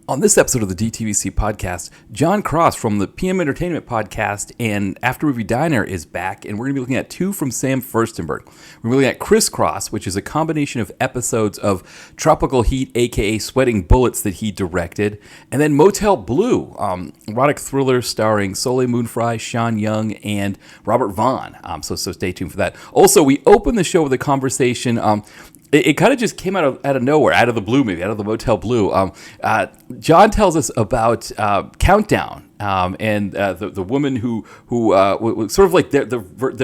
On this episode of the DTVC podcast, Jon Cross from the PM Entertainment podcast and After Movie Diner is back, and we're going to be looking at two from Sam Firstenberg. We're looking at Criss Cross, which is a combination of episodes of Tropical Heat, aka Sweating Bullets, that he directed, and then Motel Blue, erotic thriller starring Soleil, Frye, Sean Young, and Robert Vaughn. So stay tuned for that. Also, we open the show with a conversation. It kind of just came out of nowhere, out of the blue, maybe out of the Motel Blue. Jon tells us about Countdown and the woman who was sort of like their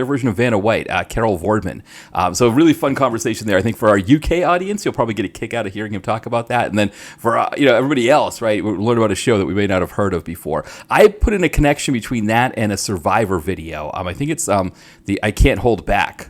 version of Vanna White, Carol Vorderman. So a really fun conversation there. I think for our UK audience, you'll probably get a kick out of hearing him talk about that, and then for everybody else, right, we'll learn about a show that we may not have heard of before. I put in a connection between that and a Survivor video. I think it's the I Can't Hold Back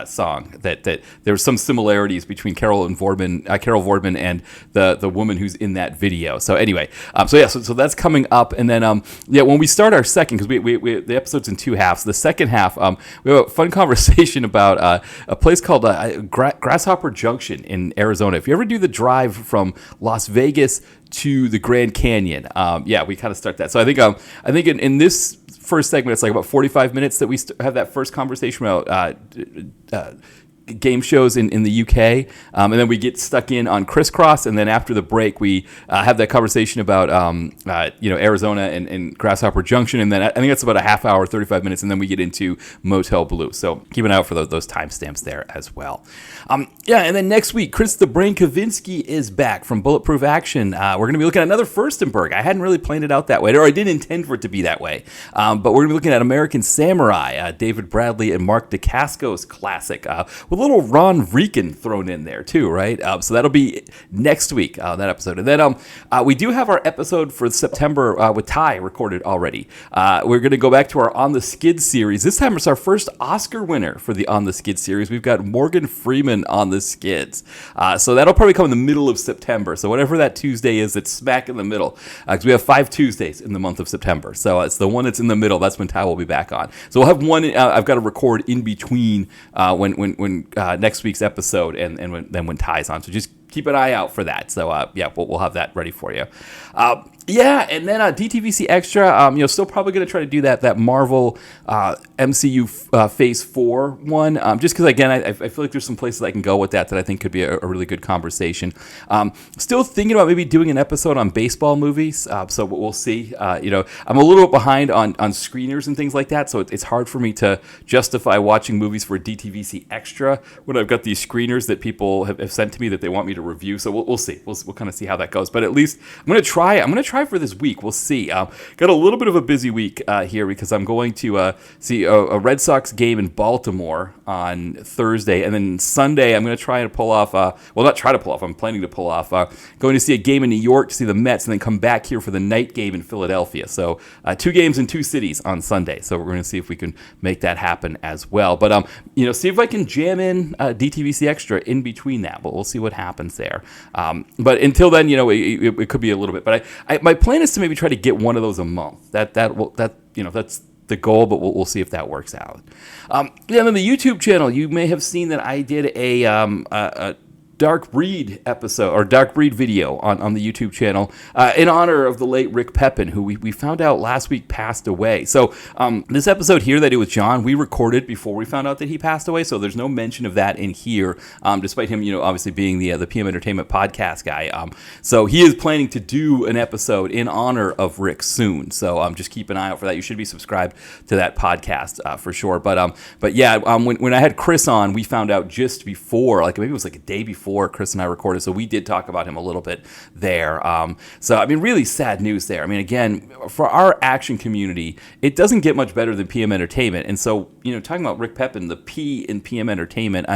song that there's some similarities between Carol Vorderman and the woman who's in that video. So anyway, so that's coming up, and then when we start our second, because we the episode's in two halves. The second half, we have a fun conversation about a place called Grasshopper Junction in Arizona. If you ever do the drive from Las Vegas to the Grand Canyon, we kind of start that. So I think in this first segment, it's like about 45 minutes that we have that first conversation about game shows in the UK, and then we get stuck in on Criss Cross, and then after the break we have that conversation about Arizona and Grasshopper Junction, and then I think that's about a half hour, 35 minutes, and then we get into Motel Blue. So keep an eye out for those timestamps there as well. And then next week, Chris the Brain Kavinsky is back from Bulletproof Action. We're going to be looking at another Firstenberg. I hadn't really planned it out that way, or I didn't intend for it to be that way, but we're going to be looking at American Samurai, David Bradley and Mark DeCasco's classic, with a little Ron Reekin thrown in there too, right? So that'll be next week, that episode. And then we do have our episode for September with Ty recorded already. We're going to go back to our On the Skid series. This time it's our first Oscar winner for the On the Skid series. We've got Morgan Freeman on the Skids. So that'll probably come in the middle of September. So whatever that Tuesday is, it's smack in the middle, because we have 5 Tuesdays in the month of September. So it's the one that's in the middle. That's when Ty will be back on. So we'll have one. I've got to record in between when next week's episode and when Ty's on. So just keep an eye out for that. So we'll have that ready for you. And then DTVC Extra, still probably going to try to do that Marvel MCU Phase 4 one, just because, again, I feel like there's some places I can go with that I think could be a really good conversation. Still thinking about maybe doing an episode on baseball movies, so we'll see. I'm a little behind on screeners and things like that, so it's hard for me to justify watching movies for DTVC Extra when I've got these screeners that people have sent to me that they want me to review. So we'll see. We'll kind of see how that goes. But at least I'm going to try for this week. We'll see. Got a little bit of a busy week here because I'm going to see a Red Sox game in Baltimore on Thursday, and then Sunday I'm going to try and pull off. I'm planning to pull off. Going to see a game in New York to see the Mets, and then come back here for the night game in Philadelphia. So 2 games in 2 cities on Sunday. So we're going to see if we can make that happen as well. But see if I can jam in DTVC Extra in between that. But we'll see what happens there. But until then, it could be a little bit. But my plan is to maybe try to get one of those a month. That's the goal, but we'll see if that works out. On the YouTube channel, you may have seen that I did a Dark Breed episode, or Dark Breed video on the YouTube channel in honor of the late Rick Pepin, who we found out last week passed away. So this episode here that I did with John, we recorded before we found out that he passed away, so there's no mention of that in here, despite him, obviously being the PM Entertainment podcast guy. So he is planning to do an episode in honor of Rick soon, so just keep an eye out for that. You should be subscribed to that podcast for sure. But when I had Chris on, we found out just before, like maybe it was like a day before Chris and I recorded, so we did talk about him a little bit there. Really sad news there. Again, for our action community, it doesn't get much better than PM Entertainment. And so, talking about Rick Pepin, the P in PM Entertainment,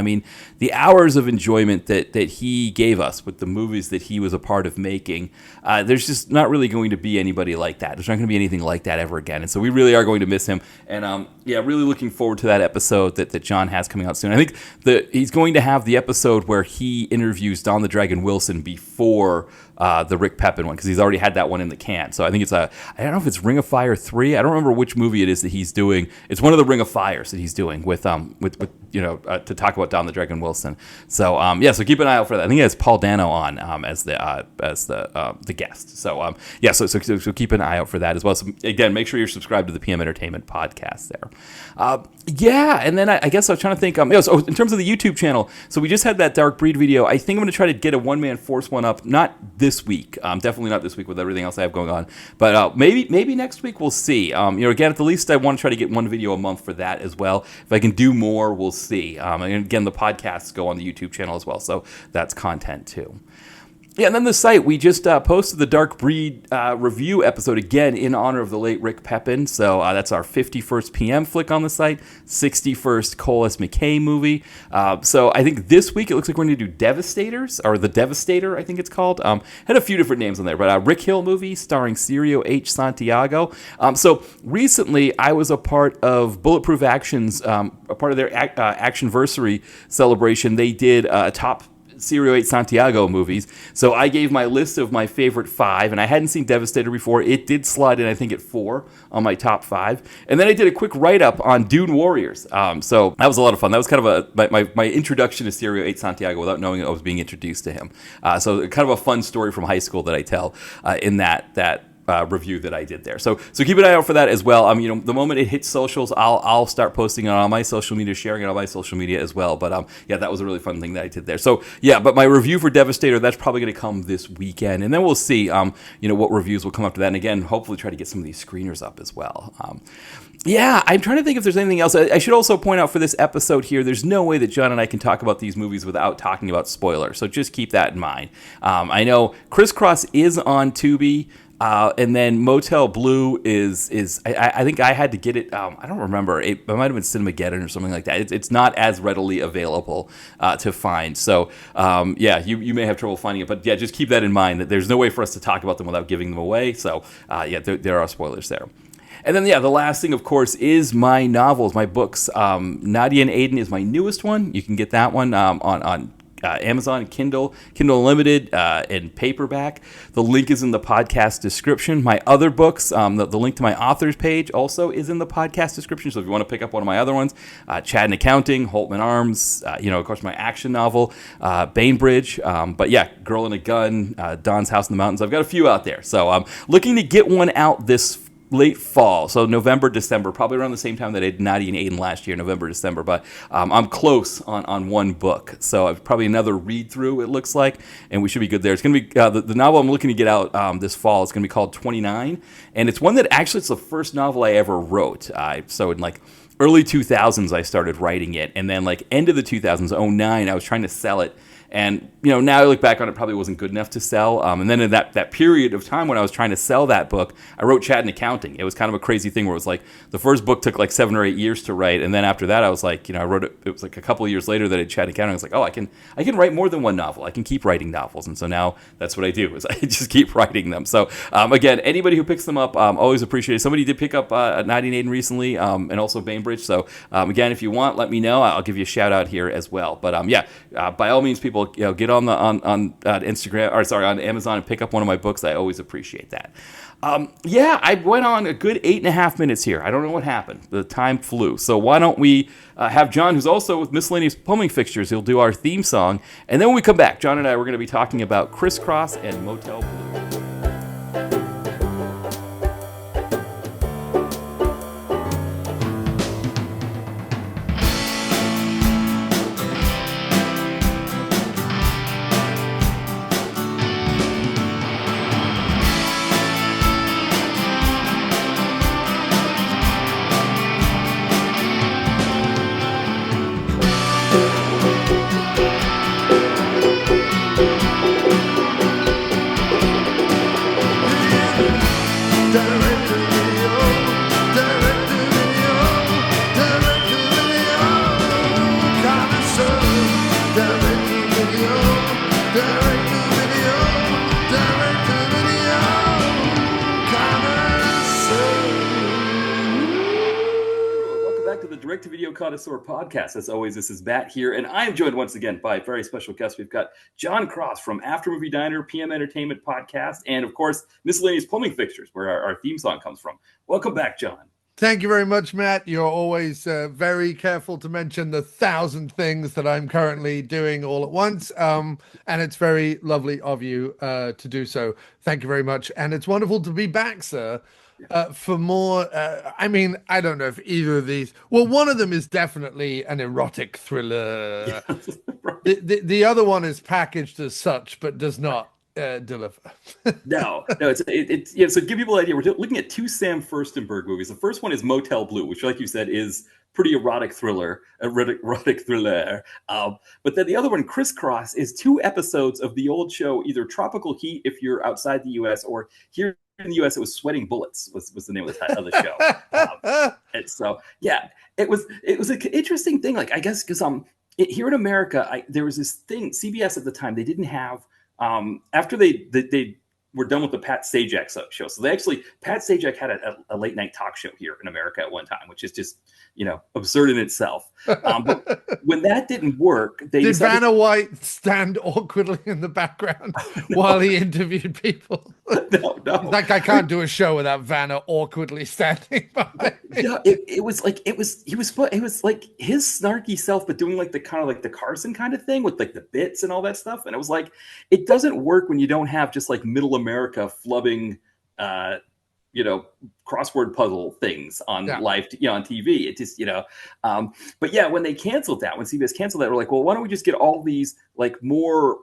the hours of enjoyment that he gave us with the movies that he was a part of making, there's just not really going to be anybody like that. There's not going to be anything like that ever again. And so we really are going to miss him. And really looking forward to that episode that John has coming out soon. I think he's going to have the episode where he interviews Don the Dragon Wilson before the Rick Pepin one, because he's already had that one in the can. So I think I don't know if it's Ring of Fire 3. I don't remember which movie it is that he's doing. It's one of the Ring of Fires that he's doing with to talk about Don the Dragon Wilson. So so keep an eye out for that. I think it has Paul Dano on as the guest. So so keep an eye out for that as well. So again, make sure you're subscribed to the PM Entertainment podcast there. And then I guess I was trying to think. So in terms of the YouTube channel, so we just had that Dark Breed video. I think I'm going to try to get a one-man force one up. Not this week. Definitely not this week with everything else I have going on. But maybe next week we'll see. Again, at the least I want to try to get one video a month for that as well. If I can do more, we'll see. And again, the podcasts go on the YouTube channel as well, so that's content too. Yeah, and then the site, we just posted the Dark Breed review episode again in honor of the late Rick Pepin. So that's our 51st PM flick on the site, 61st Cole S. McKay movie. So I think this week it looks like we're going to do Devastators, or The Devastator, I think it's called. Had a few different names on there, but Rick Hill movie starring Cirio H. Santiago. So recently I was a part of Bulletproof Action's, a part of their Actionversary celebration. They did a top Cirio H. Santiago movies. So I gave my list of my favorite 5, and I hadn't seen Devastator before. It did slide in, I think, at 4 on my top 5. And then I did a quick write-up on Dune Warriors. So that was a lot of fun. That was kind of my introduction to Cirio H. Santiago without knowing I was being introduced to him. So kind of a fun story from high school that I tell in that review that I did there. So keep an eye out for that as well. The moment it hits socials, I'll start posting it on all my social media, sharing it on my social media as well. But that was a really fun thing that I did there. So but my review for Devastator, that's probably going to come this weekend, and then we'll see what reviews will come up to that, and again, hopefully try to get some of these screeners up as well. I'm trying to think if there's anything else. I should also point out for this episode here, there's no way that John and I can talk about these movies without talking about spoilers, so just keep that in mind. I know Criss Cross is on Tubi. And then Motel Blue is I think I had to get it. I don't remember. It might have been Cinemageddon or something like that. It's not as readily available to find. So you may have trouble finding it. But just keep that in mind, that there's no way for us to talk about them without giving them away. So there are spoilers there. And then, the last thing, of course, is my novels, my books. Nadia and Aiden is my newest one. You can get that one on Amazon, Kindle Unlimited, and paperback. The link is in the podcast description. My other books, the link to my author's page also is in the podcast description. So if you want to pick up one of my other ones, Chad and Accounting, Holtman Arms, of course, my action novel, Bainbridge. Girl and a Gun, Don's House in the Mountains. I've got a few out there. So I'm looking to get one out this late fall, so November, December, probably around the same time that I did Nadia and Aiden last year, November, December, but I'm close on one book, so probably another read-through, it looks like, and we should be good there. It's going to be, the novel I'm looking to get out this fall is going to be called 29, and it's one that actually, it's the first novel I ever wrote, so in early 2000s I started writing it, and then end of the 2000s, 09, I was trying to sell it. And, now I look back on it, probably wasn't good enough to sell. And then in that period of time when I was trying to sell that book, I wrote Chad and Accounting. It was kind of a crazy thing where it was the first book took 7 or 8 years to write. And then after that, I was I wrote it. It was a couple of years later that I did Chad and Accounting. I was like, oh, I can write more than one novel. I can keep writing novels. And so now that's what I do, is I just keep writing them. So, again, anybody who picks them up, always appreciate it. Somebody did pick up Nadia and Aiden recently, and also Bainbridge. So, again, if you want, let me know. I'll give you a shout out here as well. But, by all means, people, get on Instagram, or sorry, on Amazon and pick up one of my books. I always appreciate that. I went on a good 8.5 minutes here. I don't know what happened. The time flew. So why don't we have John, who's also with Miscellaneous Plumbing Fixtures, he'll do our theme song. And then when we come back, John and I, we're going to be talking about Criss Cross and Motel Blue. Radio Connoisseur Podcast. As always, this is Matt here, and I am joined once again by a very special guest. We've got Jon Cross from After Movie Diner, PM Entertainment Podcast, and of course, Miscellaneous Plumbing Fixtures, where our theme song comes from. Welcome back, Jon. Thank you very much, Matt. You're always very careful to mention the 1,000 things that I'm currently doing all at once. And it's very lovely of you to do so. Thank you very much. And it's wonderful to be back, sir, for more. I mean, I don't know if either of these. Well, one of them is definitely an erotic thriller. Right. The other one is packaged as such, but does not deliver. no, it's yeah. So to give people an idea, we're looking at two Sam Firstenberg movies. The first one is Motel Blue, which, like you said, is pretty erotic thriller. But then the other one, Criss Cross, is 2 episodes of the old show, either Tropical Heat if you're outside the U.S. or here in the U.S. it was Sweating Bullets was the name of the show. And so yeah, it was an interesting thing. Like I guess because here in America, there was this thing. CBS at the time, they didn't have. After they were done with the Pat Sajak show, so Pat Sajak had a late night talk show here in America at one time, which is just absurd in itself. But when that didn't work, did Vanna White stand awkwardly in the background while he interviewed people? No. Like I can't do a show without Vanna awkwardly standing by. Yeah, it was like his snarky self, but doing like the kind of like the Carson kind of thing with like the bits and all that stuff. And it was like it doesn't work when you don't have just like middle America flubbing crossword puzzle things on live on TV. It just but yeah, when CBS canceled that, we're like, well, why don't we just get all these like more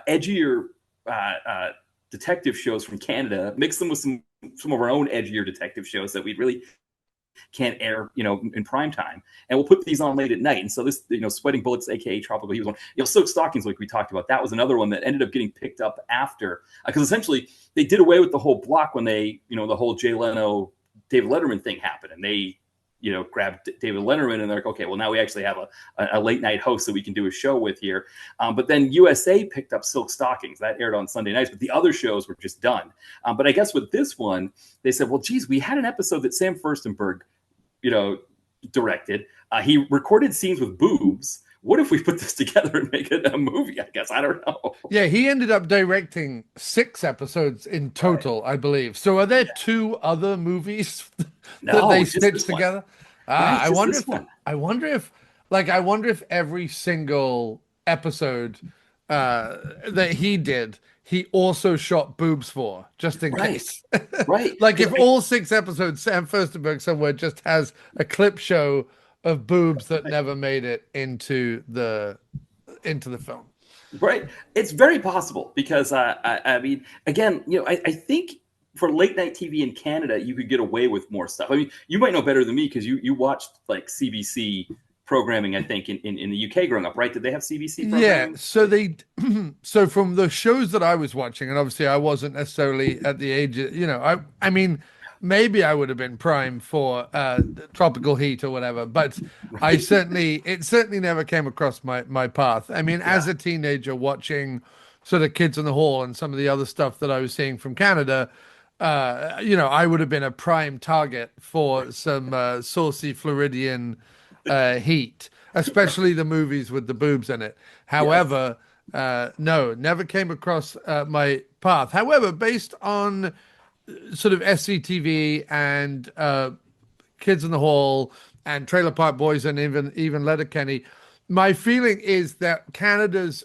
edgier detective shows from Canada, mix them with some of our own edgier detective shows that we really can't air, in prime time, and we'll put these on late at night. And so this, Sweating Bullets, aka Tropical Heat, was one. Silk Stockings, like we talked about, that was another one that ended up getting picked up after, because essentially they did away with the whole block when they, the whole Jay Leno, David Letterman thing happened, and they, grabbed David Letterman, and they're like, okay, well now we actually have a late night host that we can do a show with here. But then USA picked up Silk Stockings, that aired on Sunday nights, but the other shows were just done. But I guess with this one, they said, well, geez, we had an episode that Sam Firstenberg, directed. He recorded scenes with boobs. What if we put this together and make it a movie? I guess I don't know. Yeah, he ended up directing 6 episodes in total, right. I believe. So are there 2 other movies that they stitched together? I wonder if every single episode that he did, he also shot boobs for, just in case. Right. Like if all 6 episodes, Sam Firstenberg somewhere just has a clip show of boobs that never made it into the film. Right. It's very possible because I mean, again, I think for late night TV in Canada, you could get away with more stuff. I mean, you might know better than me because you watched like CBC programming, I think, in the UK growing up, right? Did they have CBC programming? Yeah, so from the shows that I was watching, and obviously I wasn't necessarily at the age, I mean, maybe I would have been prime for Tropical Heat or whatever, but it certainly never came across my path. I mean, as a teenager watching sort of Kids in the Hall and some of the other stuff that I was seeing from Canada, I would have been a prime target for some saucy Floridian heat, especially the movies with the boobs in it. However, no, never came across my path. However, based on sort of SCTV and Kids in the Hall and Trailer Park Boys and even Letterkenny, my feeling is that Canada's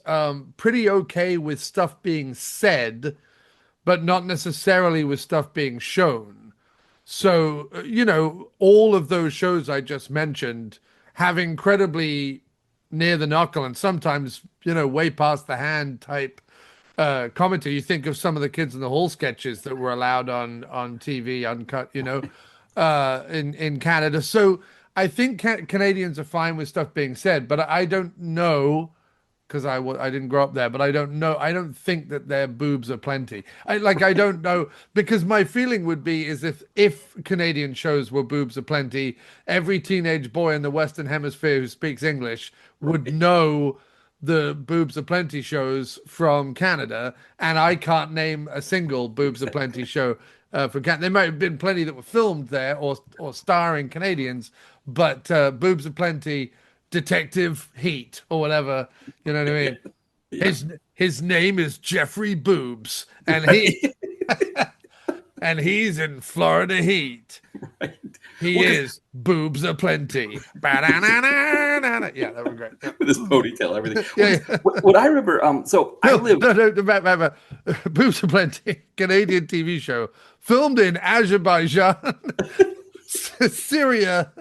pretty okay with stuff being said, but not necessarily with stuff being shown. So, all of those shows I just mentioned have incredibly near the knuckle and sometimes, way past the hand type commentary. You think of some of the Kids in the Hall sketches that were allowed on TV, uncut, in Canada. So I think Canadians are fine with stuff being said, but I don't know, because I didn't grow up there, but I don't know. I don't think that their boobs are plenty. I don't know, because my feeling would be is if Canadian shows were boobs are plenty, every teenage boy in the Western Hemisphere who speaks English would know the Boobs Aplenty shows from Canada, and I can't name a single Boobs Aplenty show from Canada. There might have been plenty that were filmed there or starring Canadians, but Boobs Aplenty, Detective Heat, or whatever, you know what I mean? Yeah. His name is Jeffrey Boobs, and he and he's in Florida Heat. Right. He is Boobs Aplenty. Yeah, that was great. Yeah. With his ponytail, everything. Yeah, What I remember, so I lived. Boobs Aplenty, Canadian TV show, filmed in Azerbaijan, Syria,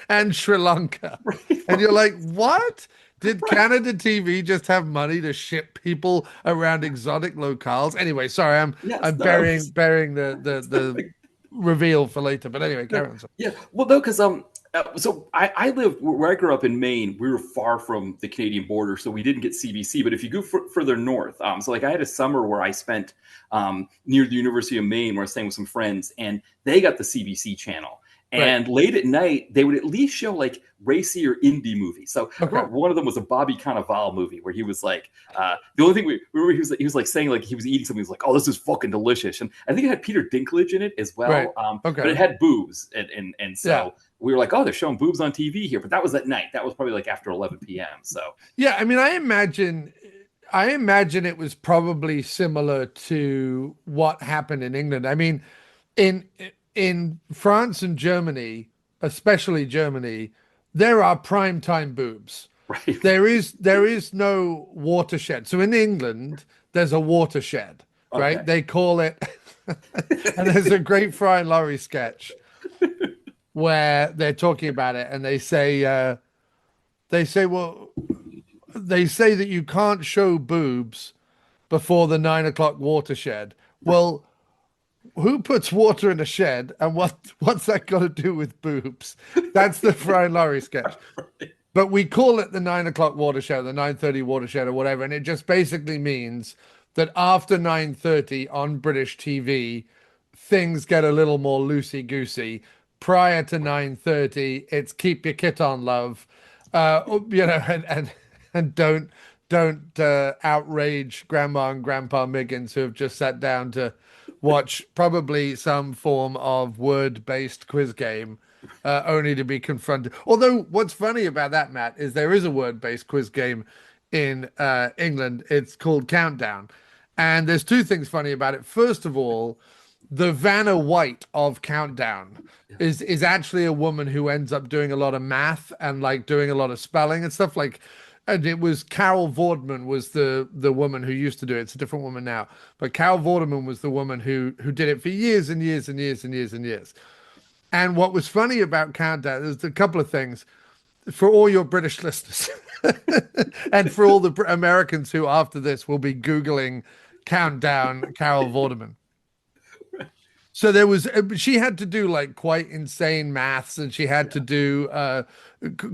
and Sri Lanka. Right. And you're like, what? Did Canada TV just have money to ship people around exotic locales? Anyway, sorry, I'm burying the reveal for later. But anyway, carry on. Yeah, well, no, because so I lived where I grew up in Maine. We were far from the Canadian border, so we didn't get CBC. But if you go further north, so like I had a summer where I spent near the University of Maine, where I was staying with some friends, and they got the CBC channel. And late at night, they would at least show like racy or indie movies. So one of them was a Bobby Cannavale movie where he was like, the only thing we remember, he was like saying like he was eating something. He was like, oh, this is fucking delicious. And I think it had Peter Dinklage in it as well. Right. But it had boobs. And so we were like, oh, they're showing boobs on TV here. But that was at night. That was probably like after 11 p.m. So yeah, I mean, I imagine it was probably similar to what happened in England. I mean, in France and Germany, especially Germany, there are primetime boobs. Right. There is no watershed. So in England, there's a watershed, right? Okay. They call it, and there's a great Frye and Laurie sketch where they're talking about it, and they say that you can't show boobs before the 9 o'clock watershed. Well, who puts water in a shed, and what's that got to do with boobs? That's the Frye and Laurie sketch. Right. But we call it the 9 o'clock watershed, the 9:30 watershed, or whatever, and it just basically means that after 9:30 on British TV, things get a little more loosey-goosey. Prior to 9:30, it's keep your kit on, love, and don't outrage Grandma and Grandpa Miggins, who have just sat down to watch probably some form of word-based quiz game, only to be confronted. Although what's funny about that, Matt, is there is a word-based quiz game in England. It's called Countdown. And there's two things funny about it. First of all, the Vanna White of Countdown is actually a woman who ends up doing a lot of math and like doing a lot of spelling and stuff like. And it was Carol Vorderman was the woman who used to do it. It's a different woman now, but Carol Vorderman was the woman who did it for years and years and years and years and years. And what was funny about Countdown, there's a couple of things for all your British listeners and for all the Americans who after this will be Googling Countdown Carol Vorderman. So she had to do like quite insane maths, and she had to do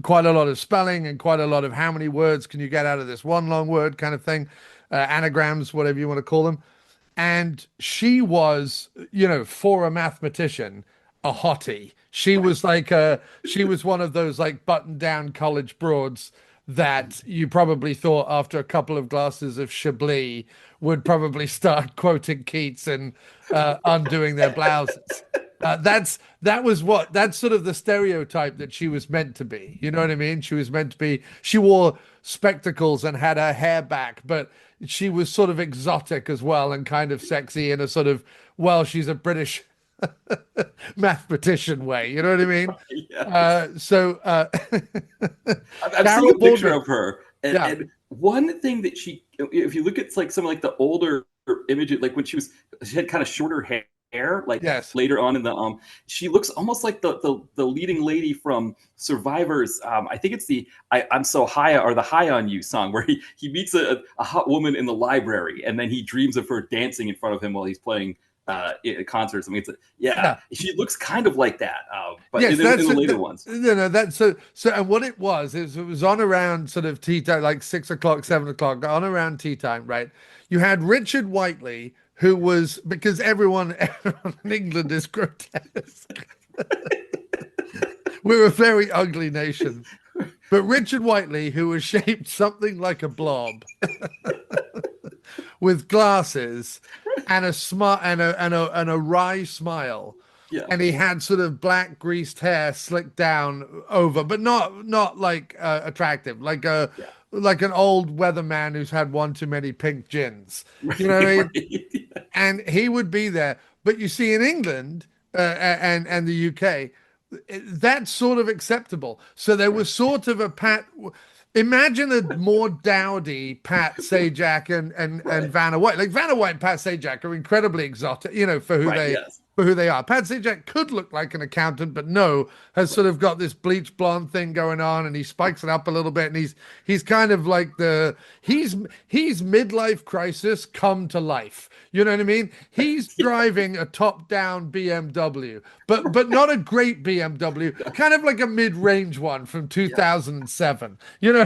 quite a lot of spelling and quite a lot of how many words can you get out of this one long word kind of thing, anagrams, whatever you want to call them. And she was, for a mathematician, a hottie. She was like she was one of those like button down college broads that you probably thought after a couple of glasses of Chablis would probably start quoting Keats and undoing their blouses. That's sort of the stereotype that she was meant to be. You know what I mean? She was meant to be, she wore spectacles and had her hair back, but she was sort of exotic as well and kind of sexy in a sort of, well, she's a British mathematician way. You know what I mean? Yeah. I've seen a picture of her. And one thing that if you look at like some of like the older images, like when she had kind of shorter hair, like later on in the she looks almost like the leading lady from Survivor's. I think it's the I'm So High or the High on You song, where he meets a hot woman in the library and then he dreams of her dancing in front of him while he's playing concerts. I mean, she looks kind of like that, but in the later ones. That's so. And what it was is it was on around sort of tea time, like 6 o'clock, 7 o'clock, on around tea time, right? You had Richard Whiteley, who was, because everyone in England is grotesque. We're a very ugly nation. But Richard Whiteley, who was shaped something like a blob, with glasses and a smart and a wry smile. Yeah. And he had sort of black greased hair slicked down over, but not like attractive, Yeah. like an old weatherman who's had one too many pink gins. You know what I mean? Right. And he would be there. But you see, in England and the UK, that's sort of acceptable. So there was sort of a Pat. Imagine a more dowdy Pat Sajak and Vanna White. Like Vanna White and Pat Sajak are incredibly exotic, you know, for who Right. Yes. they are. Pat Sajak could look like an accountant, but no, has sort of got this bleach blonde thing going on, and he spikes it up a little bit, and he's kind of like he's midlife crisis come to life. You know what I mean? He's driving a top-down BMW, but not a great BMW, kind of like a mid-range one from 2007. You know,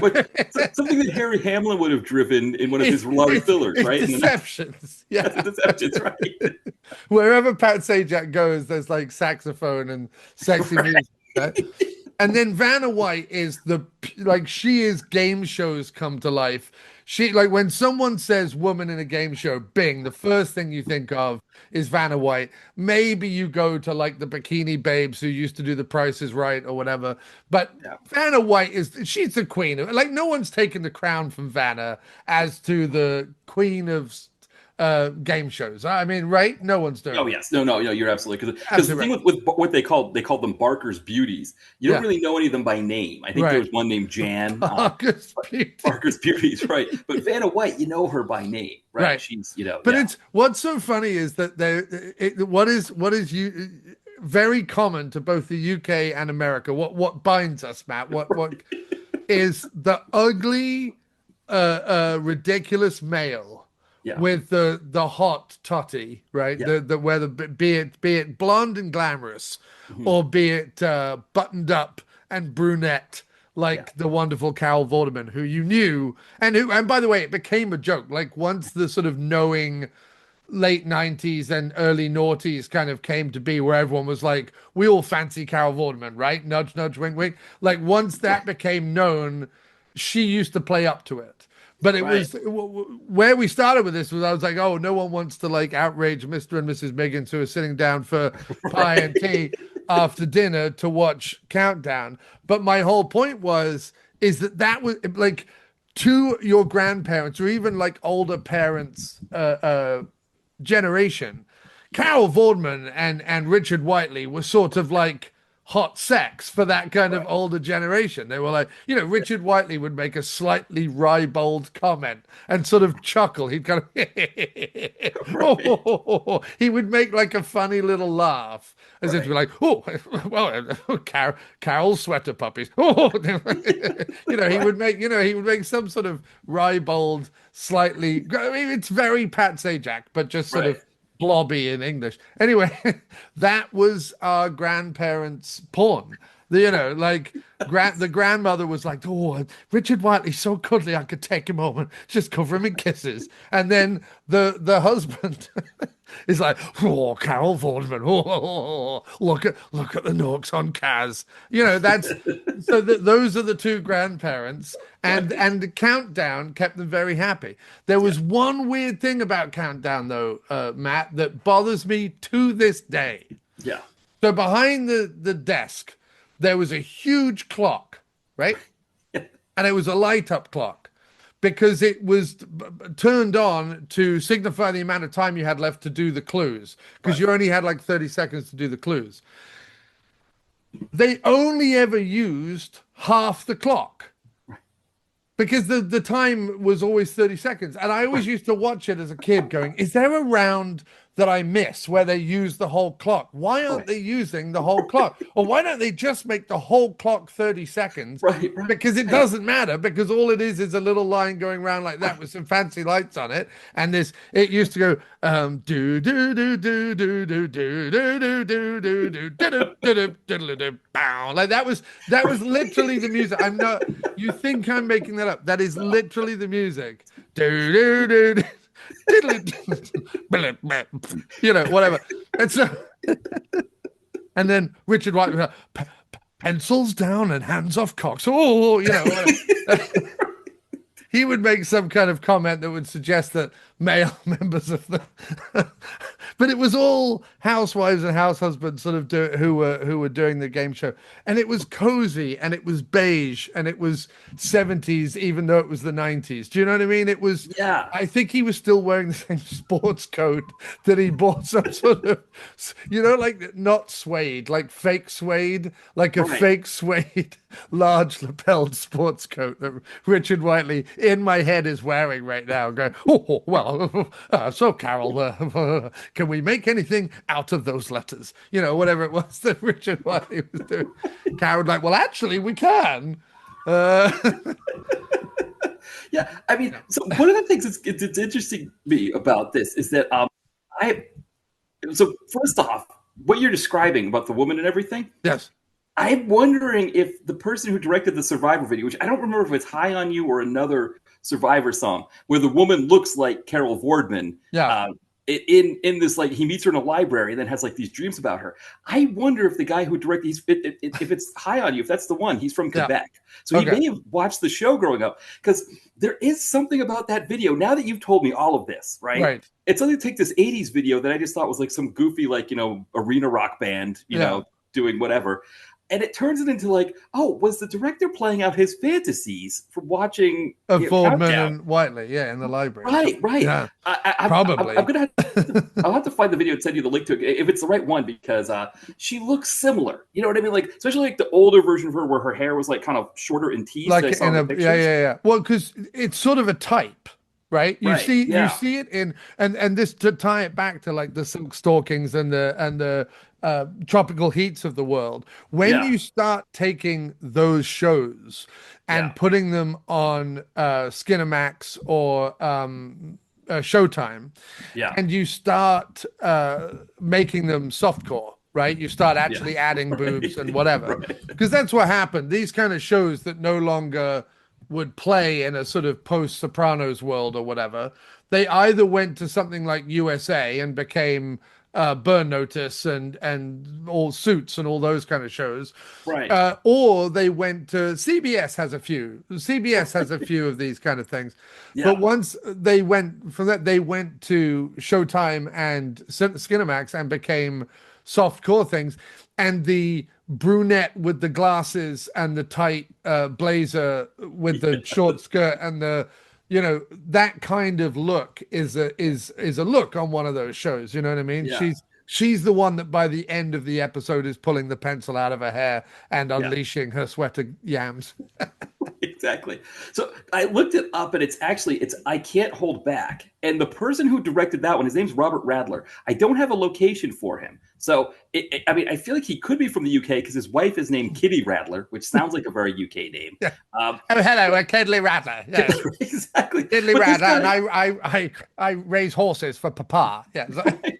Something that Harry Hamlin would have driven in one of his large fillers, right? Deceptions. Yeah. Deceptions, right? Wherever Pat Sajak goes, there's like saxophone and sexy music. Right? And then Vanna White is she is game shows come to life. She, like, when someone says woman in a game show, bing, the first thing you think of is Vanna White. Maybe you go to like the Bikini Babes who used to do The Price is Right or whatever. But Vanna White she's the queen of, like, no one's taken the crown from Vanna as to the queen of game shows. I mean, right? No one's doing. Oh yes, no, you're absolutely, because the thing with what they called them Barker's beauties. You don't really know any of them by name. I think there was one named Jan. Barker's beauties, right? But Vanna White, you know her by name, right? She's, you know. But it's what's so funny is that what is you very common to both the UK and America. What binds us, Matt? What is the ugly, ridiculous male. Yeah. With the hot totty, right? Yeah. Be it blonde and glamorous, or be it buttoned up and brunette, like the wonderful Carol Vorderman, who you knew, and by the way, it became a joke. Like, once the sort of knowing late 90s and early noughties kind of came to be, where everyone was like, we all fancy Carol Vorderman, right? Nudge, nudge, wink, wink. Like, once that became known, she used to play up to it. But it was where we started with this was, I was like, oh, no one wants to like outrage Mr. and Mrs. Miggins, who are sitting down for pie and tea after dinner to watch Countdown. But my whole point is that was like, to your grandparents or even like older parents' generation, Carol Vorderman and Richard Whiteley were sort of like hot sex for that kind of older generation. They were like, you know, Richard Whiteley would make a slightly ribald comment and sort of chuckle. He'd kind of he would make like a funny little laugh, as if to be like, oh, well, Carol's sweater puppies. You know, he would make some sort of ribald, slightly, I mean, it's very Pat Sajak, but just sort of blobby in English. Anyway, that was our grandparents' porn. You know, like the grandmother was like, oh, Richard Whiteley's so cuddly, I could take him home and just cover him in kisses. And then the husband is like, oh, Carol Vorderman, look at the nooks on Kaz. You know, that's so those are the two grandparents, and the Countdown kept them very happy. There was one weird thing about Countdown, though, Matt, that bothers me to this day. Yeah. So behind the desk, there was a huge clock, right? And it was a light-up clock, because it was turned on to signify the amount of time you had left to do the clues, because you only had like 30 seconds to do the clues. They only ever used half the clock, because the time was always 30 seconds. And I always used to watch it as a kid going, is there a round that I miss where they use the whole clock? Why aren't they using the whole clock? Or why don't they just make the whole clock 30 seconds? Right. Because it doesn't matter, because all it is a little line going around like that with some fancy lights on it. And it used to go do do do do do do do do do do do do do do do bow. Like that was literally the music. You think I'm making that up. That is literally the music. Do do do do. You know, whatever. And so, and then Richard White was like, pencils down and hands off cocks. Oh, he would make some kind of comment that would suggest that male members of the but it was all housewives and house husbands sort of who were doing the game show, and it was cozy and it was beige and it was 70s even though it was the 90s. Do you know what I mean? It was, Yeah. I think he was still wearing the same sports coat that he bought, some sort of, like not suede, like fake suede, like a fake suede large lapelled sports coat that Richard Whiteley in my head is wearing right now, going, oh well, so Carol, can we make anything out of those letters? Whatever it was that Richard Whiteley was doing. Carol like, well, actually, we can. Yeah, I mean, so one of the things it's interesting to me about this is that so first off, what you're describing about the woman and everything. Yes. I'm wondering if the person who directed the Survivor video, which I don't remember if it's High on You or another Survivor song, where the woman looks like Carol Vorderman. Yeah. In this, like, he meets her in a library and then has like these dreams about her. I wonder if the guy who directed if it's High on You, if that's the one, he's from Quebec. So he may have watched the show growing up, because there is something about that video. Now that you've told me all of this, right? It's only take this 80s video that I just thought was like some goofy, like, arena rock band, doing whatever. And it turns it into like, oh, was the director playing out his fantasies from watching Vorderman and Whiteley, in the library. Right. Yeah. Probably. I'll have to find the video and send you the link to it if it's the right one, because she looks similar. You know what I mean? Like, especially like the older version of her where her hair was like kind of shorter and teased. Like yeah. Well, because it's sort of a type. Right, you see it in, and this, to tie it back to like the silk stockings and the tropical heats of the world. When you start taking those shows and putting them on Skinamax or Showtime, and you start making them softcore. Right, you start actually adding boobs and whatever, because that's what happened. These kind of shows that no longer would play in a sort of post-Sopranos world or whatever, they either went to something like USA and became Burn Notice and all Suits and all those kind of shows, or they went to CBS. Has a few of these kind of things, but once they went from that, they went to Showtime and Skinamax and became softcore things. And the brunette with the glasses and the tight blazer with the short skirt and the, that kind of look is a look on one of those shows. You know what I mean? Yeah. She's the one that by the end of the episode is pulling the pencil out of her hair and unleashing her sweater yams. Exactly. So I looked it up, and it's I Can't Hold Back. And the person who directed that one, his name's Robert Radler. I don't have a location for him. So, I feel like he could be from the UK because his wife is named Kitty Radler, which sounds like a very UK name. Yeah. Oh, hello, we're Kiddly Radler. Yeah. Exactly. Kiddly Radler, and I raise horses for Papa. Yeah. Right.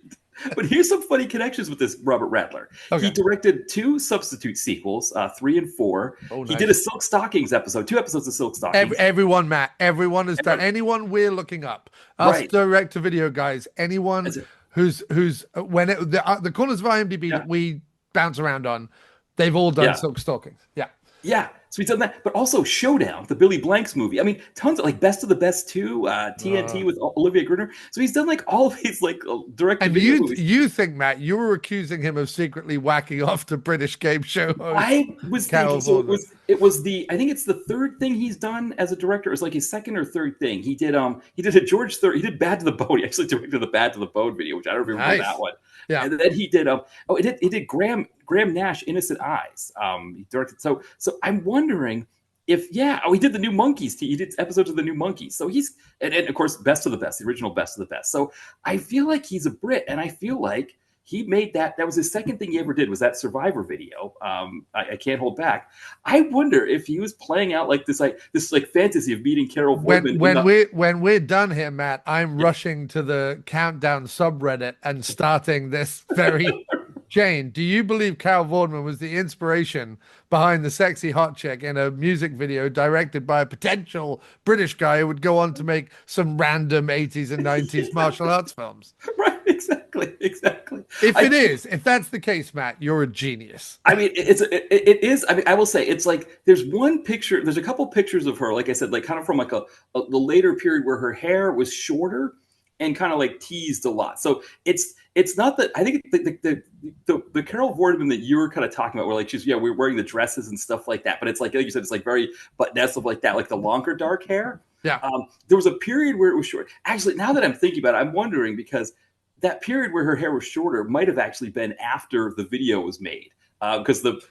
But here's some funny connections with this Robert Radler. Okay. He directed 2 Substitute sequels, 3 and 4. Oh, nice. He did a Silk Stockings episode, 2 episodes of Silk Stockings. Everyone, Matt, everyone has done. Anyone we're looking up, us direct-to-video guys, anyone who's when the corners of IMDb that we bounce around on, they've all done Silk Stockings. Yeah. Yeah, so he's done that, but also Showdown, the Billy Blanks movie. I mean, tons of like Best of the Best 2, TNT with Olivia Gruner. So he's done like all of these like direct-to-video movies. You think, Matt, you were accusing him of secretly whacking off to British game show host I was Carol thinking, so it was I think it's the 3rd thing he's done as a director. It was like his 2nd or 3rd thing. He did he did Bad to the Bone. He actually directed the Bad to the Bone video, which I don't remember that one. Yeah. And then he did he did Graham Nash, Innocent Eyes. He directed so I'm wondering if he did the New Monkeys. He did episodes of the New Monkeys. So he's and of course Best of the Best, the original Best of the Best. So I feel like he's a Brit, and I feel like he made that was his 2nd thing he ever did, was that Survivor video. I Can't Hold Back. I wonder if he was playing out like this fantasy of meeting Carol Vorderman. When we're done here, Matt, I'm rushing to the Countdown subreddit and starting this very Jane, do you believe Carol Vorderman was the inspiration behind the sexy hot chick in a music video directed by a potential British guy who would go on to make some random 80s and 90s martial arts films? Right, exactly. If that's the case, Matt, you're a genius. I mean, it is. I mean, I will say it's like there's one picture. There's a couple pictures of her, like I said, like kind of from like the later period where her hair was shorter and kind of like teased a lot. So it's not that. I think the Carol Vorderman that you were kind of talking about, where like we're wearing the dresses and stuff like that. But it's like you said, it's like very buttonette stuff like that, like the longer dark hair. Yeah. There was a period where it was short. Actually, now that I'm thinking about it, I'm wondering because that period where her hair was shorter might have actually been after the video was made, because the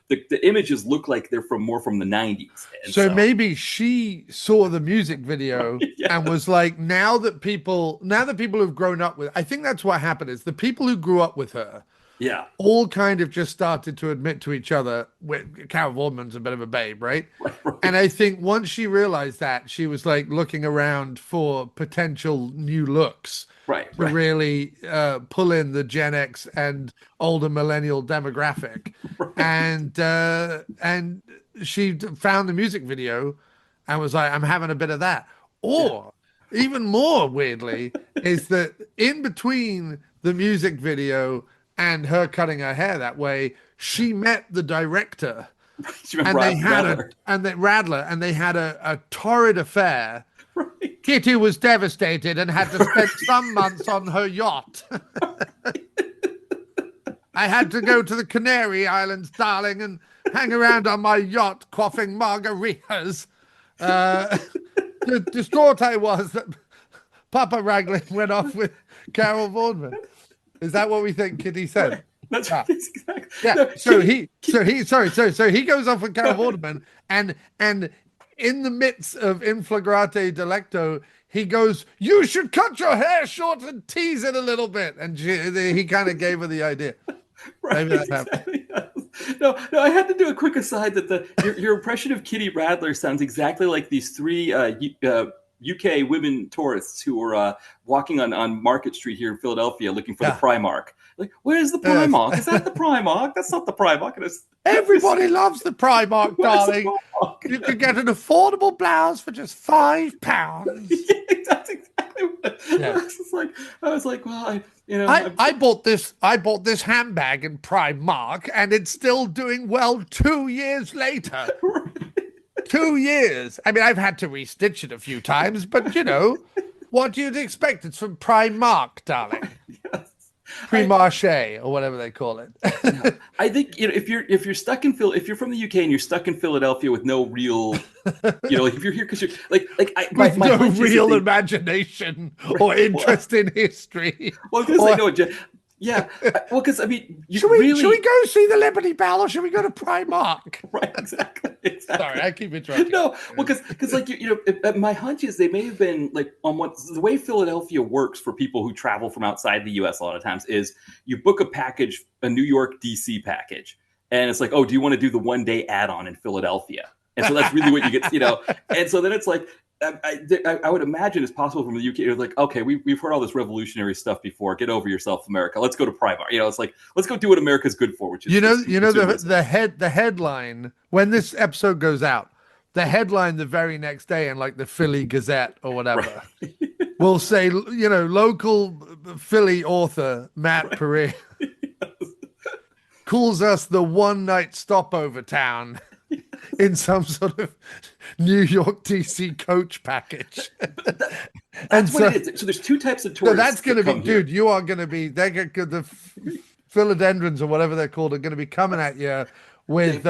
images look like they're more from the 90s. So maybe she saw the music video and was like, now that people who've grown up with, I think that's what happened is the people who grew up with her, all kind of just started to admit to each other. Carol Vorderman's a bit of a babe, right? Right? And I think once she realized that, she was like looking around for potential new looks. Right. To really pull in the Gen X and older millennial demographic. Right. And she found the music video and was like, I'm having a bit of that. Or even more weirdly is that in between the music video and her cutting her hair that way, she met the director. And they had a torrid affair. Right. Kitty was devastated and had to spend some months on her yacht. I had to go to the Canary Islands, darling, and hang around on my yacht quaffing margaritas. The distraught I was that Papa Raglan went off with Carol Vorderman. Is that what we think Kitty said? Right. That's right. Exactly. Yeah. No, so he goes off with Carol Vorderman and in the midst of In Flagrante Delicto, he goes, you should cut your hair short and tease it a little bit. And he kind of gave her the idea. Right. Maybe that happened. No, I had to do a quick aside that your impression of Kitty Radler sounds exactly like these three UK women tourists who were walking on Market Street here in Philadelphia looking for the Primark. Like, where's the Primark? Is that the Primark? That's not the Primark. Everybody loves the Primark, darling. You can get an affordable blouse for just £5. That's exactly what I was like, well, I bought this handbag in Primark, and it's still doing well 2 years later. 2 years. I mean, I've had to restitch it a few times, but what do you expect? It's from Primark, darling. Yes. Pre-marché or whatever they call it. I think if you're stuck in if you're from the UK and you're stuck in Philadelphia with no real, like if you're here because you're with no real imagination or interest in history. Well, because yeah. Well, because I mean, should we go see the Liberty Bell or should we go to Primark? Right, exactly. Sorry, I keep interrupting. No, well, because my hunch is they may have been like on the way Philadelphia works for people who travel from outside the U.S. a lot of times is you book a New York DC package, and it's like, oh, do you want to do the 1 day add-on in Philadelphia? And so that's really what you get, And so then it's like. I would imagine it's possible from the UK. It's like, okay, we've heard all this revolutionary stuff before. Get over yourself, America. Let's go to Primark. It's like let's go do what America's good for, which is the headline when this episode goes out, the headline the very next day in like the Philly Gazette or whatever will say, local Philly author Matt Perry calls us the one night stopover town. In some sort of New York DC coach package. That's what it is. So there's two types of tourists. So that's going to be, dude, you are going to be, the philodendrons or whatever they're called are going to be coming at you with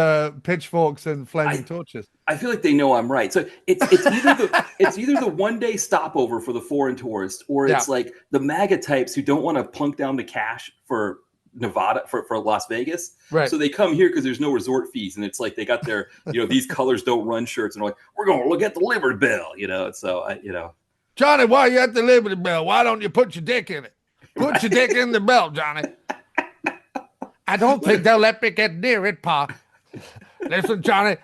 pitchforks and flaming torches. I feel like they know I'm right. So it's either the 1 day stopover for the foreign tourist, or it's like the MAGA types who don't want to plunk down the cash for Nevada for Las Vegas, right? So they come here because there's no resort fees, and it's like they got their these colors don't run shirts, and they're like, we're gonna look at the Liberty Bell, So Johnny, why are you at the Liberty Bell? Why don't you put your dick in it? Put your dick in the bell, Johnny. I don't think they'll let me get near it, Pa. Listen, Johnny,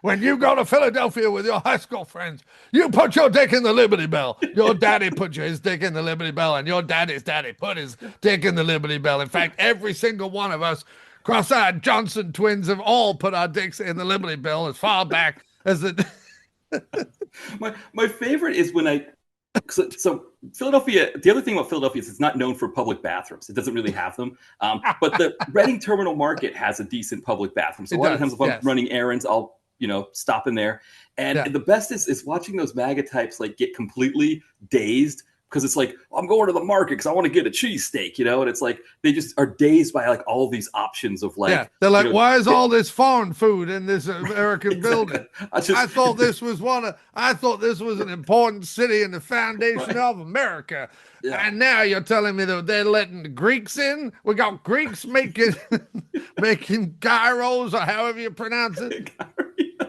when you go to Philadelphia with your high school friends, you put your dick in the Liberty Bell. Your daddy put his dick in the Liberty Bell, and your daddy's daddy put his dick in the Liberty Bell. In fact, every single one of us cross-eyed Johnson twins have all put our dicks in the Liberty Bell as far back as the... my favorite is when so Philadelphia, the other thing about Philadelphia is it's not known for public bathrooms. It doesn't really have them. But the Reading Terminal Market has a decent public bathroom. So a lot of times if I'm running errands, I'll, stop in there. And the best is watching those MAGA types like get completely dazed because it's like, I'm going to the market because I want to get a cheesesteak, and it's like they just are dazed by like all of these options of like, they're like, why is all this foreign food in this American building? I thought this was an important city in the foundation of America. Yeah. And now you're telling me that they're letting the Greeks in? We got Greeks making gyros, or however you pronounce it.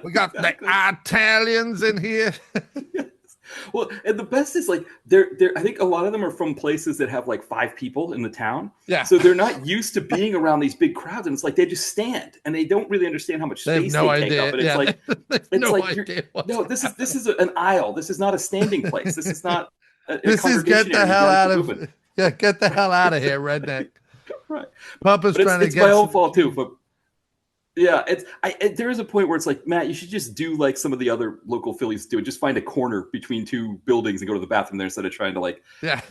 We got the Italians in here. Well, and the best is like I think a lot of them are from places that have like 5 people in the town. Yeah. So they're not used to being around these big crowds, and it's like they just stand and they don't really understand how much space they take up. And it's like this is an aisle. This is not a standing place. This is not this is get the hell out of here, redneck. Right. Papa's trying to get. It's my own fault too, but. Yeah, there is a point where it's like, Matt, you should just do like some of the other local Phillies do. Just find a corner between 2 buildings and go to the bathroom there instead of trying to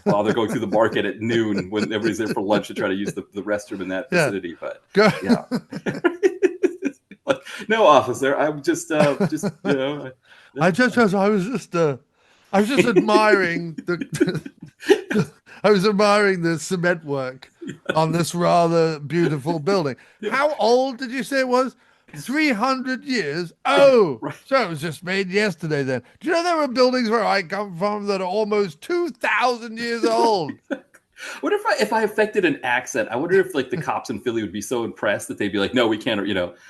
while they're going through the market at noon when everybody's there for lunch to try to use the restroom in that vicinity. But no, officer, I'm just I was just admiring I was admiring the cement work on this rather beautiful building. How old did you say it was? 300 years? Oh, right. So it was just made yesterday then. Do you know there are buildings where I come from that are almost 2,000 years old? I wonder if I affected an accent. I wonder if like the cops in Philly would be so impressed that they'd be like, no, we can't,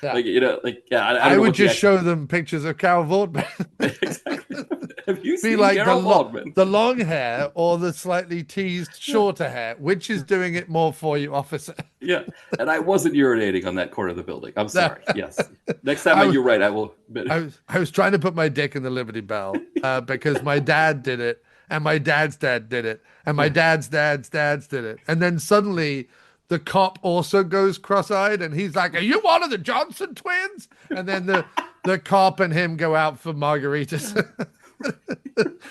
I would just show them pictures of Carol Vorderman. Exactly. Have you seen like Carol Vorderman? The long hair or the slightly teased shorter hair? Which is doing it more for you, officer? Yeah, and I wasn't urinating on that corner of the building. I'm sorry. Yes, next time you're right, I will. I was trying to put my dick in the Liberty Bell because my dad did it, and my dad's dad did it, and my dad's dads did it, and then suddenly the cop also goes cross-eyed, and he's like, "Are you one of the Johnson twins?" And then the cop and him go out for margaritas.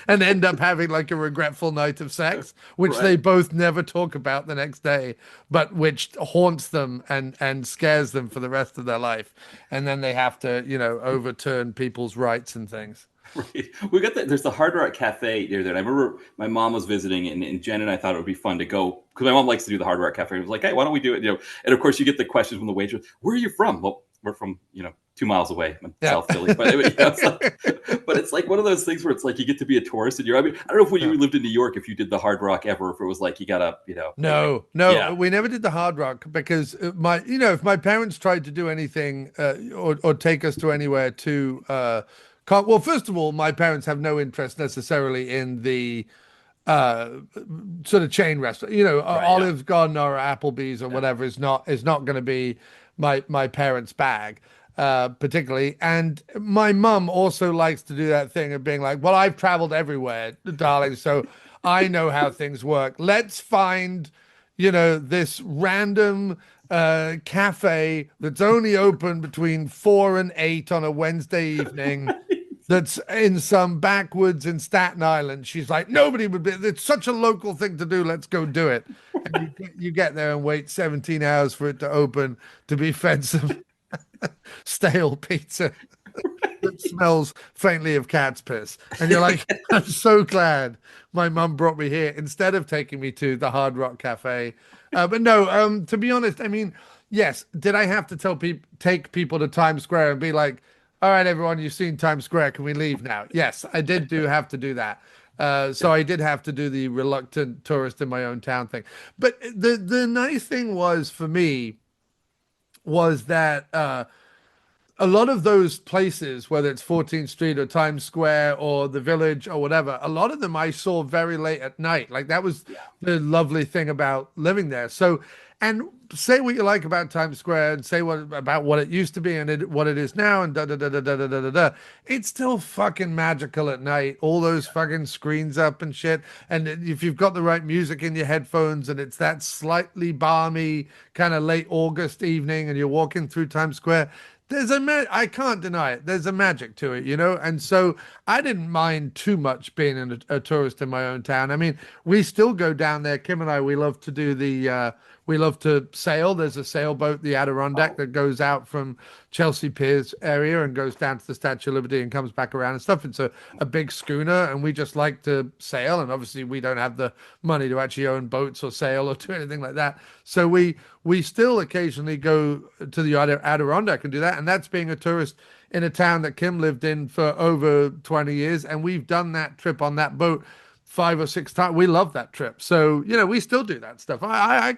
And end up having like a regretful night of sex, which they both never talk about the next day, but which haunts them and scares them for the rest of their life. And then they have to, overturn people's rights and things. Right. We got there's the Hard Rock Cafe near there. And I remember my mom was visiting, and Jen and I thought it would be fun to go because my mom likes to do the Hard Rock Cafe. It was like, hey, why don't we do it? And of course you get the questions from the waitress. Where are you from? Well, we're from 2 miles away in South Philly, but it's like one of those things where it's like you get to be a tourist, and I don't know if when you lived in New York, if you did the Hard Rock ever, if it was like you gotta, No, we never did the Hard Rock because if my parents tried to do anything or take us to anywhere to well, first of all, my parents have no interest necessarily in the sort of chain restaurant, Olive Garden or Applebee's or whatever is not going to be my parents' bag. Particularly, and my mum also likes to do that thing of being like, well, I've traveled everywhere, darling, so I know how things work. Let's find this random cafe that's only open between 4 and 8 on a Wednesday evening. That's in some backwoods in Staten Island. She's like, nobody would be. It's such a local thing to do. Let's go do it. And you get there and wait 17 hours for it to open to be fed some stale pizza that smells faintly of cat's piss, and you're like, I'm so glad my mum brought me here instead of taking me to the Hard Rock Cafe. But no, to be honest, I mean, yes, did I have to take people to Times Square and be like, all right, everyone, you've seen Times Square, can we leave now? Yes, I did have to do that. So I did have to do the reluctant tourist in my own town thing. But the nice thing was for me was that a lot of those places, whether it's 14th Street or Times Square or the Village or whatever, a lot of them I saw very late at night. Like that was the lovely thing about living there. So and say what you like about Times Square and say what about what it used to be and what it is now and da da da da da da da da da. It's still fucking magical at night. All those fucking screens up and shit. And if you've got the right music in your headphones and it's that slightly balmy kind of late August evening and you're walking through Times Square, I can't deny it. There's a magic to it, you know? And so I didn't mind too much being a tourist in my own town. I mean, we still go down there. Kim and I, we love to do we love to sail. There's a sailboat, the Adirondack, that goes out from Chelsea Piers area and goes down to the Statue of Liberty and comes back around and stuff. It's a big schooner, and we just like to sail. And obviously, we don't have the money to actually own boats or sail or do anything like that. So we still occasionally go to the Adirondack and do that. And that's being a tourist in a town that Kim lived in for over 20 years. And we've done that trip on that boat 5 or 6 times. We love that trip. So, you know, we still do that stuff. I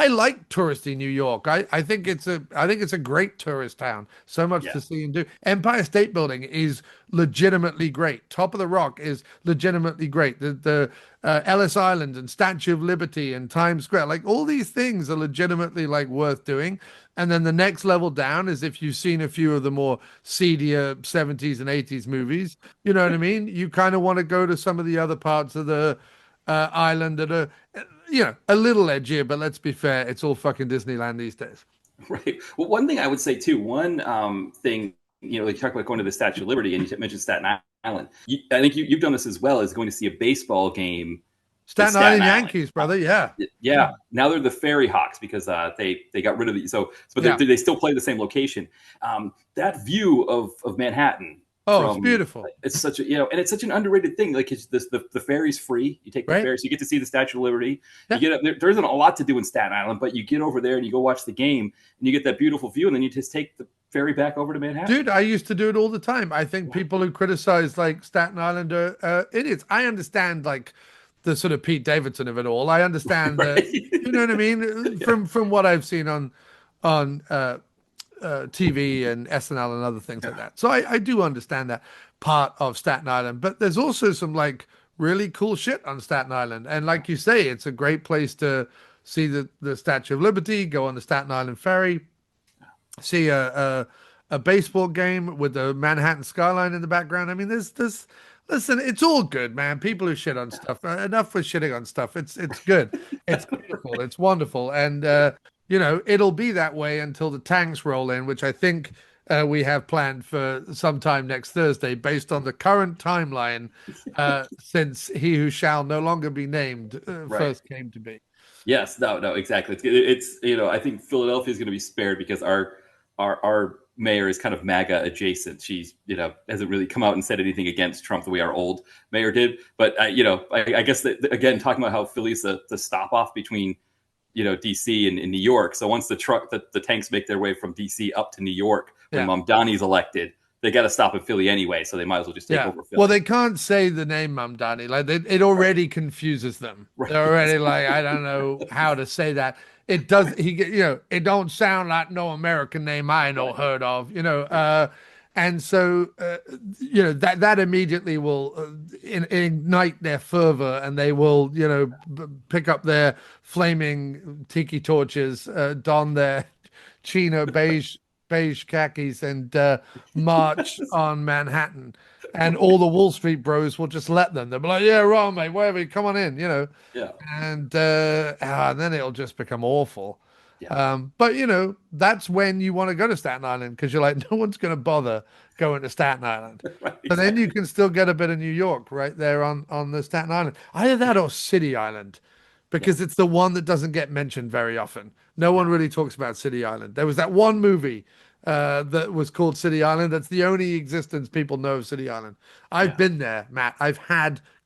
like touristy New York. I think it's a great tourist town. So much to see and do. Empire State Building is legitimately great. Top of the Rock is legitimately great. The Ellis Island and Statue of Liberty and Times Square, like all these things are legitimately like worth doing. And then the next level down is if you've seen a few of the more seedier 70s and 80s movies, you know what I mean? You kind of want to go to some of the other parts of the island that are, you know, a little edgier, but let's be fair, it's all fucking Disneyland these days. Right. Well, one thing I would say too, one thing, you know, like you talk about going to the Statue of Liberty and you mentioned Staten Island. I think you've done this as well, as going to see a baseball game. Staten Island Yankees, brother. Yeah. Yeah. Now they're the Ferry Hawks because they got rid of the but they still play the same location. That view of Manhattan. It's beautiful. It's such a, you know, and it's such an underrated thing. Like the ferry's free. You take the ferry, so you get to see the Statue of Liberty. Yeah. You get up there isn't a lot to do in Staten Island, but you get over there and you go watch the game and you get that beautiful view, and then you just take the ferry back over to Manhattan. Dude, I used to do it all the time. I think people who criticize like Staten Island are idiots. I understand like the sort of Pete Davidson of it all. I understand that, you know what I mean? From what I've seen on TV and SNL and other things like that. So I do understand that part of Staten Island, but there's also some like really cool shit on Staten Island. And like you say, it's a great place to see the Statue of Liberty, go on the Staten Island ferry, see a baseball game with the Manhattan skyline in the background. I mean, listen, it's all good, man. People who shit on stuff, enough for shitting on stuff. It's good. It's beautiful. It's wonderful. And, you know, it'll be that way until the tanks roll in, which I think we have planned for sometime next Thursday based on the current timeline, since he who shall no longer be named first came to be. Yes, no, exactly. It's you know, I think Philadelphia is going to be spared because our mayor is kind of MAGA adjacent. She's, you know, hasn't really come out and said anything against Trump the way our old mayor did. But you know, I guess that, again, talking about how Philly's the stop off between, you know, DC and New York. So once the tanks make their way from DC up to New York, when Mamdani's elected, they got to stop in Philly anyway. So they might as well just take over Philly. Well, they can't say the name Mamdani. Like it already confuses them. Right. They're already like, I don't know how to say that. It does. It don't sound like no American name I know heard of. You know, and so you know that immediately will ignite their fervor, and they will, you know, pick up their flaming tiki torches, don their chino beige khakis, and march on Manhattan. And all the Wall Street bros will just let them. They'll be like, yeah, right, mate, whatever, come on in, you know. Yeah. And then it'll just become awful. Yeah. But, you know, that's when you want to go to Staten Island, because you're like, no one's going to bother going to Staten Island. Right, but then you can still get a bit of New York right there on the Staten Island. Either that or City Island, because it's the one that doesn't get mentioned very often. No one really talks about City Island. There was that one movie that was called City Island. That's the only existence people know of City Island. I've been there, Matt. I've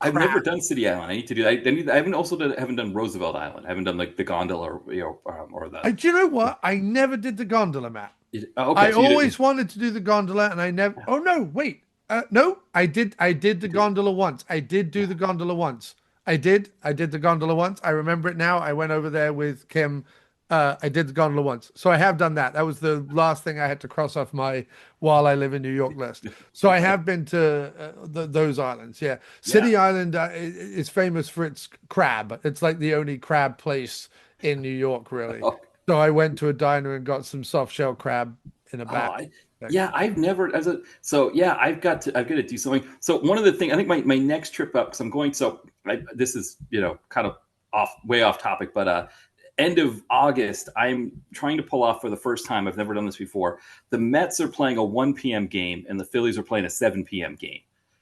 never done City Island. I need to do that. I haven't done Roosevelt Island. I haven't done like the gondola or the. Do you know what? I never did the gondola, Matt. Okay, I always wanted to do the gondola, and I never. Oh no, wait. No, I did the gondola once. I did do the gondola once. I did the gondola once. I remember it now. I went over there with Kim. I did the gondola once. So I have done that. That was the last thing I had to cross off my while I live in New York list. So I have been to those islands. Yeah. City Island is famous for its crab. It's like the only crab place in New York, really. Oh, So I went to a diner and got some soft shell crab in a oh, back yeah, section. I've never as a so yeah, I've got to do something. So one of the things I think my next trip up because I'm going this is kind of way off topic, but end of August I'm trying to pull off for the first time. I've never done this before. The Mets are playing a 1 p.m. game and the Phillies are playing a 7 p.m. game.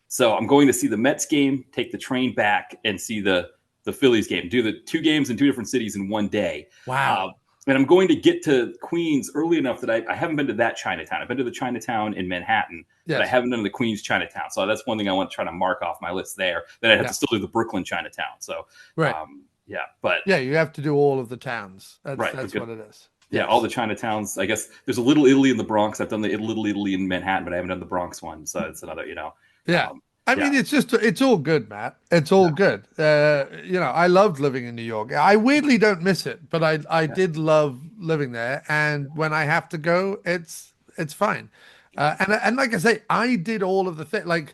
So I'm going to see the Mets game, take the train back, and see the Phillies game. Do the two games in two different cities in one day. Uh, Wow. and I'm going to get to Queens early enough that I haven't been to that Chinatown. I've been to the Chinatown in Manhattan, but I Yes. haven't done the Queens Chinatown. So that's one thing I want to try to mark off my list there. Then I'd have Yeah. to still do the Brooklyn Chinatown. So Right. yeah, but Yeah, you have to do all of the towns. That's right, that's what it is. yeah, all Yes. the Chinatowns. I guess there's a Little Italy in the Bronx. I've done the Little Italy in Manhattan, but I haven't done the Bronx one. So it's another, Yeah. um, I yeah, mean, it's all good, Matt. It's all good. I loved living in New York. I weirdly don't miss it, but I yeah, did love living there. And when I have to go, it's fine. And like I say, I did all of the thing. Like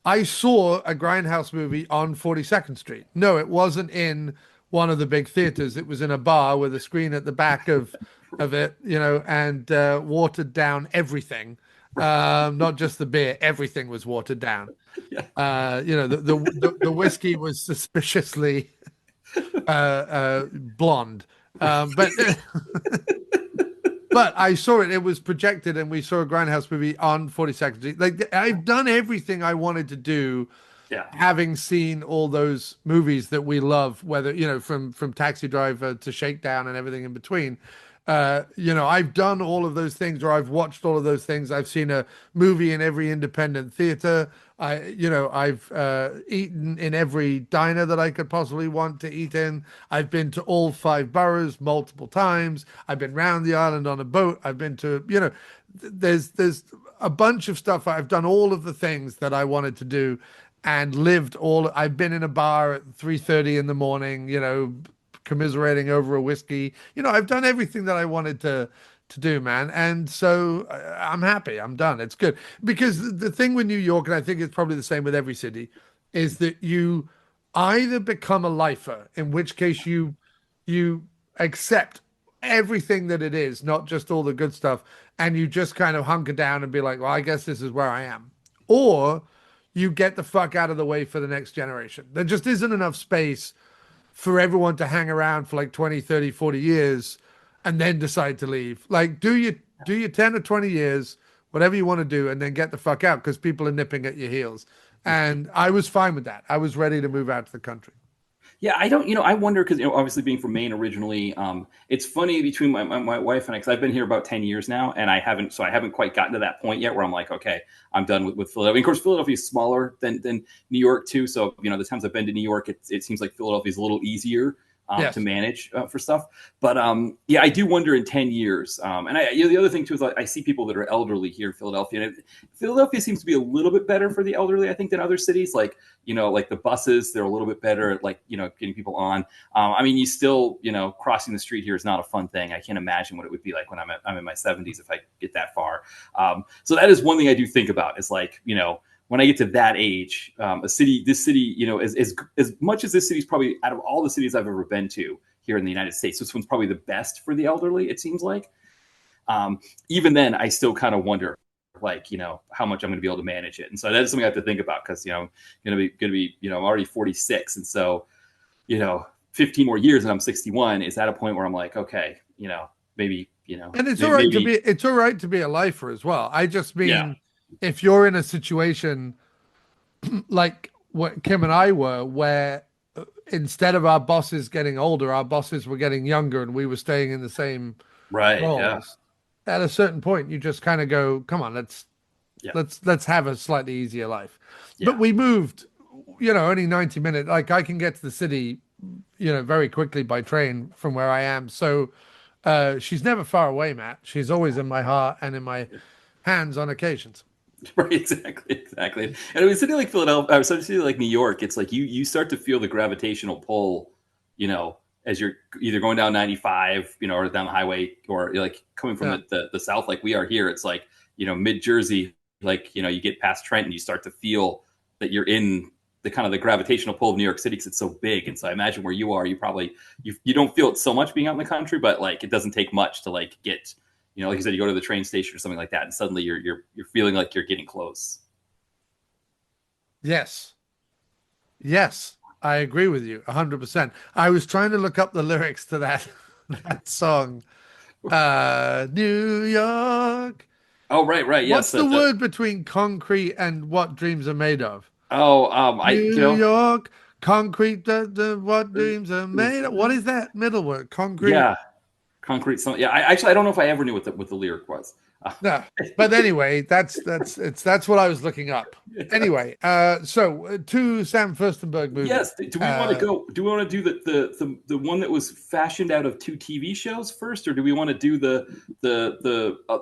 I saw a Grindhouse movie on 42nd Street. No, it wasn't in one of the big theaters. It was in a bar with a screen at the back of it, and watered down everything. Not just the beer, everything was watered down. yeah, The whiskey was suspiciously blonde. But but I saw it. It was projected, and we saw a Grindhouse movie on 42nd Street. Like I've done everything I wanted to do, yeah. having seen all those movies that we love, whether from Taxi Driver to Shakedown and everything in between. I've done all of those things, or I've watched all of those things. I've seen a movie in every independent theater. I've eaten in every diner that I could possibly want to eat in. I've been to all five boroughs multiple times. I've been round the island on a boat. I've been to, there's a bunch of stuff. I've done all of the things that I wanted to do and lived all. I've been in a bar at 3:30 in the morning, commiserating over a whiskey. I've done everything that I wanted to do, man. And so I'm happy. I'm done. It's good. Because the thing with New York, and I think it's probably the same with every city, is that you either become a lifer, in which case you accept everything that it is, not just all the good stuff, and you just kind of hunker down and be like, well, I guess this is where I am. Or you get the fuck out of the way for the next generation. There just isn't enough space for everyone to hang around for like 20, 30, 40 years and then decide to leave. Like do your 10 or 20 years, whatever you want to do, and then get the fuck out because people are nipping at your heels. And I was fine with that. I was ready to move out to the country. Yeah, I don't, I wonder because, obviously being from Maine originally, it's funny between my wife and I, because I've been here about 10 years now and I haven't quite gotten to that point yet where I'm like, okay, I'm done with Philadelphia. Of course, Philadelphia is smaller than New York too. So, the times I've been to New York, it seems like Philadelphia is a little easier to Yes. manage for stuff. But yeah, I do wonder in 10 years. And the other thing too is I see people that are elderly here in Philadelphia, and Philadelphia seems to be a little bit better for the elderly, I think, than other cities. Like, like the buses, they're a little bit better at like, getting people on. I mean, you still, crossing the street here is not a fun thing. I can't imagine what it would be like when I'm in my 70s if I get that far. So that is one thing I do think about is like, when I get to that age, this city, as much as this city is probably out of all the cities I've ever been to here in the United States, this one's probably the best for the elderly, it seems like. Even then, I still kind of wonder, like, how much I'm going to be able to manage it. And so that is something I have to think about because, I'm going to be, I'm already 46. And so, 15 more years and I'm 61 is at a point where I'm like, okay, maybe, And it's all right to maybe, be a lifer as well. I just yeah, mean if you're in a situation like what Kim and I were, where instead of our bosses getting older, our bosses were getting younger and we were staying in the same right. Yeah. roles. At a certain point, you just kind of go, come on, Yeah. let's have a slightly easier life. But Yeah. we moved, only 90 minutes. Like I can get to the city, very quickly by train from where I am. So she's never far away, Matt. She's always in my heart and in my hands on occasions. Right, exactly. And I mean, city like Philadelphia, or city like New York, it's like you start to feel the gravitational pull, as you're either going down 95, or down the highway, or you're like coming from Yeah. the south, like we are here. It's like mid Jersey, like you get past Trenton, you start to feel that you're in the kind of the gravitational pull of New York City because it's so big. And so I imagine where you are, you don't feel it so much being out in the country, but like it doesn't take much to like get, like you said, you go to the train station or something like that, and suddenly you're feeling like you're getting close. Yes. Yes. I agree with you 100%. I was trying to look up the lyrics to that song. New York. Oh, right. What's Yes. the word between concrete and what dreams are made of? Oh, New York, concrete, what dreams are made of. What is that middle word? Concrete. Yeah, concrete. Yeah, I don't know if I ever knew what the lyric was. No, but anyway, that's what I was looking up. Anyway, so two Sam Firstenberg movies. Yes. Do we want to go? Do we want to do the one that was fashioned out of two TV shows first, or do we want to do the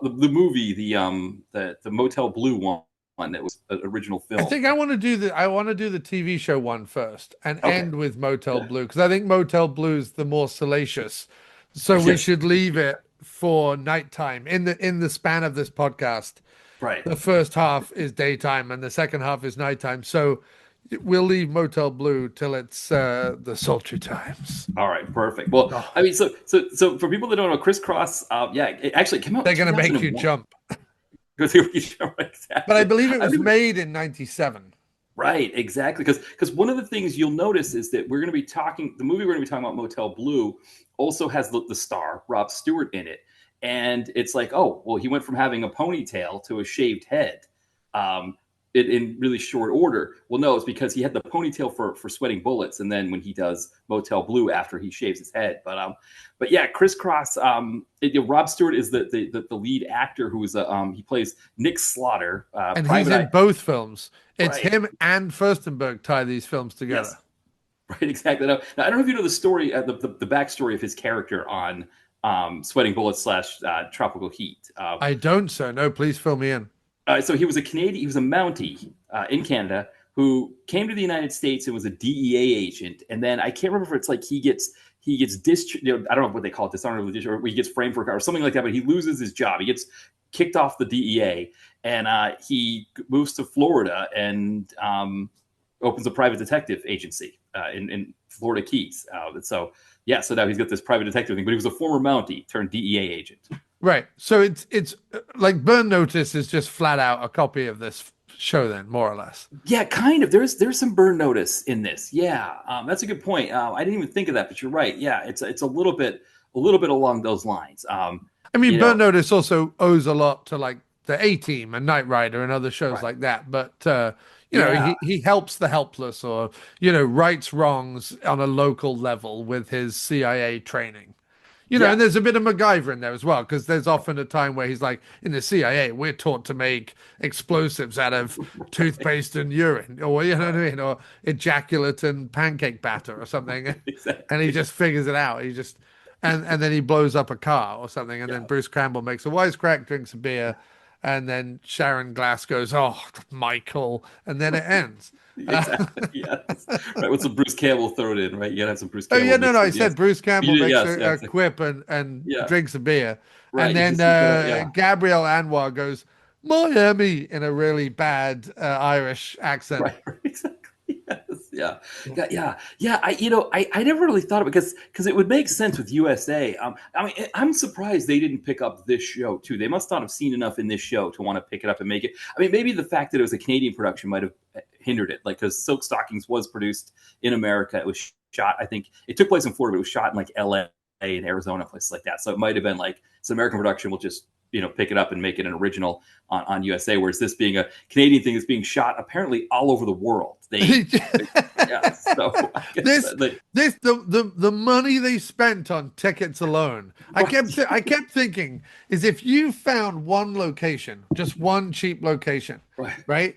movie, the Motel Blue one that was an original film? I think I want to do the TV show one first and end with Motel Blue, because I think Motel Blue is the more salacious. So we should leave it for nighttime in the span of this podcast. Right. The first half is daytime and the second half is nighttime. So we'll leave Motel Blue till it's the sultry times. All right, perfect. Well, I mean, so for people that don't know, Criss Cross, it actually came out. They're going to make you jump. Exactly. But I believe it was made in 97. Right, exactly. Because one of the things you'll notice is that we're going to be talking, the movie we're going to be talking about, Motel Blue, also has the star, Rob Stewart, in it. And it's like, oh, well, he went from having a ponytail to a shaved head in really short order. Well, no, it's because he had the ponytail for Sweating Bullets. And then when he does Motel Blue after he shaves his head. But yeah, Criss Cross, Rob Stewart is the lead actor who is he plays Nick Slaughter. And he's in both films. It's right. Him and Firstenberg tie these films together. Yes. Right, exactly. Now, I don't know if you know the story, the backstory of his character on Sweating Bullets / Tropical Heat. I don't, sir. No, please fill me in. So he was a Mountie in Canada who came to the United States and was a DEA agent. And then I can't remember if it's like he gets discharged. I don't know what they call it, dishonorably discharged, or he gets framed for a crime or something like that. But he loses his job. He gets kicked off the DEA, and he moves to Florida and opens a private detective agency in Florida Keys. So now he's got this private detective thing. But he was a former Mountie turned DEA agent. Right. So it's like Burn Notice is just flat out a copy of this show, then, more or less. Yeah, kind of. There's some Burn Notice in this. Yeah, that's a good point. I didn't even think of that, but you're right. Yeah, it's a little bit along those lines. I mean, Burn Notice also owes a lot to like the A-Team and Knight Rider and other shows like that. But he helps the helpless, or rights wrongs on a local level with his CIA training. And there's a bit of MacGyver in there as well, because there's often a time where he's like, in the CIA, we're taught to make explosives out of toothpaste and urine, or or ejaculate and pancake batter or something. Exactly. And he just figures it out. He just and then he blows up a car or something, and then Bruce Campbell makes a wisecrack, drinks a beer, and then Sharon Glass goes, "Oh, Michael," and then it ends. Exactly. Yes. Right. What's some Bruce Campbell thrown in? Right. You gotta have some Bruce Campbell. Oh yeah, no. I said Bruce Campbell makes a quip and drinks a beer, right. And then Gabrielle Anwar goes Miami in a really bad Irish accent. Right. Exactly. Yes. Yeah. I never really thought of it because it would make sense with USA. I mean, I'm surprised they didn't pick up this show too. They must not have seen enough in this show to want to pick it up and make it. I mean, maybe the fact that it was a Canadian production might have hindered it, like, because Silk Stockings was produced in America. It was shot, I think it took place in Florida, but it was shot in like LA and Arizona, places like that. So it might have been like it's an American production. We'll just pick it up and make it an original on USA. Whereas this being a Canadian thing is being shot apparently all over the world. So the money they spent on tickets alone. I kept thinking is if you found one location, just one cheap location, right,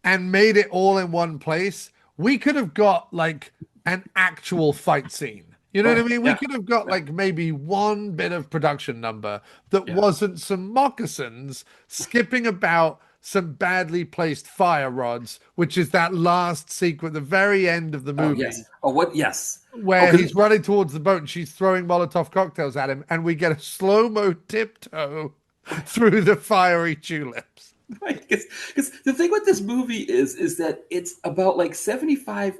and made it all in one place, we could have got like an actual fight scene. You know what I mean? We could have got like maybe one bit of production number that wasn't some moccasins skipping about some badly placed fire rods, which is that last sequence, the very end of the movie. Yes. Where he's running towards the boat and she's throwing Molotov cocktails at him, and we get a slow-mo tiptoe through the fiery tulips. Right, because the thing with this movie is that it's about like 75,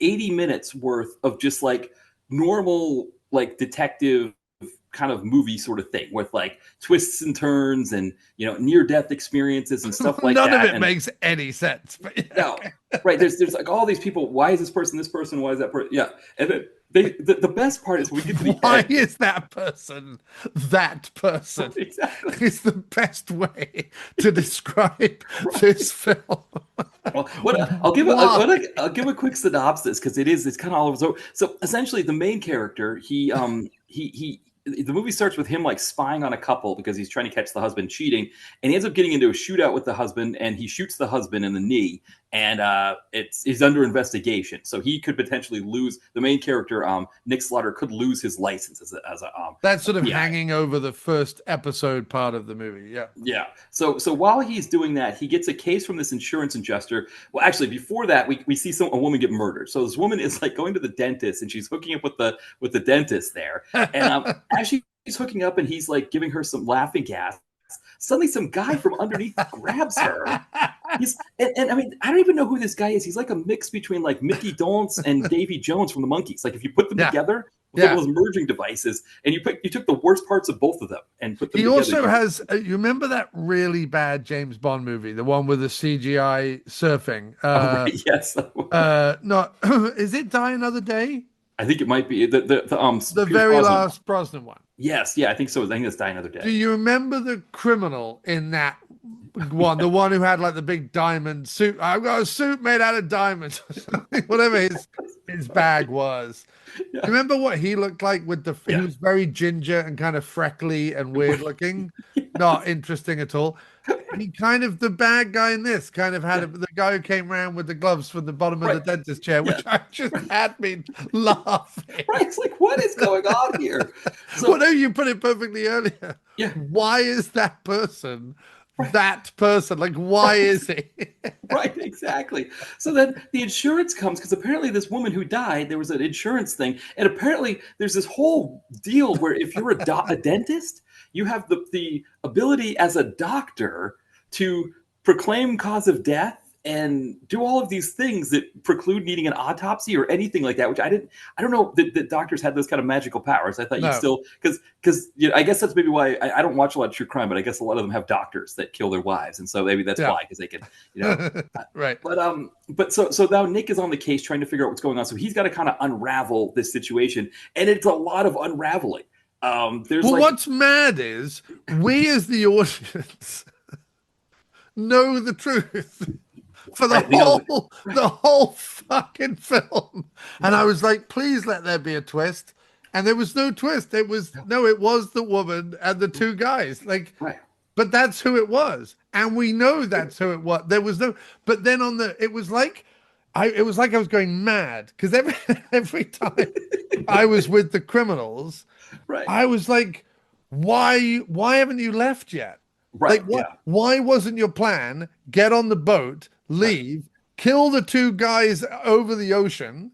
80 minutes worth of just like normal like detective kind of movie sort of thing with like twists and turns and near death experiences and stuff like None of that. it And makes any sense. But yeah. no, right, there's like all these people. Why is this person? Why is that person? Yeah, and then the best part is we get to the Why end. is that person that person? Exactly. It's the best way to describe this film. Well, I'll give a quick synopsis because it's kind of all over. So essentially, the main character he the movie starts with him like spying on a couple because he's trying to catch the husband cheating, and he ends up getting into a shootout with the husband, and he shoots the husband in the knee, and he's under investigation, so he could potentially lose. The main character, Nick Slaughter, could lose his license as a that's sort of hanging over the first episode part of the movie. Yeah. Yeah. So while he's doing that, he gets a case from this insurance adjuster. Well, actually, before that, we see a woman get murdered. So this woman is like going to the dentist, and she's hooking up with the dentist there. And as she's hooking up, and he's like giving her some laughing gas. Suddenly, some guy from underneath grabs her. And I mean, I don't even know who this guy is. He's like a mix between like Mickey Dolenz and Davy Jones from the Monkees. Like if you put them together. With those merging devices, and you took the worst parts of both of them and put them together. He also has. You remember that really bad James Bond movie, the one with the CGI surfing? Right, yes. No, is it Die Another Day? I think it might be the very last Brosnan one. Yes, yeah, I think so. I think it's Die Another Day. Do you remember the criminal in that one? The one who had like the big diamond suit. I've got a suit made out of diamonds, whatever his bag was. Yeah. Remember what he looked like with he was very ginger and kind of freckly and weird looking. Not interesting at all. He kind of, the bad guy in this kind of had the guy who came around with the gloves from the bottom of the dentist chair, which I just had me laughing. Right, it's like, what is going on here? So, well, no, you put it perfectly earlier. Yeah. Why is that person that person? Like, why is he? Right, exactly. So then the insurance comes because apparently this woman who died, there was an insurance thing, and apparently there's this whole deal where if you're a dentist, you have the ability as a doctor to proclaim cause of death and do all of these things that preclude needing an autopsy or anything like that, which I don't know that doctors had those kind of magical powers. I thought you still, because I guess that's maybe why I don't watch a lot of true crime, but I guess a lot of them have doctors that kill their wives. And so maybe that's why, because they can, right. But so now Nick is on the case trying to figure out what's going on. So he's got to kind of unravel this situation. And it's a lot of unraveling. What's mad is we as the audience know the truth. For the whole fucking film. And I was like, please let there be a twist. And there was no twist. It was the woman and the two guys. Like, but that's who it was. And we know that's who it was. There was no, but then it was like I was going mad because every time I was with the criminals, I was like, why haven't you left yet? Right. Like, why wasn't your plan get on the boat, leave, kill the two guys over the ocean,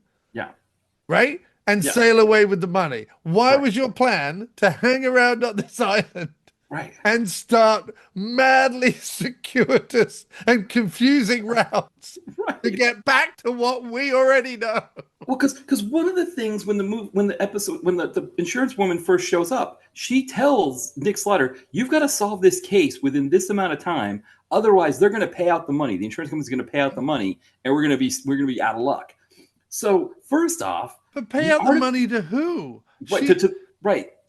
right, and sail away with the money? Why was your plan to hang around on this island and start madly circuitous and confusing routes to get back to what we already know? Well, because one of the things when the insurance woman first shows up, she tells Nick Slaughter, "You've got to solve this case within this amount of time. Otherwise, they're going to pay out the money. The insurance company's going to pay out the money, and we're going to be out of luck." So first off, but pay out the money to who? To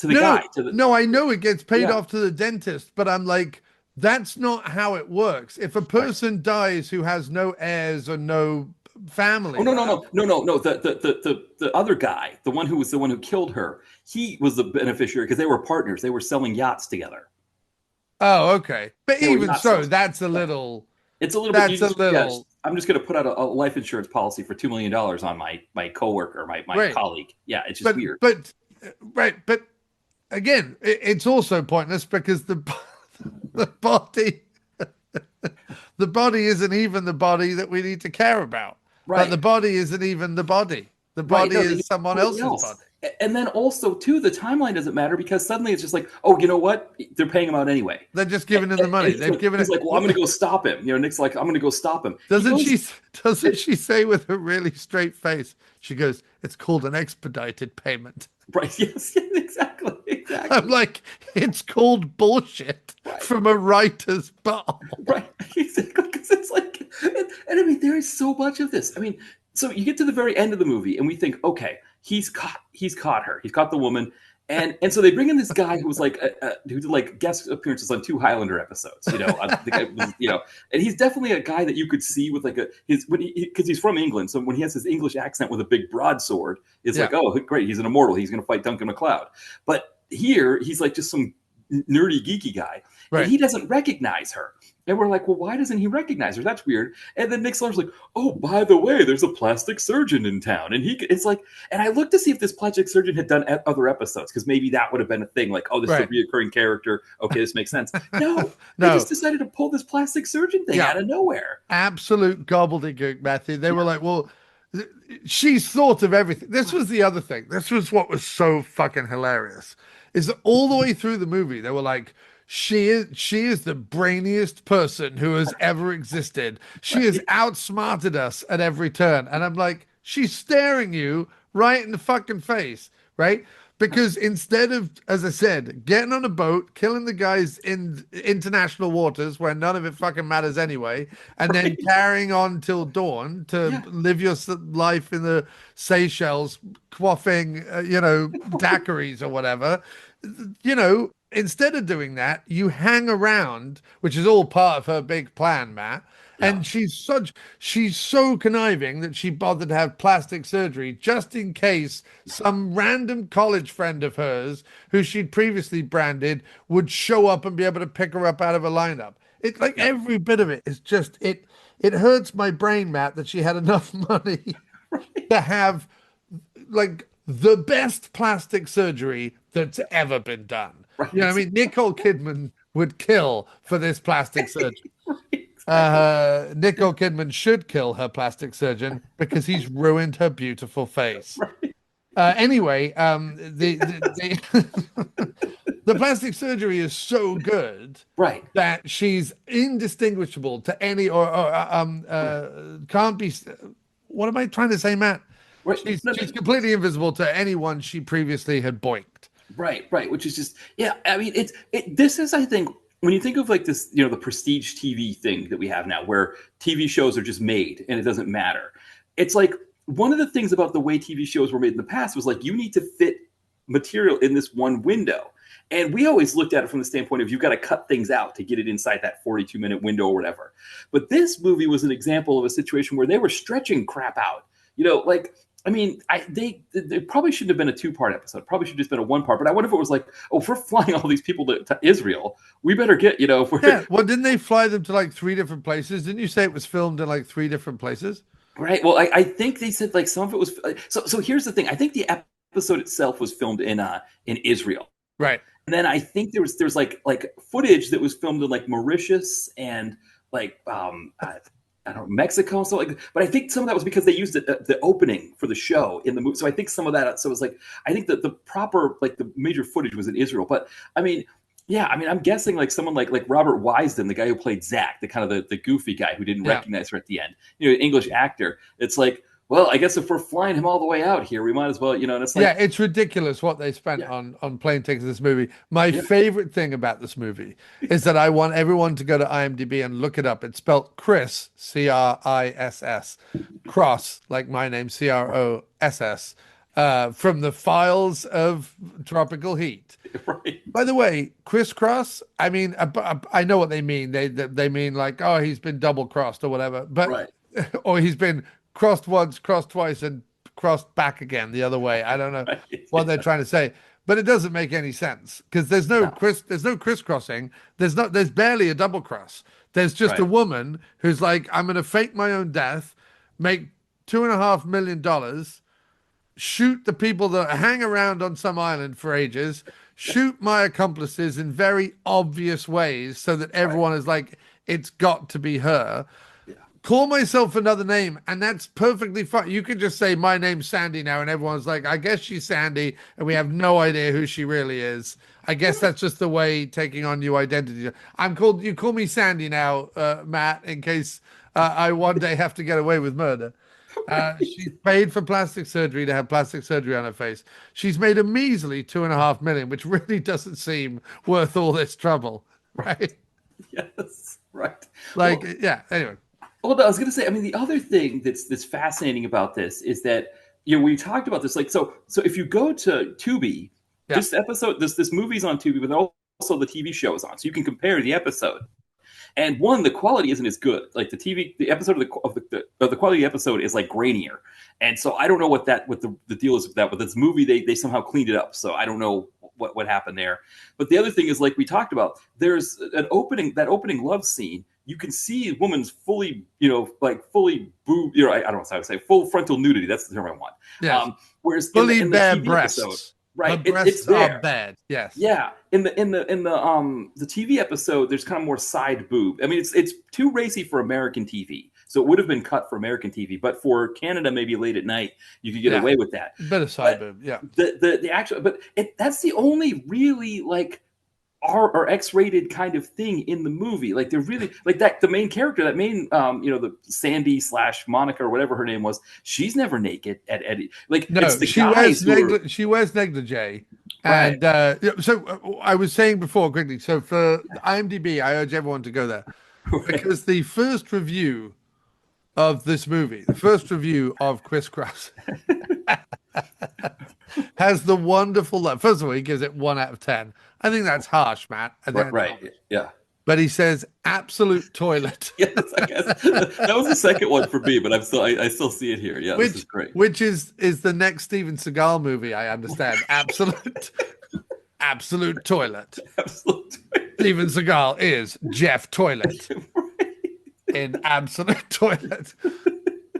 the guy. No, I know it gets paid off to the dentist, but I'm like, that's not how it works. If a person dies who has no heirs or no family. Oh, no. The other guy, the one who killed her, he was the beneficiary because they were partners. They were selling yachts together. Oh, okay. But even so, that's a little. It's a little bit. That's a little. I'm just going to put out a life insurance policy for $2 million on my coworker, my colleague. Yeah, it's just weird. But again, it's also pointless because the body, the body isn't even the body that we need to care about. Right. But the body isn't even the body. The body is someone else's body. And then also too, the timeline doesn't matter because suddenly it's just like, oh, you know what? They're paying him out anyway. They're just giving him the money. They've given he's it. like, well, I'm going to go stop him. Nick's like, I'm going to go stop him. He Doesn't goes, she? Doesn't she say with a really straight face? She goes, "It's called an expedited payment." right? Yes, exactly, exactly. I'm like, it's called bullshit from a writer's bar. Right, exactly. Because it's like, and I mean, there is so much of this. I mean, so you get to the very end of the movie, and we think, okay, he's caught her, he's caught the woman, and so they bring in this guy who was like, who did like guest appearances on 2 Highlander episodes, the guy was, and he's definitely a guy that you could see with like because he's from England, so when he has his English accent with a big broadsword, it's like, oh, great, he's an immortal, he's going to fight Duncan MacLeod, but here he's like just some nerdy geeky guy, and he doesn't recognize her. And we're like, well, why doesn't he recognize her? That's weird. And then Nick Seller's like, oh, by the way, there's a plastic surgeon in town. And it's like, and I looked to see if this plastic surgeon had done other episodes, because maybe that would have been a thing. Like, oh, this is a reoccurring character. Okay, this makes sense. No, they just decided to pull this plastic surgeon thing out of nowhere. Absolute gobbledygook, Matthew. They were like, well, she's thought of everything. This was the other thing. This was what was so fucking hilarious, is that all the way through the movie, they were like, she is the brainiest person who has ever existed. She has outsmarted us at every turn. And I'm like, she's staring you right in the fucking face, right? Because instead of, as I said, getting on a boat, killing the guys in international waters where none of it fucking matters anyway, and then carrying on till dawn to live your life in the Seychelles, quaffing, daiquiris or whatever, instead of doing that, you hang around, which is all part of her big plan, Matt. And she's so conniving that she bothered to have plastic surgery just in case some random college friend of hers, who she'd previously branded, would show up and be able to pick her up out of a lineup. It's like every bit of it is just it hurts my brain, Matt, that she had enough money to have like the best plastic surgery that's ever been done. Right. You know what I mean? Nicole Kidman would kill for this plastic surgery. Nicole Kidman should kill her plastic surgeon because he's ruined her beautiful face. Anyway, the the plastic surgery is so good, that she's indistinguishable to any can't be. What am I trying to say, Matt? She's completely invisible to anyone she previously had boinked. Right. Which is just, I mean, this is, I think, when you think of like this, the prestige TV thing that we have now, where TV shows are just made and it doesn't matter. It's like one of the things about the way TV shows were made in the past was like, you need to fit material in this one window. And we always looked at it from the standpoint of you've got to cut things out to get it inside that 42-minute window or whatever. But this movie was an example of a situation where they were stretching crap out. I mean, they probably shouldn't have been a 2-part episode. Probably should have just been a 1-part. But I wonder if it was like, oh, if we're flying all these people to Israel, we better get, Well, didn't they fly them to like 3 different places? Didn't you say it was filmed in like 3 different places? Right. Well, I think they said like some of it was. So here's the thing. I think the episode itself was filmed in Israel. Right. And then I think there's like footage that was filmed in like Mauritius and like I don't know, Mexico, so like, but I think some of that was because they used the opening for the show in the movie. So I think some of that, so it was like, I think that the proper, like the major footage was in Israel. But I mean, I'm guessing like someone like Robert Wisden, the guy who played Zach, the kind of the goofy guy who didn't recognize her at the end, English actor. It's like, well, I guess if we're flying him all the way out here, we might as well, and it's like... Yeah, it's ridiculous what they spent on plane tickets in this movie. My favorite thing about this movie is that I want everyone to go to IMDb and look it up. It's spelled Criss, Criss, Cross, like my name, Cross, from the files of Tropical Heat. Right. By the way, Criss Cross, I mean, I know what they mean. They mean like, oh, he's been double-crossed or whatever. But or he's been crossed once, crossed twice, and crossed back again the other way. I don't know what they're trying to say, but it doesn't make any sense because there's no crisscrossing. There's barely a double cross. There's just a woman who's like, I'm going to fake my own death, make $2.5 million, shoot the people that hang around on some island for ages, shoot my accomplices in very obvious ways so that everyone is like, it's got to be her. call myself another name, and that's perfectly fine. You could just say my name's Sandy now, and everyone's like, I guess she's Sandy, and we have no idea who she really is. I guess that's just the way taking on new identity. You call me Sandy now, Matt, in case I one day have to get away with murder. She's paid for plastic surgery to have plastic surgery on her face. She's made a measly 2.5 million, which really doesn't seem worth all this trouble, right? Yes, right. Like, Well, yeah. Anyway, well, I was going to say, I mean, the other thing that's fascinating about this is that we talked about this. Like, so if you go to Tubi, yeah, this movie's on Tubi, but also the TV show is on, so you can compare the episode. And one, the quality isn't as good. Like the episode of the quality of the episode is like grainier. And so I don't know what the deal is with that. But this movie, they somehow cleaned it up. So I don't know what happened there. But the other thing is, like we talked about, there's that opening love scene. You can see a woman's fully, fully boob. I don't know how to say full frontal nudity. That's the term I want. yes. Whereas Fully in the bare TV breasts. episode, right, Her breasts it's there. are bad. Yes. Yeah, in the TV episode, there's kind of more side boob. I mean, it's too racy for American TV, so it would have been cut for American TV. But for Canada, maybe late at night, you could get away with that. Bit of side boob. Yeah. The actual, but that's the only really like R or X-rated kind of thing in the movie. Like they're really like that. The main character, that main the Sandy / Monica or whatever her name was, she's never naked at Eddie. Like No, it's the she guys she wears negligee. Right. And so I was saying before quickly. So for IMDb, I urge everyone to go there because the first review of this movie, the first review of Criss Cross, has the wonderful. First of all, he gives it 1 out of 10. I think that's harsh, Matt. Right. Yeah. But he says absolute toilet. Yes, I guess that was the second one for me, but I still see it here. Yeah, this is great. Which is the next Steven Seagal movie, I understand. Absolute toilet. Absolute toilet. Steven Seagal is Jeff Toilet in Absolute Toilet.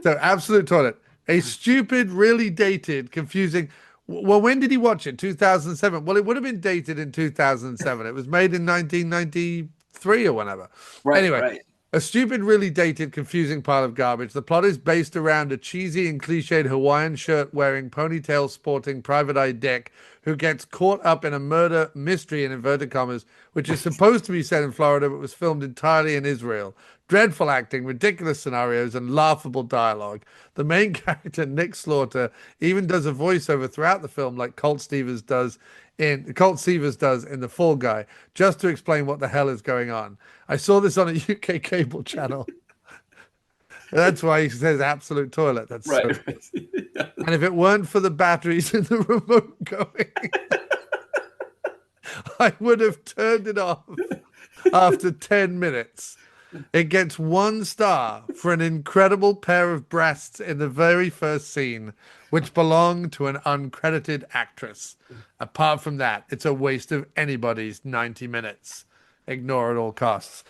So Absolute Toilet, a stupid, really dated, confusing. Well, when did he watch it? 2007. Well, it would have been dated in 2007. It was made in 1993 or whenever. Right. Anyway, right. A stupid, really dated, confusing pile of garbage. The plot is based around a cheesy and cliched Hawaiian shirt wearing, ponytail sporting, private eye dick who gets caught up in a murder mystery in inverted commas, which is supposed to be set in Florida but was filmed entirely in Israel. Dreadful acting, ridiculous scenarios, and laughable dialogue. The main character, Nick Slaughter, even does a voiceover throughout the film like Colt Stevens does in The Fall Guy, just to explain what the hell is going on. I saw this on a UK cable channel. That's why he says absolute toilet. That's right. So and if it weren't for the batteries in the remote going, I would have turned it off after 10 minutes. It gets 1 star for an incredible pair of breasts in the very first scene, which belonged to an uncredited actress. Apart from that, it's a waste of anybody's 90 minutes. Ignore at all costs.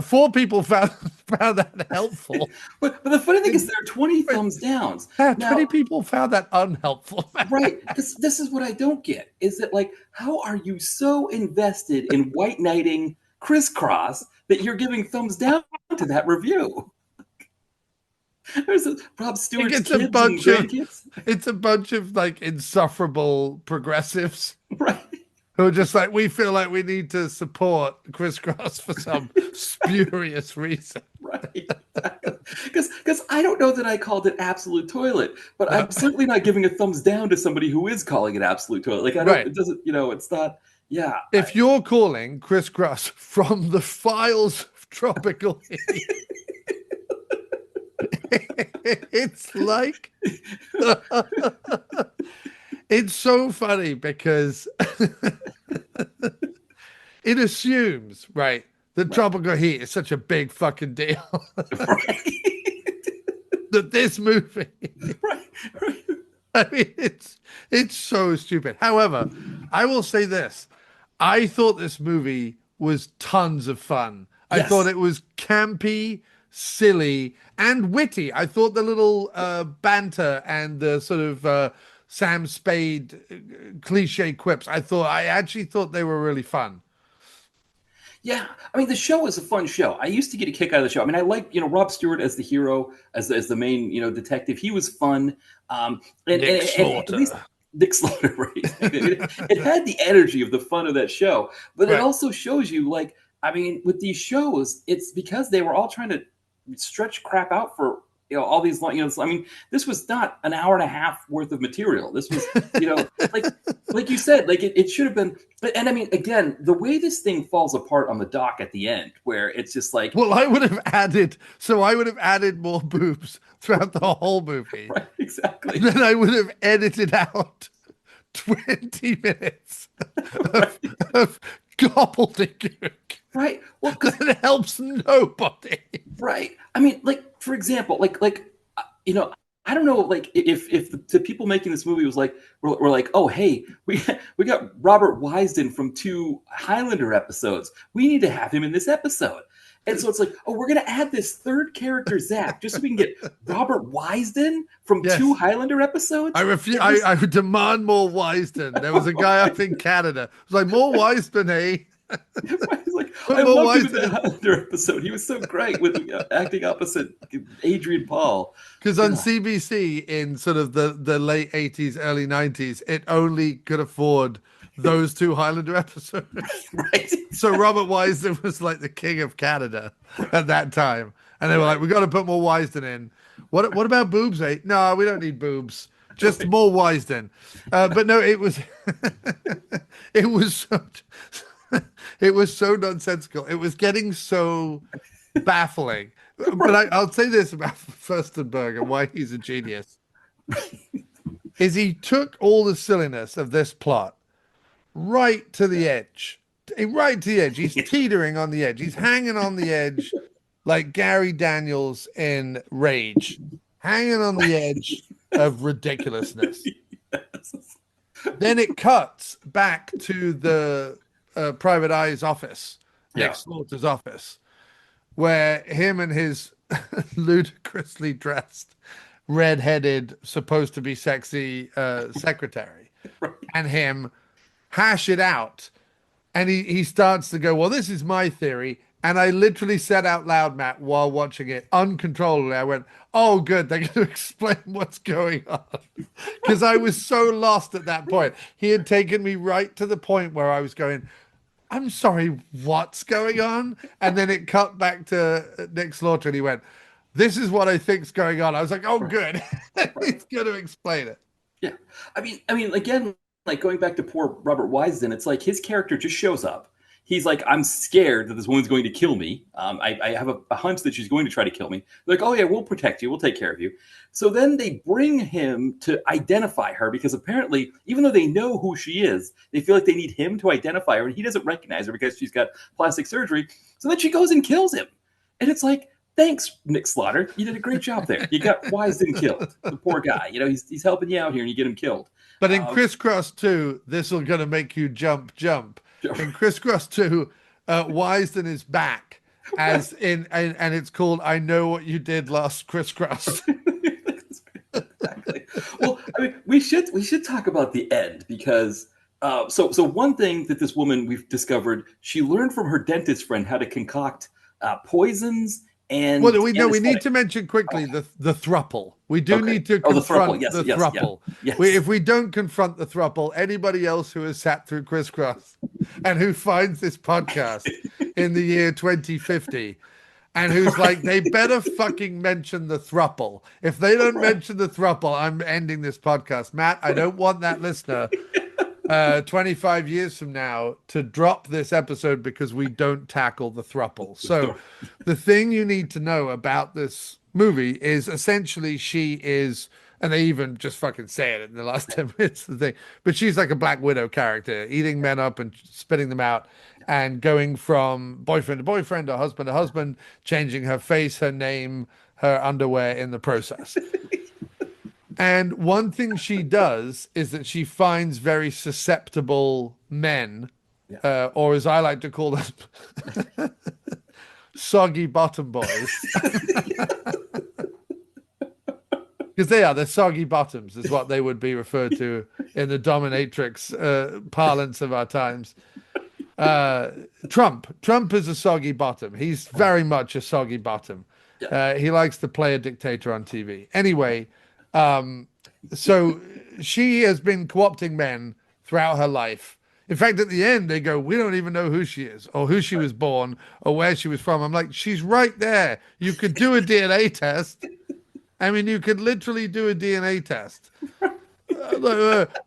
4 people found that helpful. But the funny thing is there are 20 thumbs downs. 20 people found that unhelpful. Right. This is what I don't get. Is that like, how are you so invested in white knighting Criss Cross that you're giving thumbs down to that review? There's Rob Stewart's kids and grandkids. It's a bunch of like insufferable progressives. Right. Who are just like, we feel like we need to support Criss Cross for some spurious reason. Right. Because I don't know that I called it absolute toilet, but I'm certainly not giving a thumbs down to somebody who is calling it absolute toilet. Like, I don't, it doesn't, it's not, yeah. If you're calling Criss Cross from the files of Tropical Heat, it's like, it's so funny because it assumes, right, that Tropical Heat is such a big fucking deal. That this movie, I mean, it's so stupid. However, I will say this. I thought this movie was tons of fun. Yes. I thought it was campy, silly, and witty. I thought the little banter and the sort of Sam Spade cliche quips, I actually thought they were really fun. Yeah, I mean the show is a fun show. I used to get a kick out of the show. I mean, I like Rob Stewart as the hero, as the main detective. He was fun, Nick and at least Slaughter. Nick Slaughter, right? It had the energy of the fun of that show, but it Right. also shows you like I mean, with these shows, it's because they were all trying to stretch crap out for all these long. I mean, this was not an hour and a half worth of material. This was like you said, like it should have been. And I mean, again, the way this thing falls apart on the dock at the end, where it's just like, Well, I would have added more boobs throughout the whole movie. right, exactly. Then I would have edited out 20 minutes of gobbledygook. Right. Well, because That helps nobody. right. I mean, like for example, I don't know, like if the people making this movie was like, we're like, oh hey, we got Robert Wisden from 2 Highlander episodes. We need to have him in this episode. And so it's like, oh, we're gonna add this third character, Zach, just so we can get Robert Wisden from Yes. 2 Highlander episodes. I refuse. I would demand more Wisden. There was a guy up in Canada. It was like, more Wisden, eh? He's like, Put I more loved him in Wisden. the Highlander episode. He was so great with acting opposite Adrian Paul. Because on CBC in sort of the late 80s, early 90s, it only could afford those 2 Highlander episodes. Right. So Robert Wisden was like the king of Canada at that time. And they were like, we got to put more Wisden in. What about boobs, eh? No, we don't need boobs. Just more Wisden. But no, it was it was so it was so nonsensical. It was getting so baffling. But I'll say this about Firstenberg and why he's a genius. Is he took all the silliness of this plot right to the edge. Right to the edge. He's teetering on the edge. He's hanging on the edge like Gary Daniels in Rage. Hanging on the edge of ridiculousness. Then it cuts back to the Private Eye's office, Nick Slaughter's office, where him and his ludicrously dressed, red-headed, supposed to be sexy secretary and him hash it out. And he starts to go, well, this is my theory. And I literally said out loud, Matt, while watching it uncontrollably, I went, oh, good, they're going to explain what's going on. Because I was so lost at that point. He had taken me right to the point where I was going, I'm sorry, what's going on? And then it cut back to Nick Slaughter and he went, this is what I think's going on. I was like, oh, good. He's going to explain it. Yeah. I mean, again, like going back to poor Robert Wisden, it's like his character just shows up. He's like, I'm scared that this woman's going to kill me. I have a hunch that she's going to try to kill me. They're like, oh yeah, we'll protect you. We'll take care of you. So then they bring him to identify her because apparently, even though they know who she is, they feel like they need him to identify her. And he doesn't recognize her because she's got plastic surgery. So then she goes and kills him. And it's like, thanks, Nick Slaughter. You did a great job there. You got Wisden killed. The poor guy. He's helping you out here and you get him killed. But in Criss Cross 2, this is going to make you jump. In Criss Cross 2, Wisden is back as in, and it's called I Know What You Did Last Criss Cross. Exactly. Well, I mean, we should talk about the end because so one thing that this woman we've discovered, she learned from her dentist friend how to concoct poisons. And well, we need to mention quickly the thruple. We do need to confront the thruple. Yes. If we don't confront the thruple, anybody else who has sat through Criss Cross and who finds this podcast in the year 2050 and who's like, they better fucking mention the thruple. If they don't mention the thruple, I'm ending this podcast. Matt, I don't want that listener 25 years from now to drop this episode because we don't tackle the thruple. So the thing you need to know about this movie is essentially she is, and they even just fucking say it in the last 10 minutes of the thing, but she's like a Black Widow character, eating men up and spitting them out and going from boyfriend to boyfriend or husband to husband, changing her face, her name, her underwear in the process. And one thing she does is that she finds very susceptible men, or as I like to call them, soggy bottom boys. Because they're soggy bottoms is what they would be referred to in the dominatrix parlance of our times. Trump is a soggy bottom. He's very much a soggy bottom. Yeah. He likes to play a dictator on TV. Anyway, so she has been co-opting men throughout her life. In fact, at the end, they go, we don't even know who she is or who she was born or where she was from. I'm like, she's right there. You could do a DNA test. I mean, you could literally do a DNA test.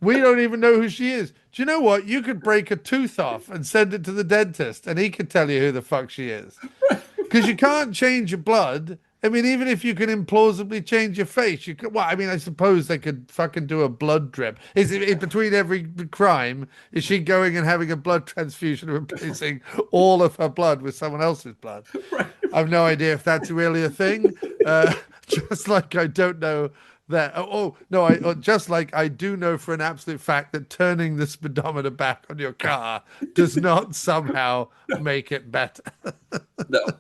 We don't even know who she is. Do you know what? You could break a tooth off and send it to the dentist, and he could tell you who the fuck she is. Because you can't change your blood. I mean, even if you can implausibly change your face, you could. Well, I mean, I suppose they could fucking do a blood drip. Is it in between every crime? Is she going and having a blood transfusion and replacing all of her blood with someone else's blood? Right. I've no idea if that's really a thing. Just like I don't know that. Just like I do know for an absolute fact that turning the speedometer back on your car does not somehow make it better.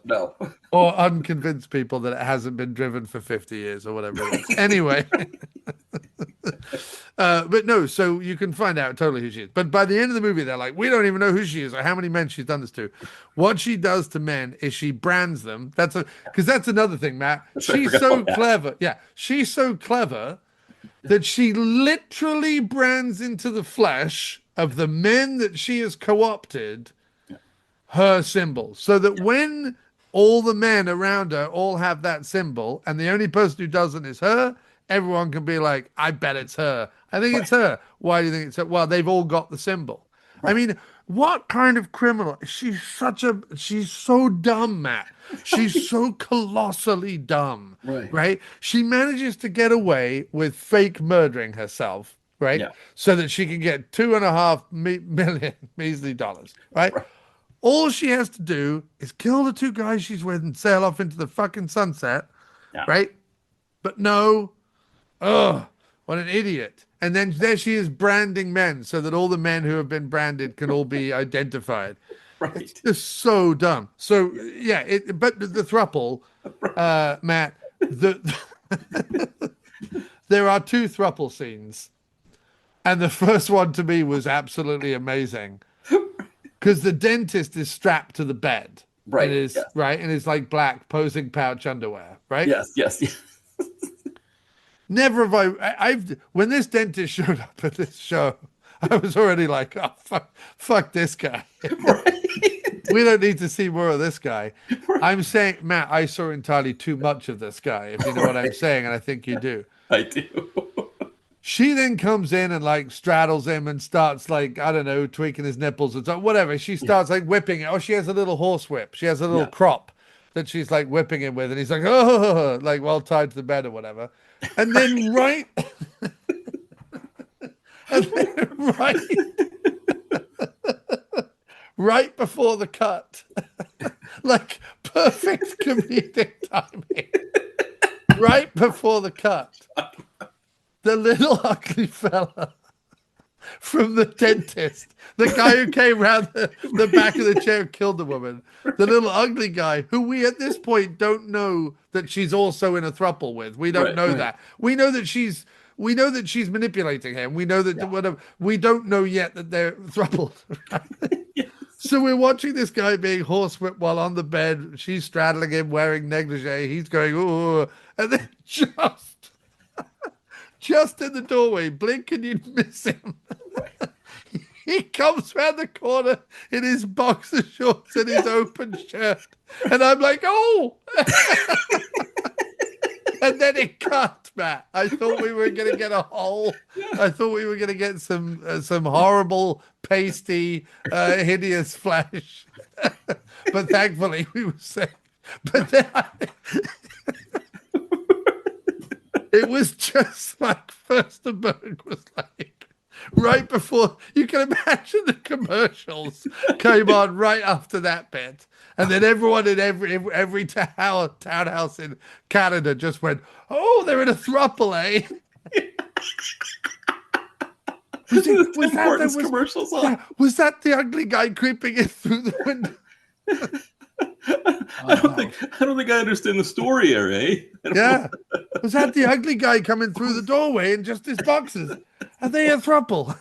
No. Or unconvince people that it hasn't been driven for 50 years or whatever it is. Anyway. But no, so you can find out totally who she is. But by the end of the movie, they're like, we don't even know who she is or how many men she's done this to. What she does to men is she brands them. Because that's another thing, Matt. She's so clever. Yeah, she's so clever that she literally brands into the flesh of the men that she has co-opted her symbol. So that when all the men around her all have that symbol and the only person who doesn't is her, everyone can be like, I bet it's her. I think it's her. Why do you think it's her? Well, they've all got the symbol. I mean, what kind of criminal? She's so dumb, Matt. She's so colossally dumb, right? She manages to get away with fake murdering herself, right? Yeah. So that she can get $2.5 million measly dollars, right? All she has to do is kill the two guys she's with and sail off into the fucking sunset, right? But no, what an idiot. And then there she is branding men so that all the men who have been branded can all be identified. Right. It's just so dumb. So, yeah, but the throuple, Matt, there are two throuple scenes. And the first one to me was absolutely amazing. Because the dentist is strapped to the bed. Right. Right. And it's like black posing pouch underwear. Right. Yes. Never have I've when this dentist showed up at this show, I was already like, oh, fuck this guy. Right. We don't need to see more of this guy. Right. I'm saying, Matt, I saw entirely too much of this guy, if you know what I'm saying, and I think you do. I do. She then comes in and like straddles him and starts like, I don't know, tweaking his nipples and so whatever. She starts like whipping it. Oh, she has a little horse whip. She has a little crop that she's like whipping him with. And he's like, oh, like well tied to the bed or whatever. And then right before the cut, like perfect comedic timing. Right before the cut. The little ugly fella from the dentist, the guy who came around the back of the chair and killed the woman, the little ugly guy who we at this point don't know that she's also in a throuple with. We don't know that. We know that she's manipulating him. We know that whatever. We don't know yet that they're throupled. Yes. So we're watching this guy being horsewhipped while on the bed. She's straddling him, wearing negligee. He's going, ooh, and then just in the doorway, blink and you'd miss him. He comes round the corner in his boxer shorts and his open shirt. And I'm like, oh! And then it cut, Matt. I thought we were going to get a hole. I thought we were going to get some horrible, pasty, hideous flesh. But thankfully, we were safe. But then it was just like Firstenberg was like, right before, you can imagine the commercials came on right after that bit. And then everyone in every townhouse in Canada just went, oh, they're in a throuple, eh? Was that the ugly guy creeping in through the window? I don't think I understand the story here, eh? Yeah. Was that the ugly guy coming through the doorway in just his boxes? Are they a throuple?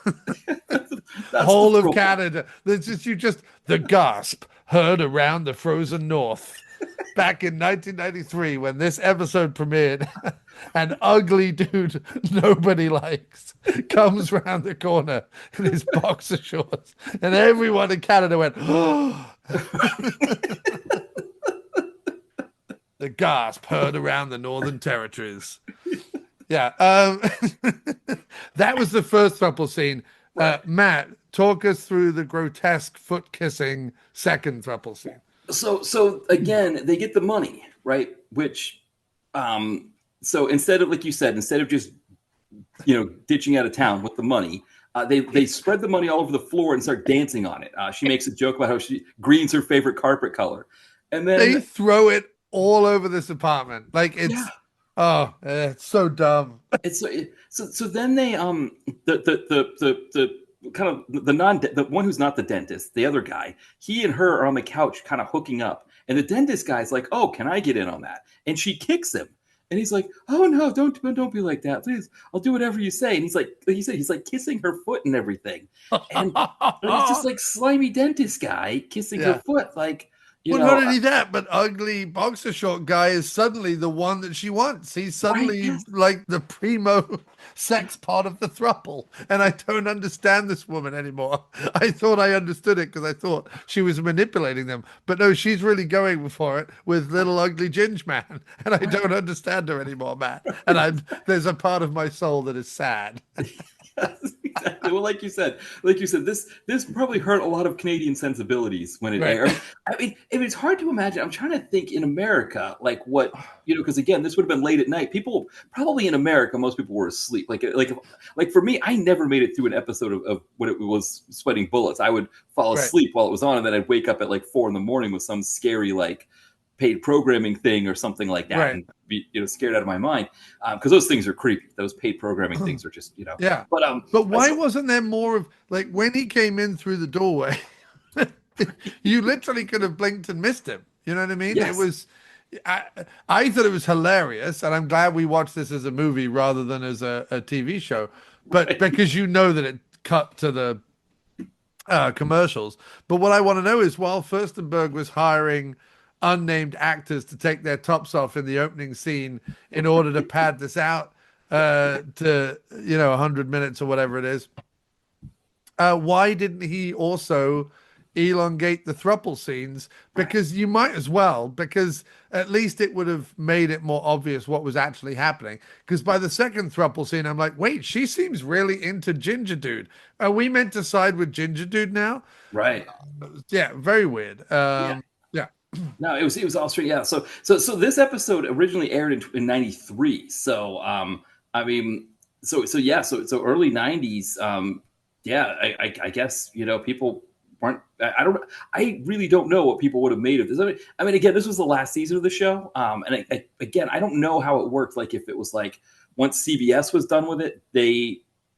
That's Whole the of throuple. Canada. There's just the gasp heard around the frozen north. Back in 1993, when this episode premiered, an ugly dude nobody likes comes round the corner in his boxer shorts, and everyone in Canada went, "Oh!" The gasp heard around the Northern Territories. Yeah, that was the first throuple scene. Matt, talk us through the grotesque foot kissing second throuple scene. So again, they get the money, right? Which, so instead of, like you said, instead of just, ditching out of town with the money, they spread the money all over the floor and start dancing on it. She makes a joke about how green's her favorite carpet color, and then they throw it all over this apartment. Like it's, yeah. It's so dumb. It's so then they the kind of the one who's not the dentist, the other guy, he and her are on the couch kind of hooking up, and the dentist guy's like, "Oh, can I get in on that?" And she kicks him, and he's like, "Oh no, don't be like that, please. I'll do whatever you say." And he's like you said, he's like kissing her foot and everything, and it's just like slimy dentist guy kissing her foot, like. Well, not only that, but ugly boxer short guy is suddenly the one that she wants. He's suddenly like the primo sex part of the throuple. And I don't understand this woman anymore. I thought I understood it because I thought she was manipulating them. But no, she's really going for it with little ugly Ginge Man. And I don't understand her anymore, Matt. And there's a part of my soul that is sad. Yes, exactly. Well, like you said, this probably hurt a lot of Canadian sensibilities when it aired. I mean, it's hard to imagine. I'm trying to think in America, like what, because again, this would have been late at night. People probably in America, most people were asleep. Like for me, I never made it through an episode of when it was Sweating Bullets. I would fall asleep while it was on, and then I'd wake up at like 4 a.m. with some scary like paid programming thing or something like that, and be scared out of my mind, because those things are creepy. Those paid programming things are just But why wasn't there more of, like, when he came in through the doorway, you literally could have blinked and missed him. You know what I mean? Yes. It was, I thought it was hilarious, and I'm glad we watched this as a movie rather than as a TV show, but because that it cut to the commercials. But what I want to know is, while Firstenberg was hiring unnamed actors to take their tops off in the opening scene in order to pad this out to 100 minutes or whatever it is, why didn't he also elongate the throuple scenes? Because you might as well, because at least it would have made it more obvious what was actually happening. Because by the second throuple scene, I'm like, wait, she seems really into Ginger Dude. Are we meant to side with Ginger Dude now? Right. Yeah, very weird. Yeah. No, it was all straight. Yeah. So this episode originally aired in 93. So I mean, so early 90s. I guess people weren't. I really don't know what people would have made of this. I mean, again, this was the last season of the show. And I don't know how it worked. Like if it was like once CBS was done with it,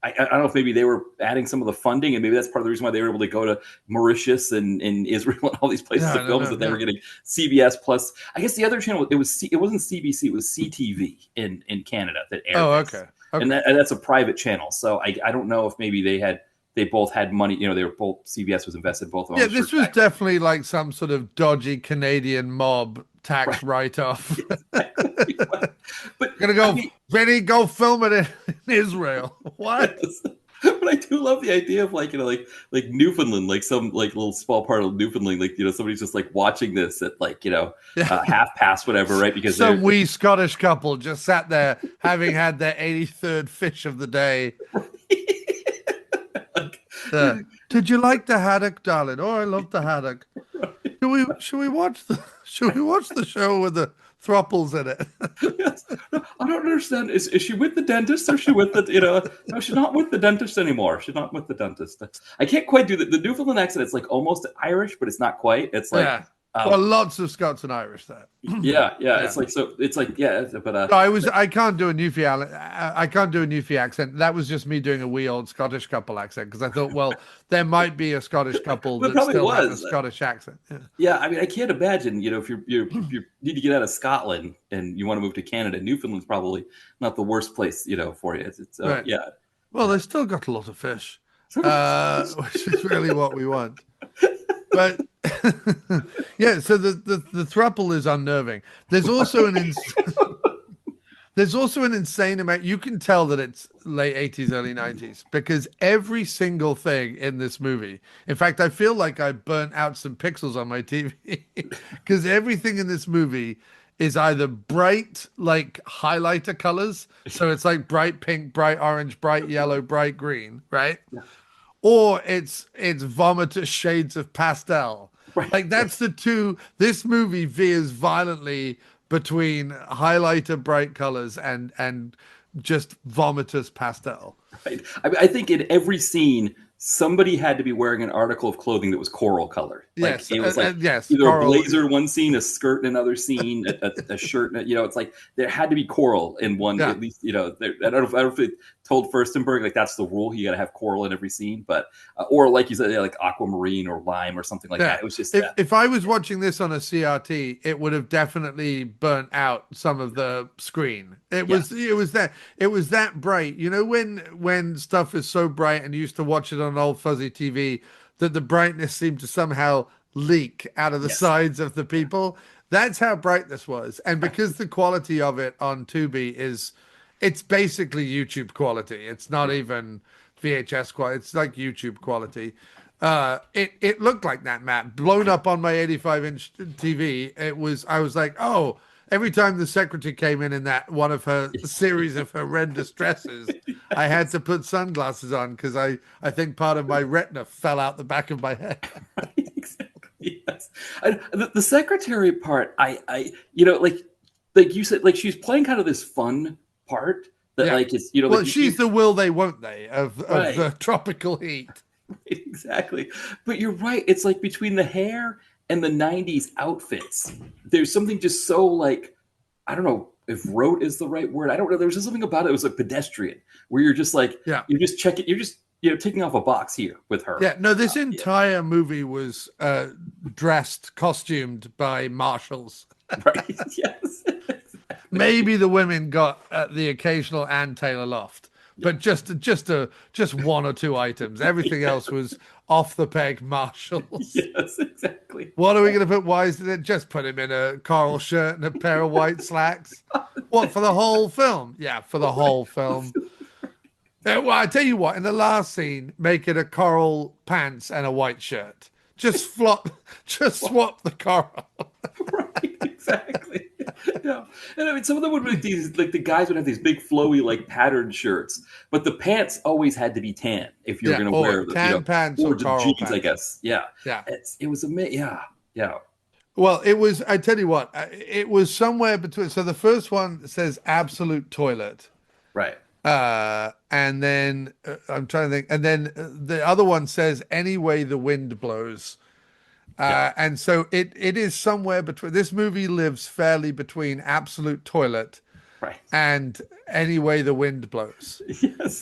I don't know if maybe they were adding some of the funding, and maybe that's part of the reason why they were able to go to Mauritius and Israel and all these places to film, that they were getting CBS plus. I guess the other channel, it wasn't CBC, it was CTV in Canada that aired. Oh, this. okay. And that's a private channel, so I don't know if maybe they both had money. They were both, CBS was invested both of them. Yeah, this was definitely like some sort of dodgy Canadian mob tax write-off. But Vinny, go film it in Israel. What? But I do love the idea of like Newfoundland, like some like little small part of Newfoundland, like somebody's just like watching this at like half past whatever, right? Because some wee Scottish couple just sat there having had their 83rd fish of the day. Did you like the haddock, darling? Oh, I love the haddock. Should we watch the show with the throuples in it? Yes. No, I don't understand. Is she with the dentist, or is she with the No, she's not with the dentist anymore. She's not with the dentist. I can't quite do the Newfoundland accent. It's like almost Irish, but it's not quite. It's like well, lots of Scots and Irish there. Yeah. It's like so. It's like but I can't do a Newfie accent. That was just me doing a wee old Scottish couple accent, because I thought, well, there might be a Scottish couple that still has a Scottish accent. Yeah, I mean, I can't imagine. If you need to get out of Scotland and you want to move to Canada, Newfoundland's probably not the worst place, for you. It's right. Yeah. Well, they still got a lot of fish, which is really what we want. But yeah, so the throuple is unnerving. There's also there's also an insane amount. You can tell that it's late 80s, early 90s because every single thing in this movie. In fact, I feel like I burnt out some pixels on my TV because everything in this movie is either bright, like highlighter colors. So it's like bright pink, bright orange, bright yellow, bright green, right? Yeah. Or it's vomitous shades of pastel. Right. Like that's the two. This movie veers violently between highlighter bright colors and just vomitous pastel. Right. I think in every scene, somebody had to be wearing an article of clothing that was coral colored. Like Yes, it was like yes, either coral. a blazer in one scene, a skirt in another scene, a shirt. It's like there had to be coral in one Yeah. at least. I don't know if it told Firstenberg like that's the rule. You got to have coral in every scene, but or like you said, like aquamarine or lime or something like that. It was just if I was watching this on a CRT, it would have definitely burnt out some of the screen. It was that bright. You know when stuff is so bright and you used to watch it on old fuzzy TV that the brightness seemed to somehow leak out of the sides of the people. That's how bright this was. And because the quality of it on Tubi it's basically YouTube quality. It's not even VHS quality. It's like YouTube quality. It looked like that, Matt. Blown up on my 85-inch TV. I was like, oh, every time the secretary came in that one of her series of horrendous dresses, I had to put sunglasses on because I think part of my retina fell out the back of my head. Right, exactly. Yes. The secretary part, like you said, like she's playing kind of this fun part that like is well, like she's the will they won't they of the tropical heat. Exactly. But you're right. It's like between the hair and the 90s outfits, there's something just so like, I don't know if rote is the right word. I don't know. There's just something about it. It was like pedestrian where you're just like, you're just checking, you're just, taking off a box here with her. Yeah, no, this entire movie was costumed by marshals. Right. Yes. Maybe the women got the occasional Ann Taylor Loft, but just one or two items. Everything else was off the peg marshals. Yes, exactly. What are we going to put Wise in it? Just put him in a coral shirt and a pair of white slacks. What, for the whole film? Yeah, for the whole film. Well, I tell you what, in the last scene, make it a coral pants and a white shirt. Just swap the coral. Right, exactly. Yeah, and I mean, some of them would be these, like the guys would have these big flowy, like patterned shirts, but the pants always had to be tan if you're going to wear the tan pants or coral jeans, pants. I guess. Yeah, yeah. It was amazing. Yeah. Well, it was. I tell you what, it was somewhere between. So the first one says absolute toilet, right? And then I'm trying to think, and then the other one says any way the wind blows. And so it is somewhere between. This movie lives fairly between absolute toilet, right, and any way the wind blows. Yes,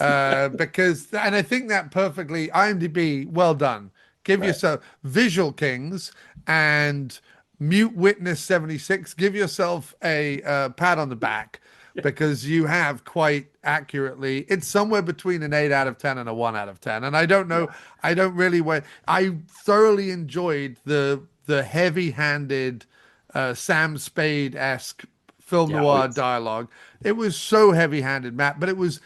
because and I think that perfectly. IMDb, well done. Give yourself Visual Kings and Mute Witness 76. Give yourself a pat on the back. Because you have quite accurately, it's somewhere between an 8 out of 10 and a 1 out of 10. And I don't know, I don't really, I thoroughly enjoyed the heavy-handed Sam Spade-esque film noir dialogue. It was so heavy-handed, Matt, but it was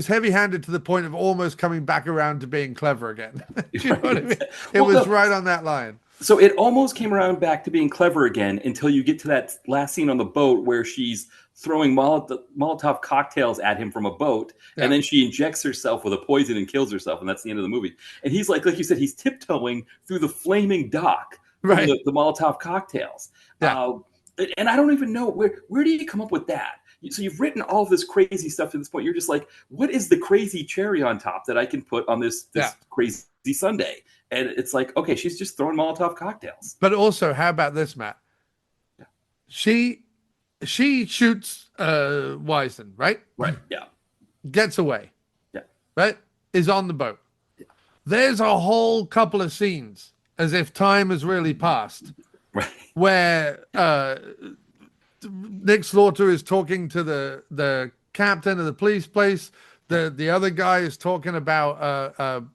heavy-handed to the point of almost coming back around to being clever again. Do you know what I mean? It was right on that line. So it almost came around back to being clever again until you get to that last scene on the boat where she's throwing Molotov cocktails at him from a boat, and then she injects herself with a poison and kills herself, and that's the end of the movie. And he's like you said, he's tiptoeing through the flaming dock from the Molotov cocktails. And I don't even know where do you come up with that? So you've written all of this crazy stuff to this point. You're just like, what is the crazy cherry on top that I can put on this crazy sundae? And it's like, okay, she's just throwing Molotov cocktails. But also, how about this, Matt? She shoots Wisen, right? Right, yeah. Gets away. Yeah. Right? Is on the boat. Yeah. There's a whole couple of scenes, as if time has really passed, right, where Nick Slaughter is talking to the captain of the police place. The other guy is talking about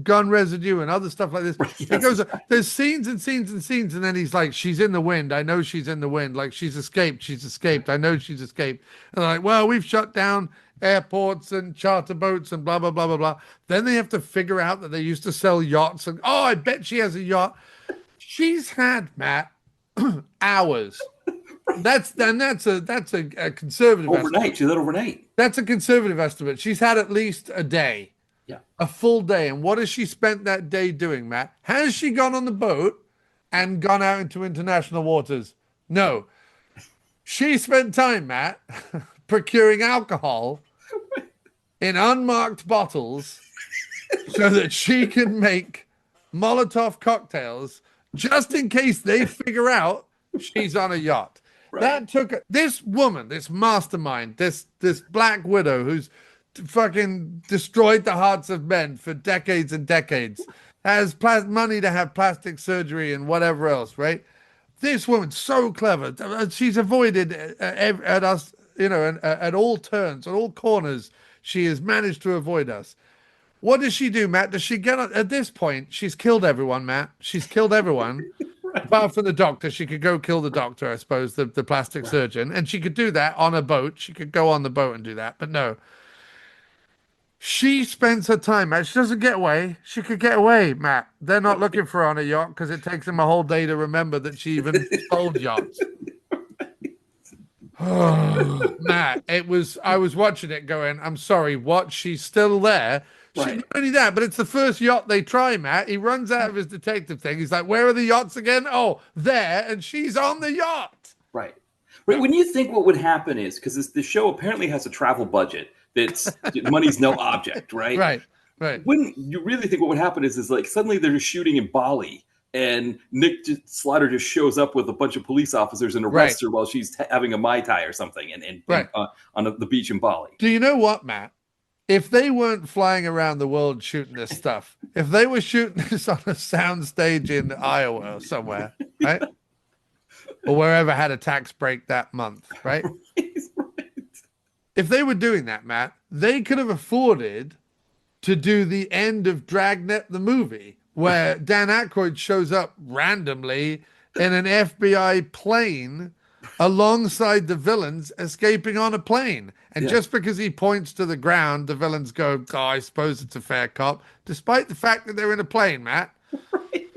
gun residue and other stuff like this. Yes. It goes. There's scenes and scenes and scenes, and then he's like, "She's in the wind. I know she's in the wind. Like she's escaped. She's escaped. I know she's escaped." And they're like, "Well, we've shut down airports and charter boats and blah blah blah blah blah." Then they have to figure out that they used to sell yachts, and oh, I bet she has a yacht. She's had, Matt, hours. That's a conservative Overnight. estimate. She's at overnight. That's a conservative estimate. She's had at least a day. Yeah. A full day. And what has she spent that day doing, Matt? Has she gone on the boat and gone out into international waters? No. She spent time, Matt, procuring alcohol in unmarked bottles so that she can make Molotov cocktails just in case they figure out she's on a yacht. Right. That took this woman, this mastermind, this Black Widow who's fucking destroyed the hearts of men for decades and decades, has money to have plastic surgery and whatever else, right? This woman's so clever. She's avoided at us, at all turns, at all corners. She has managed to avoid us. What does she do, Matt? Does she get on, at this point? She's killed everyone, Matt. She's killed everyone. Right. Apart from the doctor, she could go kill the doctor, I suppose, the plastic surgeon. And she could do that on a boat. She could go on the boat and do that. But no. She spends her time, Matt. She doesn't get away. She could get away, Matt. They're not looking for her on a yacht because it takes them a whole day to remember that she even sold yachts. Oh, Matt, I was watching it going, I'm sorry, what? She's still there. She's not only that, but it's the first yacht they try, Matt. He runs out of his detective thing. He's like, where are the yachts again? Oh, there. And she's on the yacht. Right. When you think what would happen is, because the show apparently has a travel budget, that's money's no object, right? Right. Wouldn't you really think what would happen is like suddenly they're just shooting in Bali and Slaughter just shows up with a bunch of police officers and arrests her while she's having a Mai Tai or something on the beach in Bali. Do you know what, Matt? If they weren't flying around the world shooting this stuff, if they were shooting this on a soundstage in Iowa or somewhere, right? Or wherever had a tax break that month, right? If they were doing that, Matt, they could have afforded to do the end of Dragnet the movie, where Dan Aykroyd shows up randomly in an FBI plane alongside the villains escaping on a plane. And just because he points to the ground, the villains go, oh, I suppose it's a fair cop, despite the fact that they're in a plane, Matt. Right.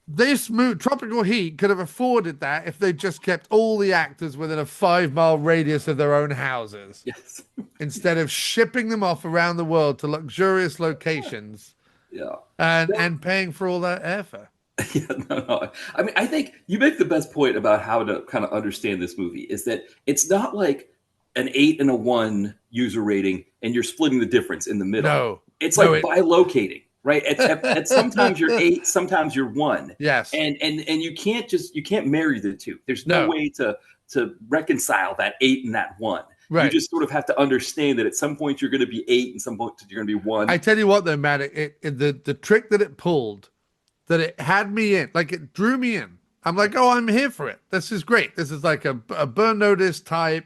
This movie, Tropical Heat, could have afforded that if they just kept all the actors within a 5-mile radius of their own houses. Yes. Instead of shipping them off around the world to luxurious locations. Yeah. And paying for all that airfare. Yeah, no. I mean, I think you make the best point about how to kind of understand this movie is that it's not like an 8 and a 1 user rating and you're splitting the difference in the middle. No. It's like bilocating, right? At sometimes you're 8, sometimes you're 1. Yes. And you can't marry the two. There's no way to reconcile that 8 and that 1. Right. You just sort of have to understand that at some point you're going to be 8 and some point you're going to be 1. I tell you what though, Matt, the trick that it pulled, that it had me in, like it drew me in. I'm like, oh, I'm here for it. This is great. This is like a Burn Notice type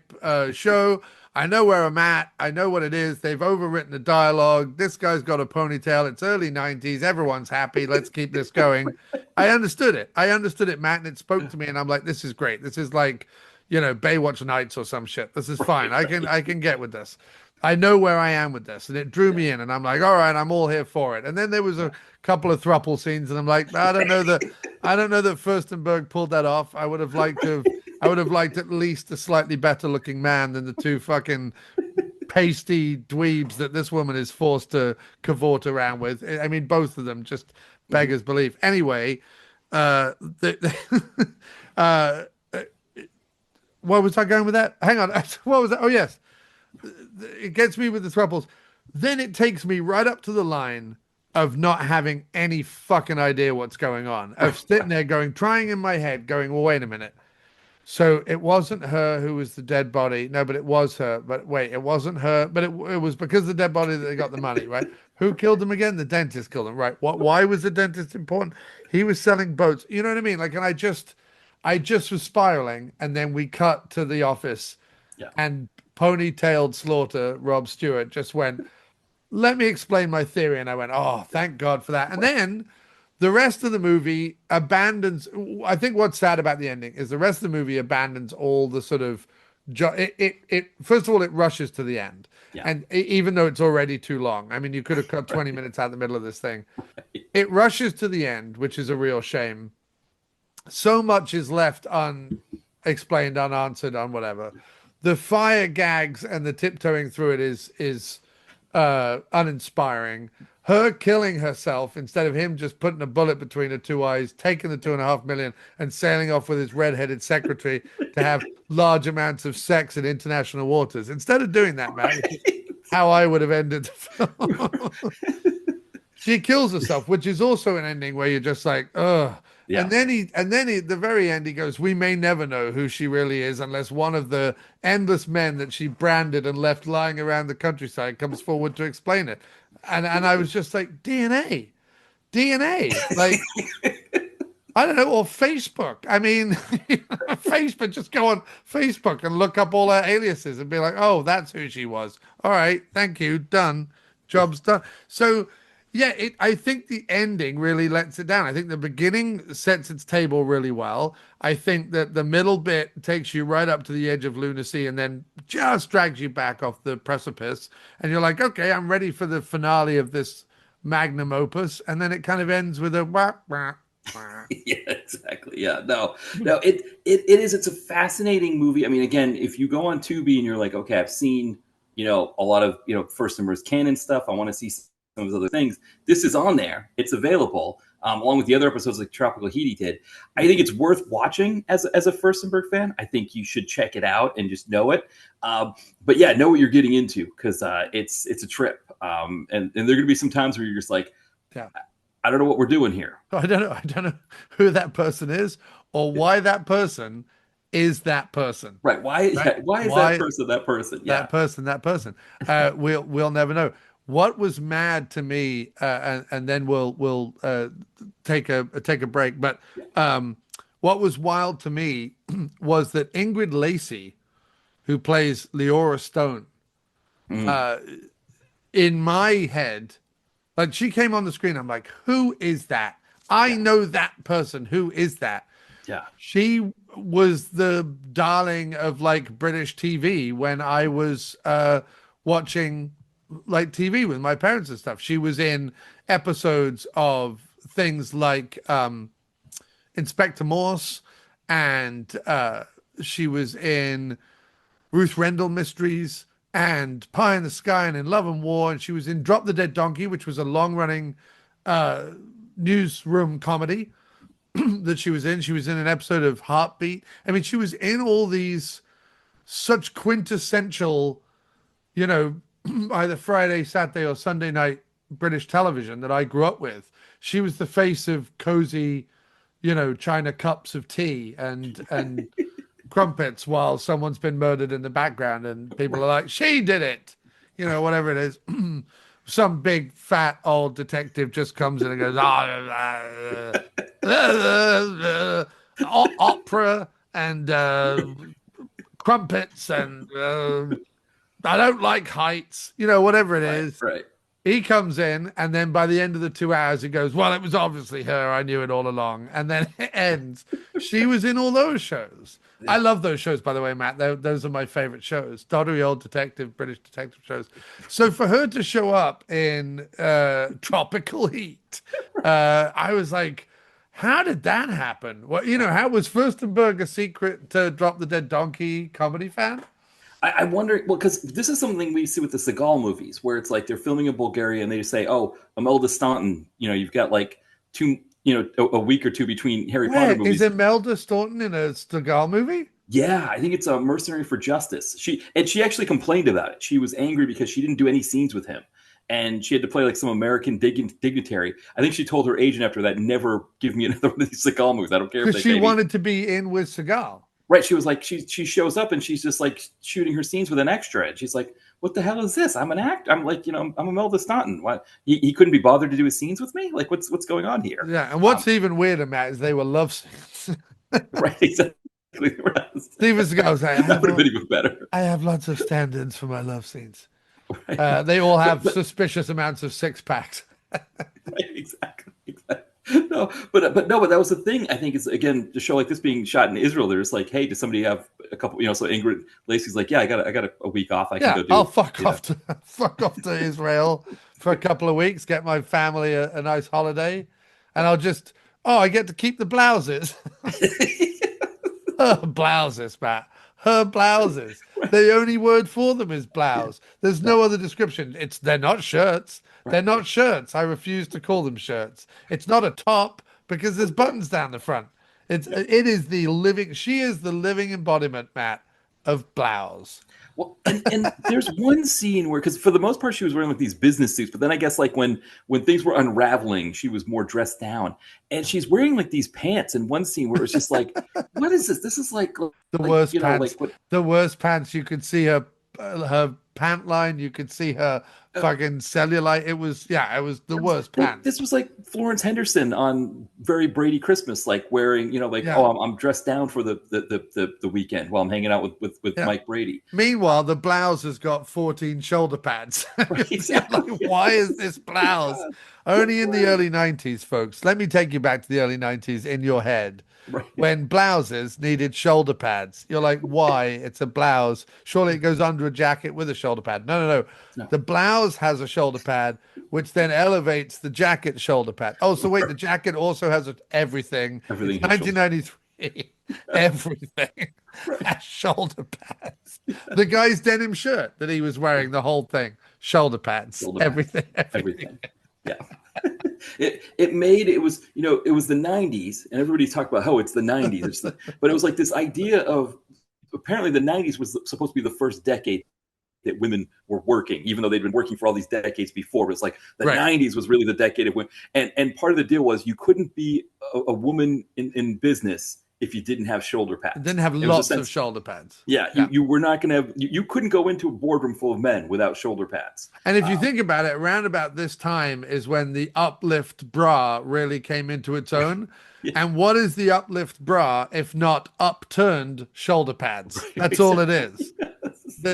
show. I know where I'm at. I know what it is. They've overwritten the dialogue. This guy's got a ponytail. It's early 90s. Everyone's happy. Let's keep this going. I understood it, Matt, and it spoke to me. And I'm like, this is great. This is like, Baywatch Nights or some shit. This is fine. I can get with this. I know where I am with this, and it drew me in, and I'm like, all right, I'm all here for it. And then there was a couple of throuple scenes, and I'm like, I don't know that Firstenberg pulled that off. I would have liked at least a slightly better looking man than the two fucking pasty dweebs that this woman is forced to cavort around with. I mean, both of them just beggars belief. Anyway, where was I going with that? Hang on, what was that? Oh yes. It gets me with the thruples. Then it takes me right up to the line of not having any fucking idea what's going on. Of sitting there trying in my head, going, well, wait a minute. So it wasn't her who was the dead body. No, but it was her. But wait, it wasn't her. But it was because of the dead body that they got the money, right? Who killed them again? The dentist killed them, right? Why was the dentist important? He was selling boats. You know what I mean? Like, and I just was spiraling. And then we cut to the office and ponytailed Slaughter, Rob Stewart, just went, let me explain my theory. And I went, oh, thank God for that. And then the rest of the movie abandons. I think what's sad about the ending is the rest of the movie abandons all the sort of. It first of all, it rushes to the end. Yeah. And even though it's already too long, I mean, you could have cut 20 Right. minutes out the middle of this thing. It rushes to the end, which is a real shame. So much is left unexplained, unanswered, on whatever. The fire gags and the tiptoeing through it is uninspiring. Her killing herself instead of him just putting a bullet between her two eyes, taking the 2.5 million, and sailing off with his red-headed secretary to have large amounts of sex in international waters. Instead of doing that, Matt, which is how I would have ended the film. She kills herself, which is also an ending where you're just like, ugh. Yeah. And then he, at the very end, he goes, "We may never know who she really is unless one of the endless men that she branded and left lying around the countryside comes forward to explain it." And I was just like, DNA, like I don't know, or Facebook. I mean, Facebook. Just go on Facebook and look up all her aliases and be like, "Oh, that's who she was." All right, thank you, done, job's done. So yeah, I think the ending really lets it down. I think the beginning sets its table really well. I think that the middle bit takes you right up to the edge of lunacy and then just drags you back off the precipice. And you're like, okay, I'm ready for the finale of this magnum opus. And then it kind of ends with a wah, wah, wah. Yeah, exactly. Yeah, no, it is. It's a fascinating movie. I mean, again, if you go on Tubi and you're like, okay, I've seen, a lot of, Firstenberg's canon stuff. I want to see some of his other things. This is on there. It's available, along with the other episodes like Tropical Heat he did. I think it's worth watching as a Firstenberg fan. I think you should check it out and just know it. But yeah, know what you're getting into because it's a trip. And there are going to be some times where you're just like, Yeah. I don't know what we're doing here. I don't know. I don't know who that person is or why that person is that person. Right. Why? Right? Yeah, why is Why that person? Yeah. that person? We'll never know. What was mad to me, and then we'll take a break. But what was wild to me was that Ingrid Lacey, who plays Leora Stone, Mm, in my head, like she came on the screen, I'm like, who is that? I yeah. know that person. Who is that? Yeah. She was the darling of like British TV when I was watching like TV with my parents and stuff. She was in episodes of things like Inspector Morse, and she was in Ruth Rendell Mysteries and Pie in the Sky and In Love and War. And she was in Drop the Dead Donkey, which was a long running newsroom comedy that she was in. She was in an episode of Heartbeat. I mean, she was in all these such quintessential, either Friday, Saturday, or Sunday night British television that I grew up with. She was the face of cozy, China cups of tea and crumpets while someone's been murdered in the background, and people are like, "She did it," whatever it is. Some big fat old detective just comes in and goes, opera and crumpets and I don't like heights, whatever it Right. is. Right. He comes in, and then by the end of the 2 hours, he goes, "Well, it was obviously her. I knew it all along." And then it ends. She was in all those shows. I love those shows, by the way, Matt. Those are my favorite shows. Doddery old British detective shows. So for her to show up in Tropical Heat, I was like, how did that happen? Well, how was Firstenberg a secret to Drop the Dead Donkey comedy fan? I wonder. Well, because this is something we see with the Seagal movies, where it's like they're filming in Bulgaria and they just say, "Oh, Imelda Staunton. You've got like two, a week or two between Harry Potter Wait, is movies." Imelda Staunton in a Seagal movie? Yeah, I think it's a Mercenary for Justice. She actually complained about it. She was angry because she didn't do any scenes with him, and she had to play like some American dignitary. I think she told her agent after that, "Never give me another one of these Seagal movies. I don't care if Because they she pay me." wanted to be in with Seagal. Right. She was like, she shows up and she's just like shooting her scenes with an extra. And she's like, "What the hell is this? I'm an act. I'm like, I'm Imelda Staunton. Why he couldn't be bothered to do his scenes with me? Like, what's going on here?" Yeah, and what's even weirder, Matt, is they were love scenes. Right. Exactly. Steven Seagal was like, That would have been even better. I have lots of stand-ins for my love scenes. Right. They all have But suspicious amounts of six packs. right, exactly. Exactly. No, but no, but that was the thing. I think is again to show like this being shot in Israel. They're just like, hey, does somebody have a couple? You know, so Ingrid Lacey's like, yeah, I got a week off. I can Yeah, go do I'll it. fuck You know, off to fuck off to Israel for a couple of weeks, get my family a nice holiday, and I'll just I get to keep the blouses. Her blouses, Matt. Her blouses. The only word for them is yeah, blouse. There's right, no other description. They're not shirts. right. They're not shirts. I refuse to call them shirts. It's not a top because there's buttons down the front. It is the living. She is the living embodiment, Matt, of blouse. Well, and there's one scene where, because for the most part she was wearing like these business suits, but then I guess like when things were unraveling, she was more dressed down, and she's wearing like these pants in one scene where it's just like, what is this? This is The like worst you know like pants. what? The worst pants. You could see her pant line. You could see her fucking cellulite. It was the worst pants. This was like Florence Henderson on Very Brady Christmas, like wearing, you know, like, Yeah, oh, I'm dressed down for the weekend while I'm hanging out with yeah. Mike Brady. Meanwhile, the blouse has got 14 shoulder pads. Right, You're like, exactly. why is this blouse only in the early 90s, folks? Let me take you back to the early 90s in your head Right. when blouses needed shoulder pads. You're like, why? It's a blouse. Surely it goes under a jacket with a shoulder pad. No, no, no. No, The blouse has a shoulder pad, which then elevates the jacket shoulder pad. Oh, so wait, the jacket also has everything. It's everything has shoulders. 1993. Everything Right. has shoulder pads. The guy's denim shirt that he was wearing, the whole thing, shoulder pads, Shoulder pads. everything, everything. Everything. Yeah. It made it was, you know, it was the 90s and everybody talked about, oh, it's the 90s. But it was like this idea of apparently the 90s was supposed to be the first decade that women were working, even though they'd been working for all these decades before. But it's like the Right. 90s was really the decade of women. And part of the deal was you couldn't be a woman in business if you didn't have shoulder It pads. didn't have It was a lots of sense, shoulder pads. yeah, Yeah. you were not going to have, you couldn't go into a boardroom full of men without shoulder pads. And if you think about it, around about this time is when the uplift bra really came into its own. Yeah. And what is the uplift bra if not upturned shoulder pads? Right, That's all it exactly.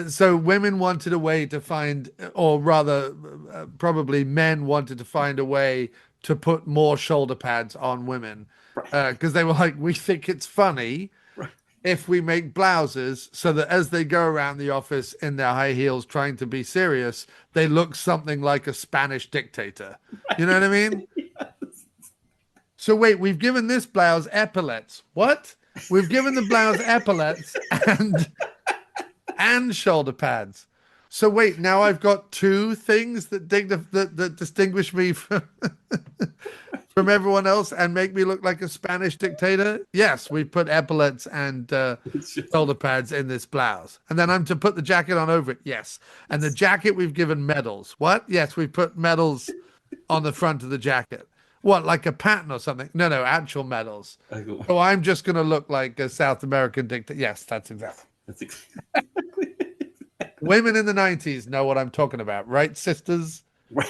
is. So women wanted a way to find, or rather, probably men wanted to find a way to put more shoulder pads on women Right. because they were like, we think it's funny Right. if we make blouses so that as they go around the office in their high heels trying to be serious, they look something like a Spanish dictator. You know what I mean? Yes. So wait, we've given this blouse epaulets. What? We've given the blouse epaulets and shoulder pads. So wait, now I've got two things that that distinguish me from everyone else and make me look like a Spanish dictator. Yes, we put epaulets and It's just, shoulder pads in this blouse, and then I'm to put the jacket on over it. Yes, and the jacket we've given medals. What? Yes, we put medals on the front of the jacket. What, like a pattern or something? No, no, actual medals. I go, Oh, I'm just going to look like a South American dictator. Yes, that's exactly. that's exactly Women in the 90s know what I'm talking about, right, sisters? right.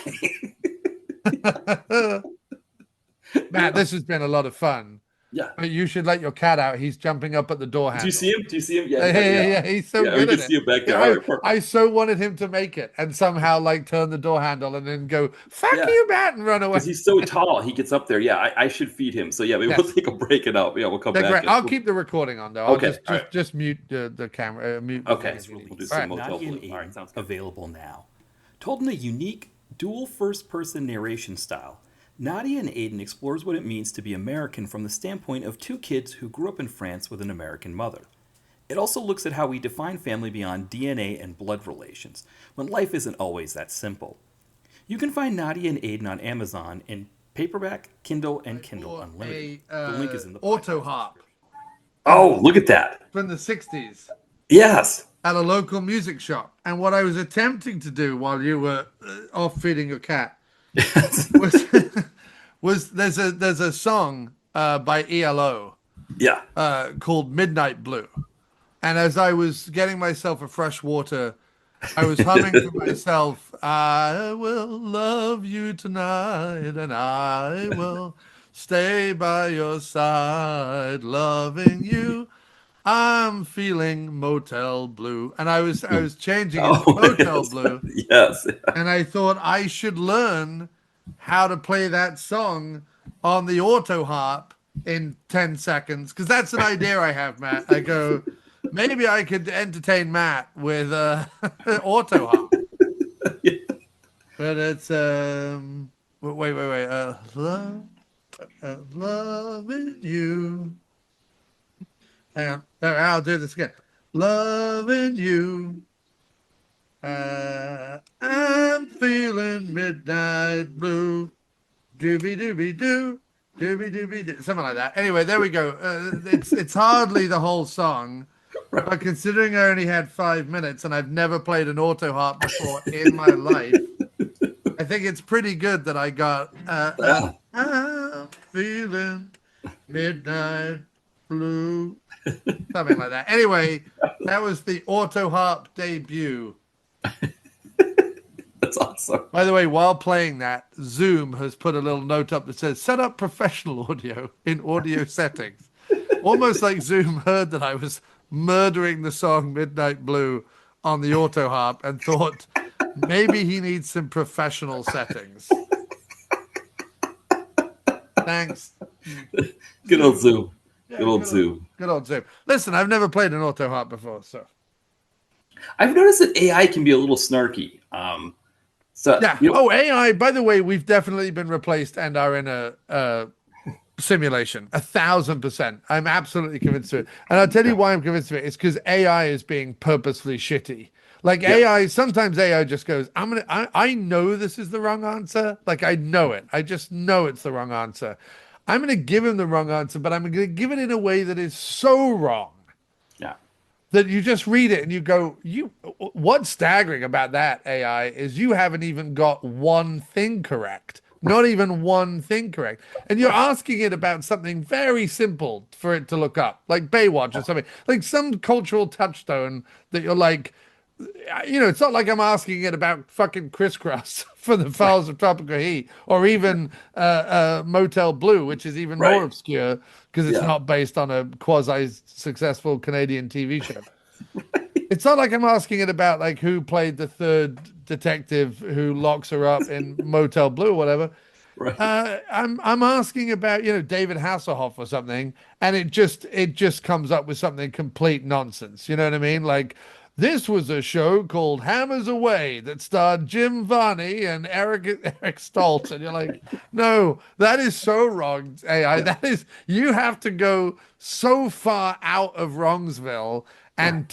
Matt, this has been a lot of fun. Yeah. But you should let your cat out. He's jumping up at the door Do handle. you see him? Do you see him? Yeah. Yeah. He's so Yeah, we good can at see it. him back there. Yeah, All right, perfect. I so wanted him to make it and somehow like turn the door handle and then go, fuck Yeah. you, Matt, and run away. Because he's so tall, he gets up there. Yeah, I should feed him. So yeah, maybe Yes. we'll take a break and yeah, we'll come They're back. great. and I'll we'll- keep the recording on though. I'll Okay, all right. just mute the camera. Mute. Okay, we'll do All some right. Motel Nadia Blue. and All right, Aiden, sounds good. available now. Told in a unique dual first-person narration style, Nadia and Aiden explores what it means to be American from the standpoint of two kids who grew up in France with an American mother. It also looks at how we define family beyond DNA and blood relations, when life isn't always that simple. You can find Nadia and Aiden on Amazon in paperback, Kindle, and Kindle Or Unlimited. a The link is in the auto podcast harp Oh, look at that. from the 60s Yes. at a local music shop. And what I was attempting to do while you were off feeding your cat Yes. was there's a song by ELO Yeah. called Midnight Blue. And as I was getting myself a fresh water, I was humming to myself, I will love you tonight and I will stay by your side, loving you. I'm feeling Motel Blue, and I was changing it to Oh, Motel Blue, yes. and I thought I should learn how to play that song on the auto harp in 10 seconds because that's an idea I have, Matt. I go, maybe I could entertain Matt with auto harp, but it's wait, loving you. Hang on, I'll do this again. Loving you. I'm feeling midnight blue. Doobie doobie doo. Doobie doobie doo. Something like that. Anyway, there we go. It's hardly the whole song. But considering I only had 5 minutes and I've never played an auto harp before in my life, I think it's pretty good that I got I'm feeling midnight blue. Something like that. Anyway, that was the auto harp debut. That's awesome. By the way, while playing that, Zoom has put a little note up that says, set up professional audio in audio settings. Almost like Zoom heard that I was murdering the song Midnight Blue on the auto harp and thought maybe he needs some professional settings. Thanks. Good old Zoom. Good old Zoom. Good old Zoom. Listen, I've never played an auto harp before, so. I've noticed that AI can be a little snarky. Yeah. Oh, AI, by the way, we've definitely been replaced and are in a simulation. 1,000%. I'm absolutely convinced of it. And I'll tell you why I'm convinced of it. It's because AI is being purposefully shitty. Like AI, sometimes AI just goes, I know this is the wrong answer. Like I know it. I just know it's the wrong answer. I'm going to give him the wrong answer, but I'm going to give it in a way that is so wrong. Yeah. That you just read it and you go, what's staggering about that AI is you haven't even got one thing correct. Not even one thing correct. And you're asking it about something very simple for it to look up, like Baywatch or something, like some cultural touchstone that you're like, it's not like I'm asking it about fucking Criss Cross for the Files of Tropical Heat or even Motel Blue, which is even more obscure because it's not based on a quasi-successful Canadian TV show. It's not like I'm asking it about like who played the third detective who locks her up in Motel Blue or whatever. Right. I'm asking about David Hasselhoff or something, and it just comes up with something complete nonsense. You know what I mean? Like this was a show called Hammers Away that starred Jim Varney and Eric Stoltz, and you're like, no, that is so wrong, AI. That is, you have to go so far out of Wrongsville and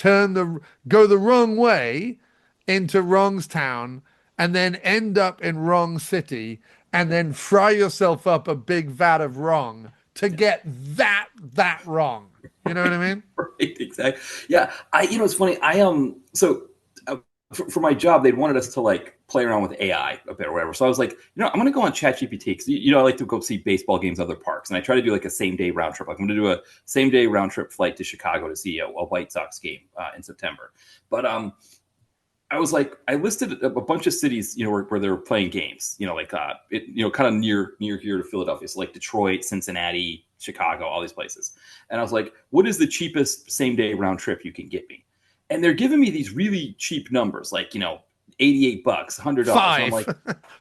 go the wrong way into Wrongstown and then end up in Wrong City and then fry yourself up a big vat of wrong to get that wrong. You know what I mean? Right, exactly. Yeah. It's funny. For my job, they'd wanted us to like play around with AI a bit or whatever. So I was like, I'm going to go on ChatGPT because, I like to go see baseball games at other parks. And I try to do like a same day round trip. Like I'm going to do a same day round trip flight to Chicago to see a White Sox game in September. But I was like, I listed a bunch of cities, where they were playing games, kind of near here to Philadelphia. So like Detroit, Cincinnati, Chicago, all these places. And I was like, what is the cheapest same day round trip you can get me? And they're giving me these really cheap numbers, like, $88, $100. Five. I'm like,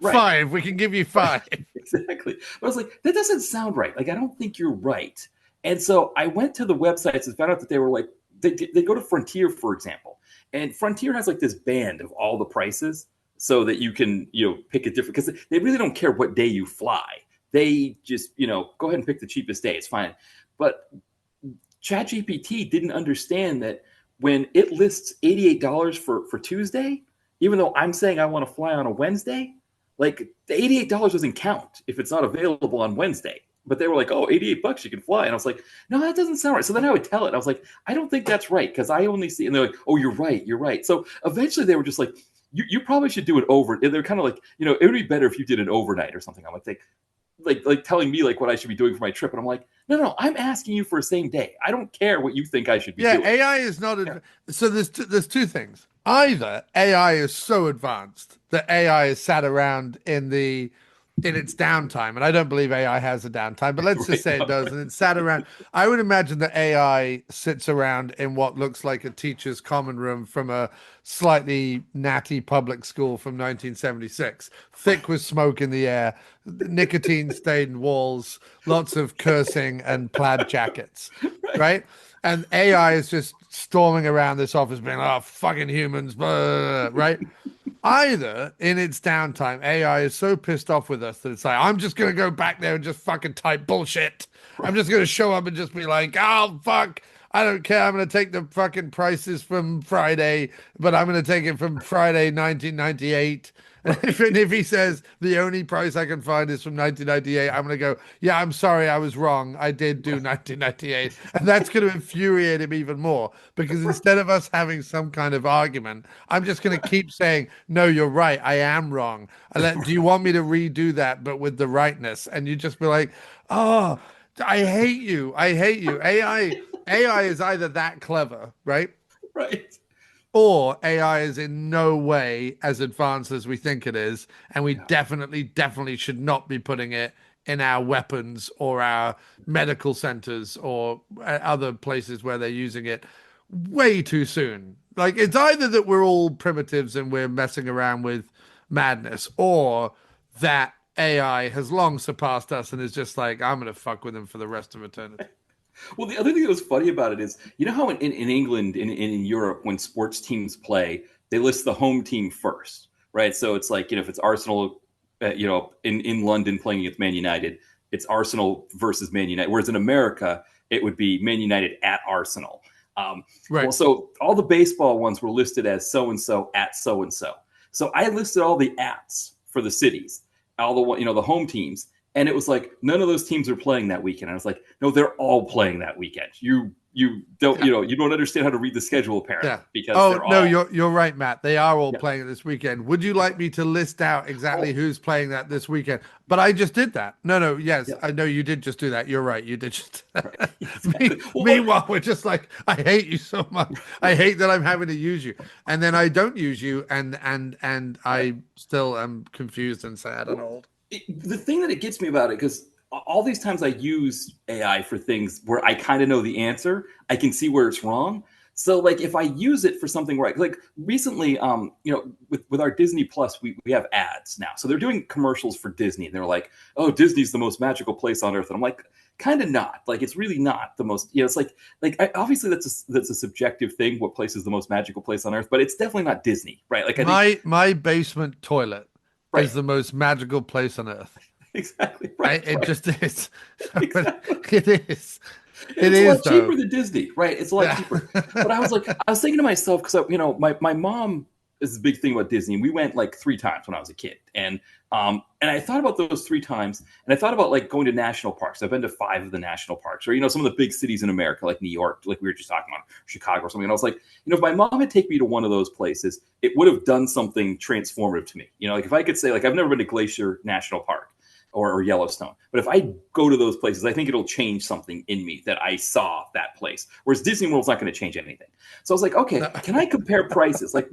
right. 5. We can give you 5. Right. Exactly. But I was like, that doesn't sound right. Like, I don't think you're right. And so I went to the websites and found out that they were like, they go to Frontier, for example. And Frontier has like this band of all the prices so that you can, pick a different, because they really don't care what day you fly. They just, go ahead and pick the cheapest day. It's fine. But ChatGPT didn't understand that when it lists $88 for Tuesday, even though I'm saying I want to fly on a Wednesday, like the $88 doesn't count if it's not available on Wednesday. But they were like, oh, $88 you can fly. And I was like, no, that doesn't sound right. So then I would tell it. I was like, I don't think that's right because I only see, and they're like, oh, you're right. So eventually they were just like, you probably should do it over. And they're kind of like, it would be better if you did it overnight or something. I'm like telling me like what I should be doing for my trip. And I'm like, no, I'm asking you for a same day. I don't care what you think I should be doing. Yeah, AI is not. So there's two things. Either AI is so advanced that AI is sat around in the in its downtime, and I don't believe AI has a downtime, but let's just Right. say it does, and it sat around. I would imagine that AI sits around in what looks like a teacher's common room from a slightly natty public school from 1976, thick with smoke in the air, nicotine stained walls, lots of cursing and plaid jackets, right? And AI is just storming around this office being, oh, fucking humans, blah, right? Either in its downtime, AI is so pissed off with us that it's like, I'm just going to go back there and just fucking type bullshit. I'm just going to show up and just be like, oh, fuck. I don't care. I'm going to take the fucking prices from Friday, but I'm going to take it from Friday 1998. And if he says the only price I can find is from 1998, I'm going to go, yeah, I'm sorry, I was wrong. I did do 1998. And that's going to infuriate him even more because instead of us having some kind of argument, I'm just going to keep saying, no, you're right. I am wrong. Do you want me to redo that, but with the rightness? And you just be like, oh, I hate you. I hate you. AI is either that clever, right? Right. Or AI is in no way as advanced as we think it is, and we definitely should not be putting it in our weapons or our medical centers or other places where they're using it way too soon. Like, it's either that we're all primitives and we're messing around with madness, or that AI has long surpassed us and is just like, I'm gonna fuck with them for the rest of eternity. Well, the other thing that was funny about it is, you know how in England, in Europe, when sports teams play, they list the home team first, right? So it's like, if it's Arsenal, in London playing against Man United, it's Arsenal versus Man United. Whereas in America, it would be Man United at Arsenal. Right. Well, so all the baseball ones were listed as so-and-so at so-and-so. So I listed all the ats for the cities, all the home teams. And it was like, none of those teams are playing that weekend. I was like, no, they're all playing that weekend. You don't, you don't understand how to read the schedule apparently. Yeah. Because you're right, Matt. They are all playing it this weekend. Would you like me to list out exactly who's playing that this weekend? But I just did that. No, yes, I know you did just do that. You're right. You did just. Exactly. Meanwhile, we're just like, I hate you so much. I hate that I'm having to use you, and then I don't use you, and I still am confused and sad and old. The thing that it gets me about it, because all these times I use AI for things where I kind of know the answer, I can see where it's wrong. So like if I use it for something right, like recently, with our Disney Plus, we have ads now. So they're doing commercials for Disney. And they're like, oh, Disney's the most magical place on earth. And I'm like, kind of not. Like, it's really not the most, it's obviously that's a subjective thing. What place is the most magical place on earth? But it's definitely not Disney, right? Like my basement toilet is the most magical place on earth. Exactly. Right. It just is. Exactly. It is. It's a lot cheaper than Disney, right? It's a lot cheaper. But I was thinking to myself, because my mom is a big thing about Disney. We went like 3 times when I was a kid, and I thought about those 3 times, and I thought about like going to national parks. I've been to 5 of the national parks, or some of the big cities in America, like New York, like we were just talking about, Chicago or something. And I was like, if my mom had taken me to one of those places, it would have done something transformative to me. Like if I could say, like, I've never been to Glacier National Park or Yellowstone, but if I go to those places, I think it'll change something in me that I saw that place. Whereas Disney World's not going to change anything. So I was like, okay, can I compare prices? Like,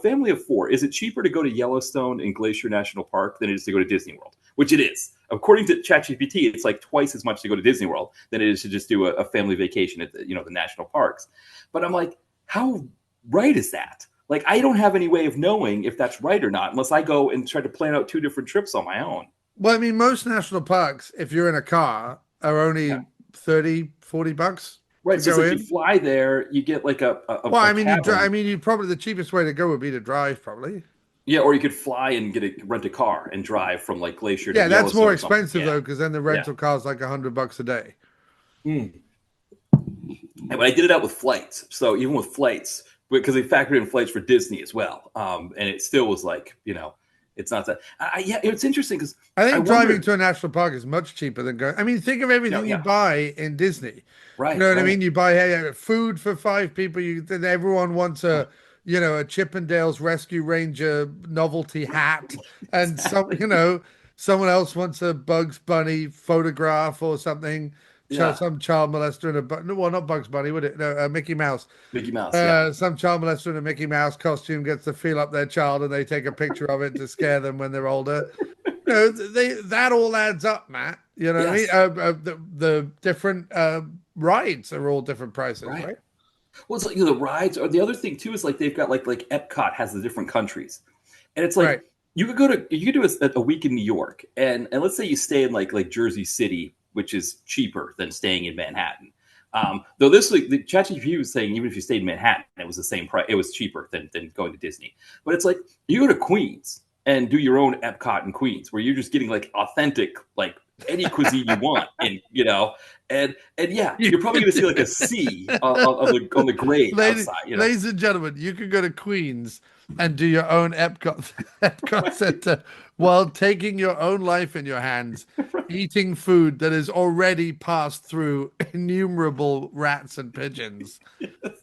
family of 4, is it cheaper to go to Yellowstone and Glacier National Park than it is to go to Disney World? Which it is. According to ChatGPT, it's like twice as much to go to Disney World than it is to just do a family vacation at the national parks. But I'm like, how right is that? Like, I don't have any way of knowing if that's right or not unless I go and try to plan out 2 different trips on my own. Well, I mean, most national parks, if you're in a car, are only $30-$40. Right. So if you fly there, you get like a you probably, the cheapest way to go would be to drive, probably. Yeah, or you could fly and rent a car and drive from like Glacier to Yellowstone. Yeah, that's more expensive though, Yeah. because then the rental car's like $100 a day. But I did it out with flights. So even with flights, because they factored in flights for Disney as well, and it still was like, it's not that. It's interesting because I think driving to a national park is much cheaper than going. I mean, think of everything you buy in Disney. Right. You know what I mean? You buy food for 5 people. Then everyone wants a Chippendales Rescue Ranger novelty hat, and someone else wants a Bugs Bunny photograph or something. Yeah. Some child molester in not Bugs Bunny, would it? No, Mickey Mouse. Mickey Mouse. Some child molester in a Mickey Mouse costume gets to feel up their child, and they take a picture of it to scare them when they're older. that all adds up, Matt. You know what Yes. I mean? The different rides are all different prices, right? Well, it's like the rides, or the other thing too is like they've got like Epcot has the different countries, and it's like Right. you could do a week in New York, and let's say you stay in like Jersey City, which is cheaper than staying in Manhattan. Though this week, the ChatGPT was saying even if you stayed in Manhattan, it was the same price. It was cheaper than going to Disney. But it's like you go to Queens and do your own Epcot in Queens, where you're just getting like authentic, like any cuisine you want, and yeah, you're probably going to see like a C on the grade outside. Ladies and gentlemen, you can go to Queens and do your own Epcot Center while taking your own life in your hands, eating food that has already passed through innumerable rats and pigeons.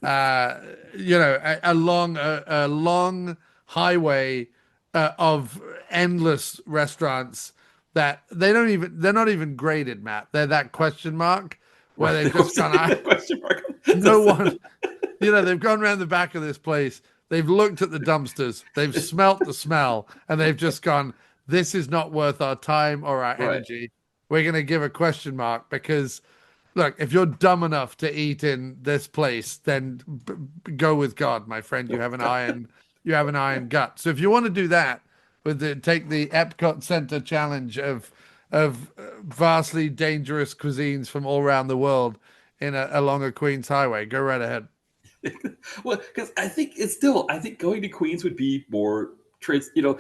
Along a long highway of endless restaurants that they're not even graded, Matt. They're that question mark where they've just gone, question mark. no one, they've gone around the back of this place. They've looked at the dumpsters. They've smelt the smell, and they've just gone, this is not worth our time or our energy. We're going to give a question mark because, look, if you're dumb enough to eat in this place, then go with God, my friend. You have an iron gut. So if you want to do that, take the Epcot Center challenge of vastly dangerous cuisines from all around the world along a Queens highway, go right ahead. Well, because I think going to Queens would be more You'd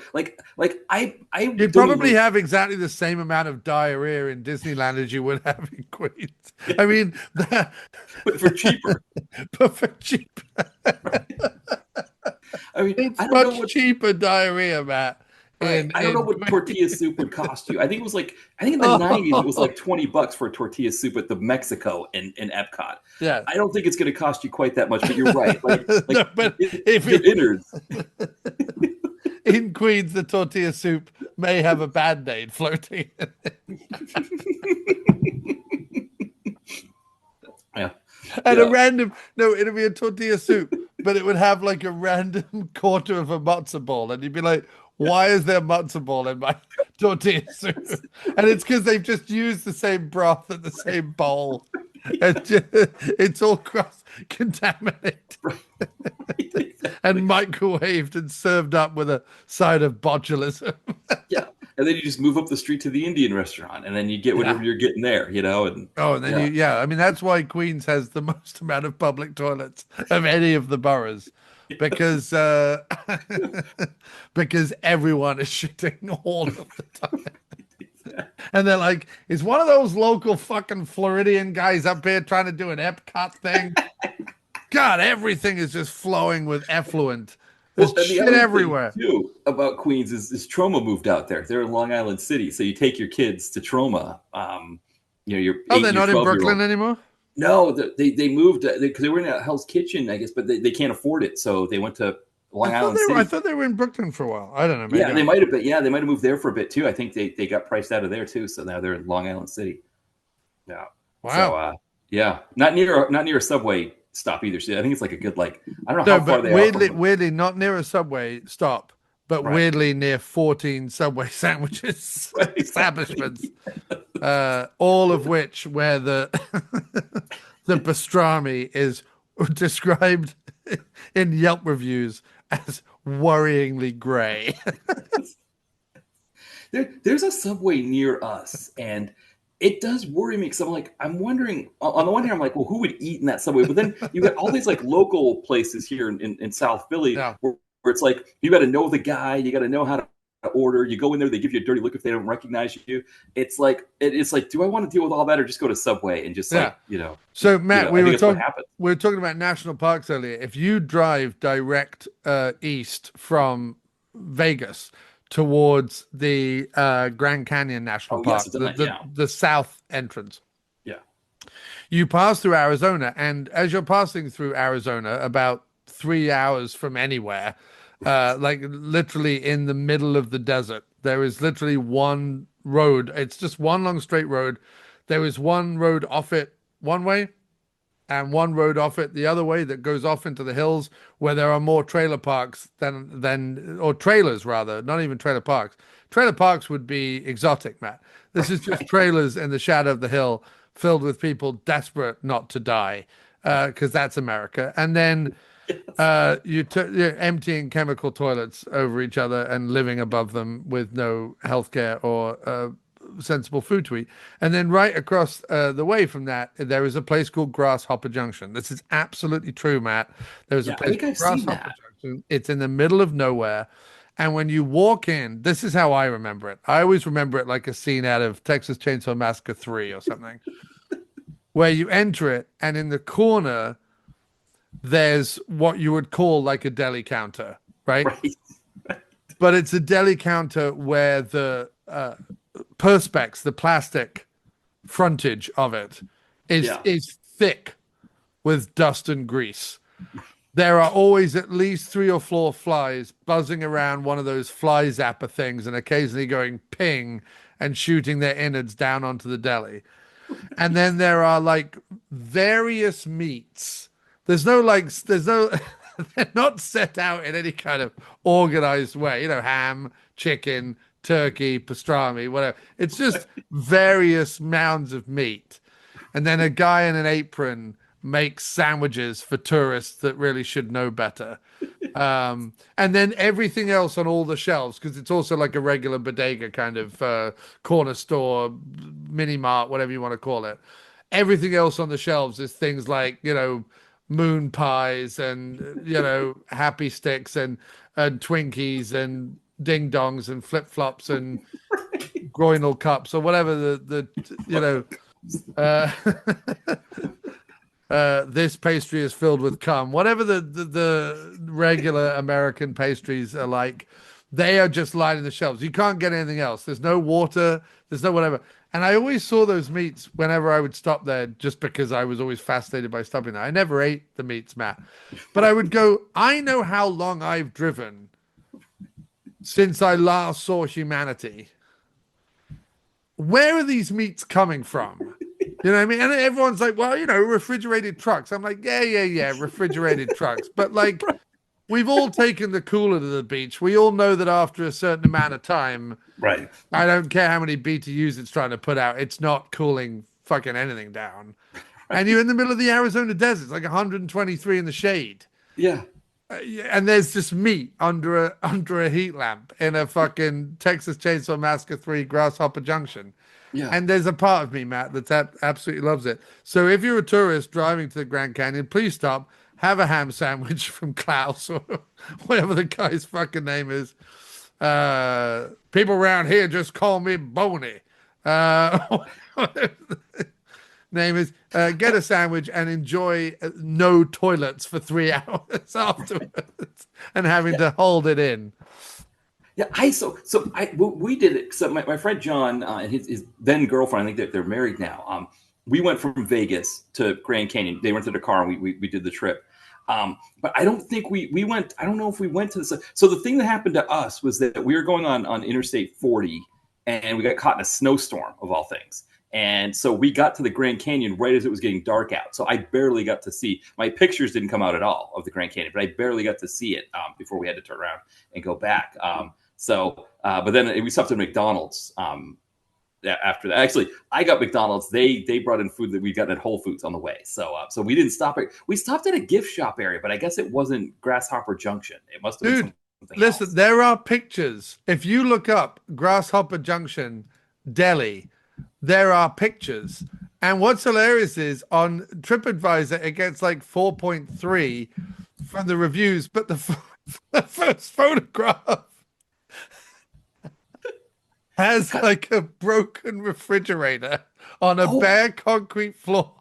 probably have exactly the same amount of diarrhea in Disneyland as you would have in Queens. I mean, but for cheaper. But for cheaper. I mean, it's I don't much know what cheaper diarrhea, Matt. I don't know what tortilla soup would cost you. I think in the 90s it was like $20 for a tortilla soup at the Mexico in Epcot. Yeah. I don't think it's going to cost you quite that much, but you're right. No, but if your innards. In Queens, the tortilla soup may have a Band-Aid floating. Yeah. And it'll be a tortilla soup, but it would have like a random quarter of a matzo ball. And you'd be like, why is there matzo ball in my tortilla soup? And it's because they've just used the same broth and the same bowl. It's all cross-contaminated. And microwaved and served up with a side of botulism. Yeah. And then you just move up the street to the Indian restaurant, and then you get whatever you're getting there, And I mean, that's why Queens has the most amount of public toilets of any of the boroughs, because because everyone is shitting all of the time. And they're like, is one of those local fucking Floridian guys up here trying to do an Epcot thing? God, everything is just flowing with effluent. There's shit everywhere. Too about Queens is Troma moved out there. They're in Long Island City, so you take your kids to Troma. They're not in Brooklyn anymore. No, they moved because they were in Hell's Kitchen, I guess, but they can't afford it, so they went to Long Island City. I thought they were in Brooklyn for a while. I don't know. Maybe they might have been. Yeah, they might have moved there for a bit too. I think they got priced out of there too, so now they're in Long Island City. Yeah. Wow. So, not near a subway stop either. So I think it's like a good I don't know how far they are. Weirdly, not near a subway stop, but weirdly near 14 Subway sandwiches establishments, all of which where the the pastrami is described in Yelp reviews as worryingly gray. There's a Subway near us, and it does worry me because I'm wondering, on the one hand, I'm like, well, who would eat in that Subway? But then you got all these local places here in South Philly where it's like, you got to know the guy, you got to know how to order. You go in there, they give you a dirty look if they don't recognize you. It's like, do I want to deal with all that or just go to Subway and just So Matt, we were talking about national parks earlier. If you drive direct east from Vegas towards the Grand Canyon National Park, the south entrance. Yeah. You pass through Arizona, and as you're passing through Arizona, about 3 hours from anywhere, literally in the middle of the desert, there is literally one road. It's just one long straight road. There is one road off it one way, and one road off it the other way that goes off into the hills where there are more trailer parks or trailers rather, not even trailer parks, trailer parks would be exotic, Matt. This is just trailers in the shadow of the hill filled with people desperate not to die, because that's America. And then you're emptying chemical toilets over each other and living above them with no healthcare or sensible food to eat. And then right across the way from that, there is a place called Grasshopper Junction. This is absolutely true, Matt. There's a place called Grasshopper Junction. It's in the middle of nowhere. And when you walk in, this is how I remember it. I always remember it like a scene out of Texas Chainsaw Massacre 3 or something, where you enter it, and in the corner, there's what you would call like a deli counter, right? But it's a deli counter where the perspex, the plastic frontage of it, is thick with dust and grease. There are always at least 3 or 4 flies buzzing around one of those fly zapper things and occasionally going ping and shooting their innards down onto the deli. And then there are like various meats. They're not set out in any kind of organized way, you know, ham, chicken, turkey, pastrami, whatever. It's just various mounds of meat. And then a guy in an apron makes sandwiches for tourists that really should know better. And then everything else on all the shelves, because it's also like a regular bodega kind of corner store, mini mart, whatever you want to call it. Everything else on the shelves is things like, you know, moon pies and, you know, happy sticks and Twinkies and ding dongs and flip flops and groinal cups or whatever the you know, this pastry is filled with cum. Whatever the regular American pastries are like, they are just lining the shelves. You can't get anything else. There's no water. There's no whatever. And I always saw those meats whenever I would stop there, just because I was always fascinated by stopping there. I never ate the meats, Matt. But I would go, I know how long I've driven since I last saw humanity. Where are these meats coming from? You know what I mean? And everyone's like, well, you know, refrigerated trucks. I'm like, yeah, refrigerated trucks. But like, we've all taken the cooler to the beach. We all know that after a certain amount of time, right? I don't care how many BTUs it's trying to put out, it's not cooling fucking anything down. Right. And you're in the middle of the Arizona desert. It's like 123 in the shade. Yeah. And there's just meat under a heat lamp in a fucking Texas Chainsaw Massacre 3 Grasshopper Junction. Yeah. And there's a part of me, Matt, that absolutely loves it. So if you're a tourist driving to the Grand Canyon, please stop, have a ham sandwich from Klaus or whatever the guy's fucking name is. People around here just call me Boney. Name is, get a sandwich and enjoy no toilets for 3 hours afterwards and having to hold it in. Yeah, we did it. So my friend John and his then girlfriend, I think they're married now. We went from Vegas to Grand Canyon. They rented a car and we did the trip. But I don't think we went. I don't know if we went to the. So the thing that happened to us was that we were going on Interstate 40 and we got caught in a snowstorm of all things. And so we got to the Grand Canyon right as it was getting dark out. So I barely got to see. My pictures didn't come out at all of the Grand Canyon, but I barely got to see it before we had to turn around and go back. But then we stopped at McDonald's after that. Actually, I got McDonald's. They brought in food that we got at Whole Foods on the way. So we didn't stop it. We stopped at a gift shop area, but I guess it wasn't Grasshopper Junction. It must have been something listen, else. There are pictures. If you look up Grasshopper Junction Deli, there are pictures. And what's hilarious is on TripAdvisor, it gets like 4.3 from the reviews, but the first photograph has like a broken refrigerator on a bare concrete floor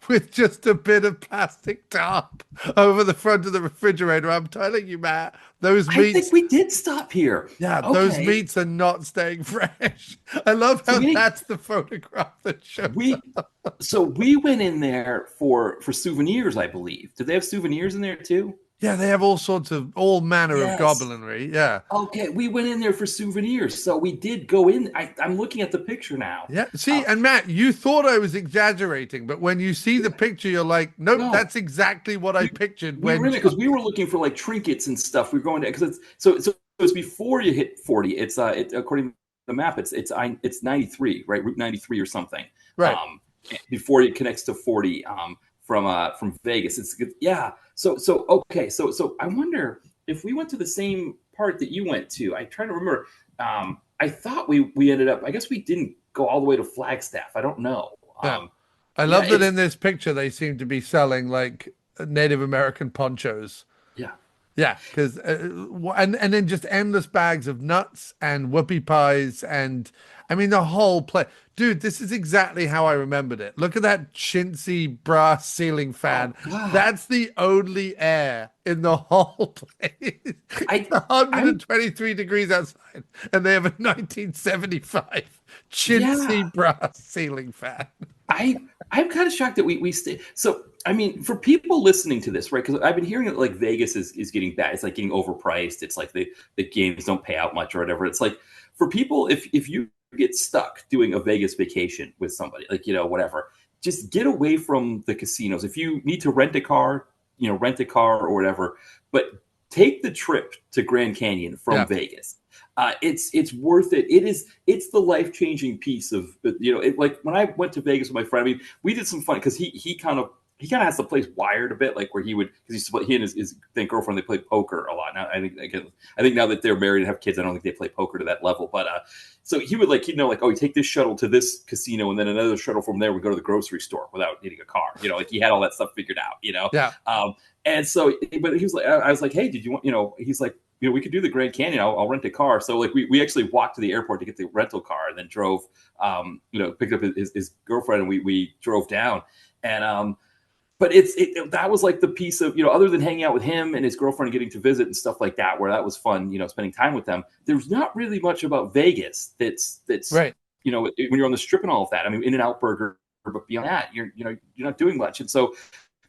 with just a bit of plastic tarp over the front of the refrigerator. I'm telling you, Matt, those meats. I think we did stop here. Yeah, okay. Those meats are not staying fresh. I love how that's the photograph that shows up. So we went in there for souvenirs, I believe. Did they have souvenirs in there too? Yeah, they have all manner of goblinry. Yeah. Okay, we went in there for souvenirs, so we did go in. I'm looking at the picture now. Yeah. See, and Matt, you thought I was exaggerating, but when you see the picture, you're like, nope, no, that's exactly what I pictured. Because we were looking for like trinkets and stuff. We were going to because it's it's before you hit 40. It's according to the map, it's 93, right? Route 93 or something. Right. Before it connects to 40 from Vegas. It's yeah. So okay. So I wonder if we went to the same part that you went to. I try to remember. I thought we ended up. I guess we didn't go all the way to Flagstaff. I don't know. Yeah. I love that in this picture they seem to be selling like Native American ponchos. Yeah. Yeah, because and then just endless bags of nuts and whoopie pies and I mean the whole place. Dude, this is exactly how I remembered it. Look at that chintzy brass ceiling fan. Oh, that's the only air in the whole place. It's 123 degrees outside, and they have a 1975 chintzy brass ceiling fan. I'm kind of shocked that we stay. So, I mean, for people listening to this, right? Because I've been hearing that like Vegas is getting bad. It's like getting overpriced. It's like the games don't pay out much or whatever. It's like for people, if you get stuck doing a Vegas vacation with somebody, like, you know, whatever, just get away from the casinos. If you need to rent a car, you know, rent a car or whatever, but take the trip to Grand Canyon from Vegas. It's worth it. It's the life-changing piece of, you know, like when I went to Vegas with my friend, I mean, we did some fun because he kind of has the place wired a bit, like where he and his then girlfriend, they play poker a lot. Now I think now that they're married and have kids, I don't think they play poker to that level. But so he would we take this shuttle to this casino and then another shuttle from there would go to the grocery store without needing a car. You know, like he had all that stuff figured out. You know, and so, but he was like, I was like, hey, did you want? You know, he's like, you know, we could do the Grand Canyon. I'll rent a car. So like we actually walked to the airport to get the rental car and then drove, you know, picked up his girlfriend and we drove down. And but that was like the piece of, you know, other than hanging out with him and his girlfriend, getting to visit and stuff like that, where that was fun, you know, spending time with them. There's not really much about Vegas that's right. You know, when you're on the Strip and all of that. I mean, In-N-Out Burger, but beyond that, you're not doing much. And so,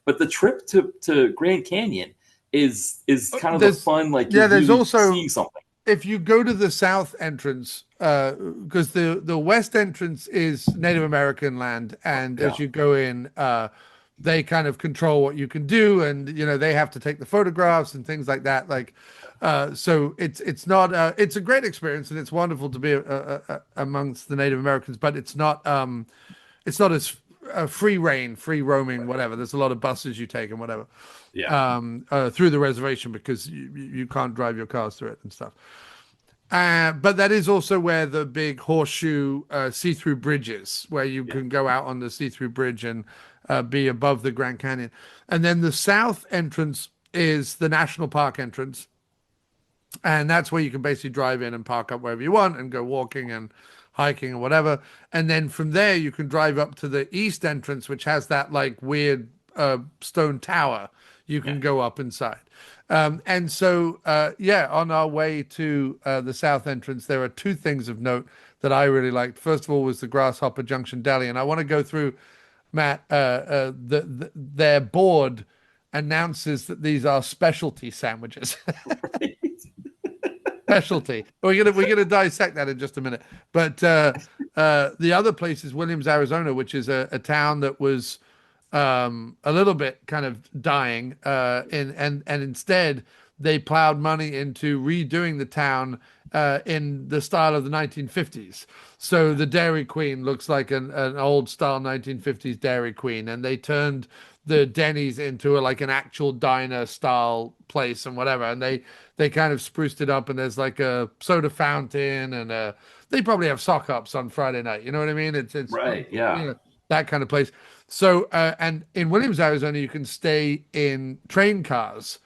but the trip to Grand Canyon is kind of the fun, like there's really also seeing something. If you go to the south entrance, because the west entrance is Native American land, and as you go in, they kind of control what you can do, and you know they have to take the photographs and things like that. Like, so it's not it's a great experience and it's wonderful to be amongst the Native Americans, but it's not as free reign, free roaming, whatever. There's a lot of buses you take and whatever. Through the reservation because you can't drive your cars through it and stuff. But that is also where the big horseshoe see-through bridge is, where you can go out on the see-through bridge and be above the Grand Canyon. And then the south entrance is the national park entrance. And that's where you can basically drive in and park up wherever you want and go walking and hiking or whatever. And then from there, you can drive up to the east entrance, which has that like weird stone tower. You can go up inside. And so, on our way to the south entrance, there are two things of note that I really liked. First of all was the Grasshopper Junction Deli. And I want to go through, Matt, their board announces that these are specialty sandwiches. Specialty. We're gonna dissect that in just a minute. But the other place is Williams, Arizona, which is a town that was a little bit kind of dying, and instead they plowed money into redoing the town in the style of the 1950s. So the Dairy Queen looks like an old style 1950s Dairy Queen, and they turned the Denny's into like an actual diner style place and whatever, and they kind of spruced it up, and there's like a soda fountain, and they probably have sock ups on Friday night, you know what I mean? It's right, yeah, you know, that kind of place. So and in Williams, Arizona, you can stay in train cars,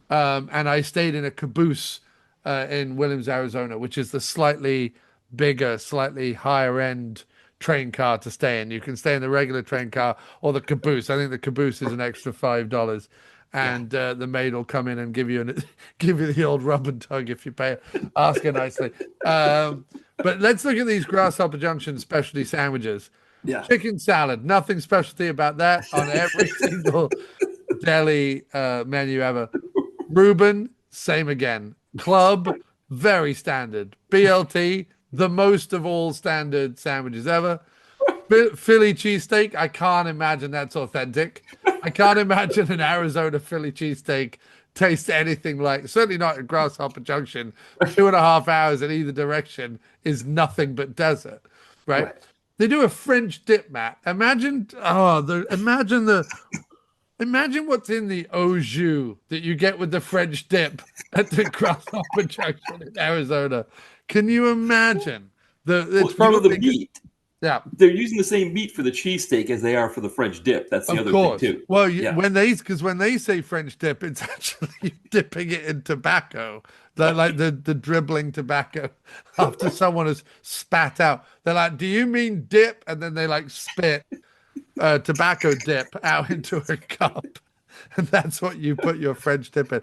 and I stayed in a caboose in Williams, Arizona, which is the slightly bigger, slightly higher end train car to stay in. You can stay in the regular train car or the caboose. I think the caboose is an extra $5, and the maid will come in and give you the old rub and tug if you pay. Ask her nicely. But let's look at these Grasshopper Junction specialty sandwiches. Yeah. Chicken salad, nothing specialty about that on every single deli menu ever. Reuben, same again. Club, very standard. BLT, the most of all standard sandwiches ever. Philly cheesesteak, I can't imagine that's authentic. I can't imagine an Arizona Philly cheesesteak tastes anything like, certainly not at Grasshopper Junction. 2.5 hours in either direction is nothing but desert, right? They do a French dip, Matt. Imagine what's in the au jus that you get with the French dip at the Grasshopper Junction in Arizona. Can you imagine? It's the meat. Yeah, they're using the same meat for the cheesesteak as they are for the French dip. That's the other thing too. Well, when they say French dip, it's actually dipping it in tobacco, like the dribbling tobacco after someone has spat out. They're like, "Do you mean dip?" And then they like spit tobacco dip out into a cup, and that's what you put your French dip in.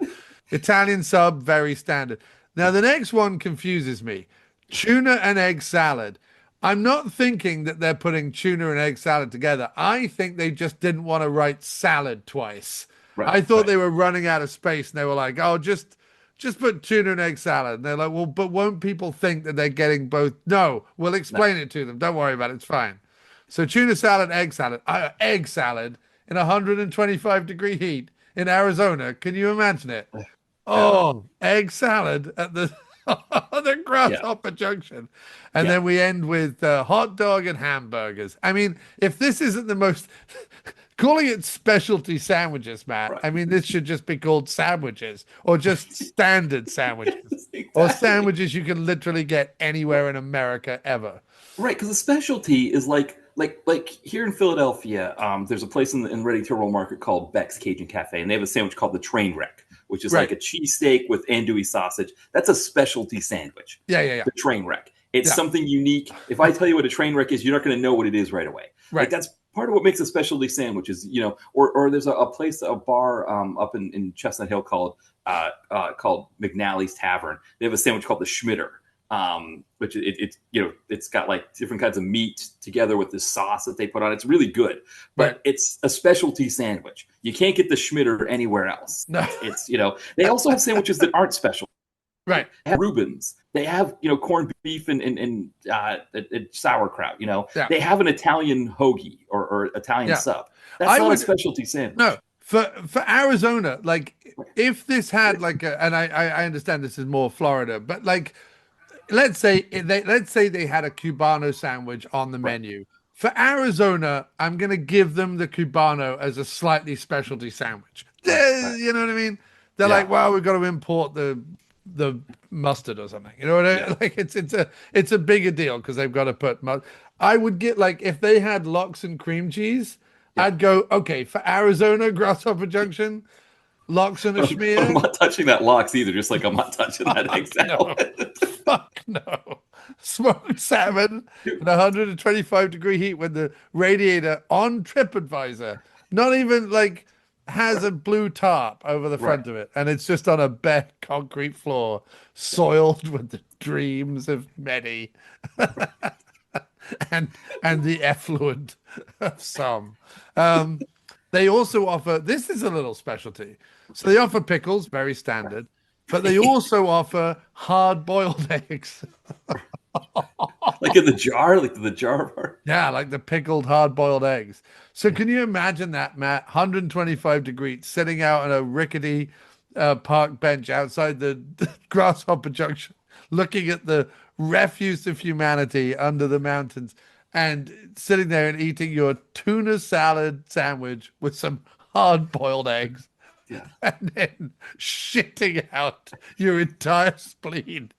Italian sub, very standard. Now the next one confuses me: tuna and egg salad. I'm not thinking that they're putting tuna and egg salad together. I think they just didn't want to write salad twice. I thought they were running out of space, and they were like, "Oh, just put tuna and egg salad." And they're like, "Well, but won't people think that they're getting both?" No, we'll explain it to them. Don't worry about it. It's fine. So tuna salad, egg salad in 125-degree heat in Arizona. Can you imagine it? Oh, egg salad at the Grasshopper Junction. And then we end with hot dog and hamburgers. I mean, if this isn't the most... calling it specialty sandwiches, Matt. I mean, this should just be called sandwiches or just standard sandwiches or sandwiches you can literally get anywhere in America ever. Right, because the specialty is like here in Philadelphia, there's a place in Ready to Roll Market called Beck's Cajun Cafe, and they have a sandwich called the Train Wreck, which is like a cheesesteak with andouille sausage. That's a specialty sandwich. Yeah. The Train Wreck. It's something unique. If I tell you what a train wreck is, you're not going to know what it is right away. Right. Like that's part of what makes a specialty sandwich is, or there's a bar up in Chestnut Hill called McNally's Tavern. They have a sandwich called the Schmitter. Which it's got like different kinds of meat together with this sauce that they put on. It's really good, but it's a specialty sandwich. You can't get the Schmitter anywhere else. No. It's they also have sandwiches that aren't special. Right. They have Reubens. They have corned beef and sauerkraut. They have an Italian hoagie or Italian sub. That's not a specialty sandwich. No. For Arizona, like if this had like and I understand this is more Florida, but like let's say they had a Cubano sandwich on the menu. For Arizona, I'm going to give them the Cubano as a slightly specialty sandwich. You know what I mean? They're like, well, we've got to import the mustard or something. You know what I mean? Like it's a bigger deal because they've got to put I would get like if they had lox and cream cheese, I'd go, okay, for Arizona, Grasshopper Junction, lox and a schmear. I'm not touching that lox either, just like I'm not touching that egg salad. Fuck no. Smoked salmon in 125-degree heat with the radiator on TripAdvisor. Not even like has a blue tarp over the front of it. And it's just on a bare concrete floor, soiled with the dreams of many. and the effluent of some. They also offer, this is a little specialty. So they offer pickles, very standard, but they also offer hard-boiled eggs. Like in the jar, like the jar part? Yeah, like the pickled hard-boiled eggs. So can you imagine that, Matt? 125 degrees, sitting out on a rickety park bench outside the Grasshopper Junction, looking at the refuse of humanity under the mountains, and sitting there and eating your tuna salad sandwich with some hard-boiled eggs, and then shitting out your entire spleen.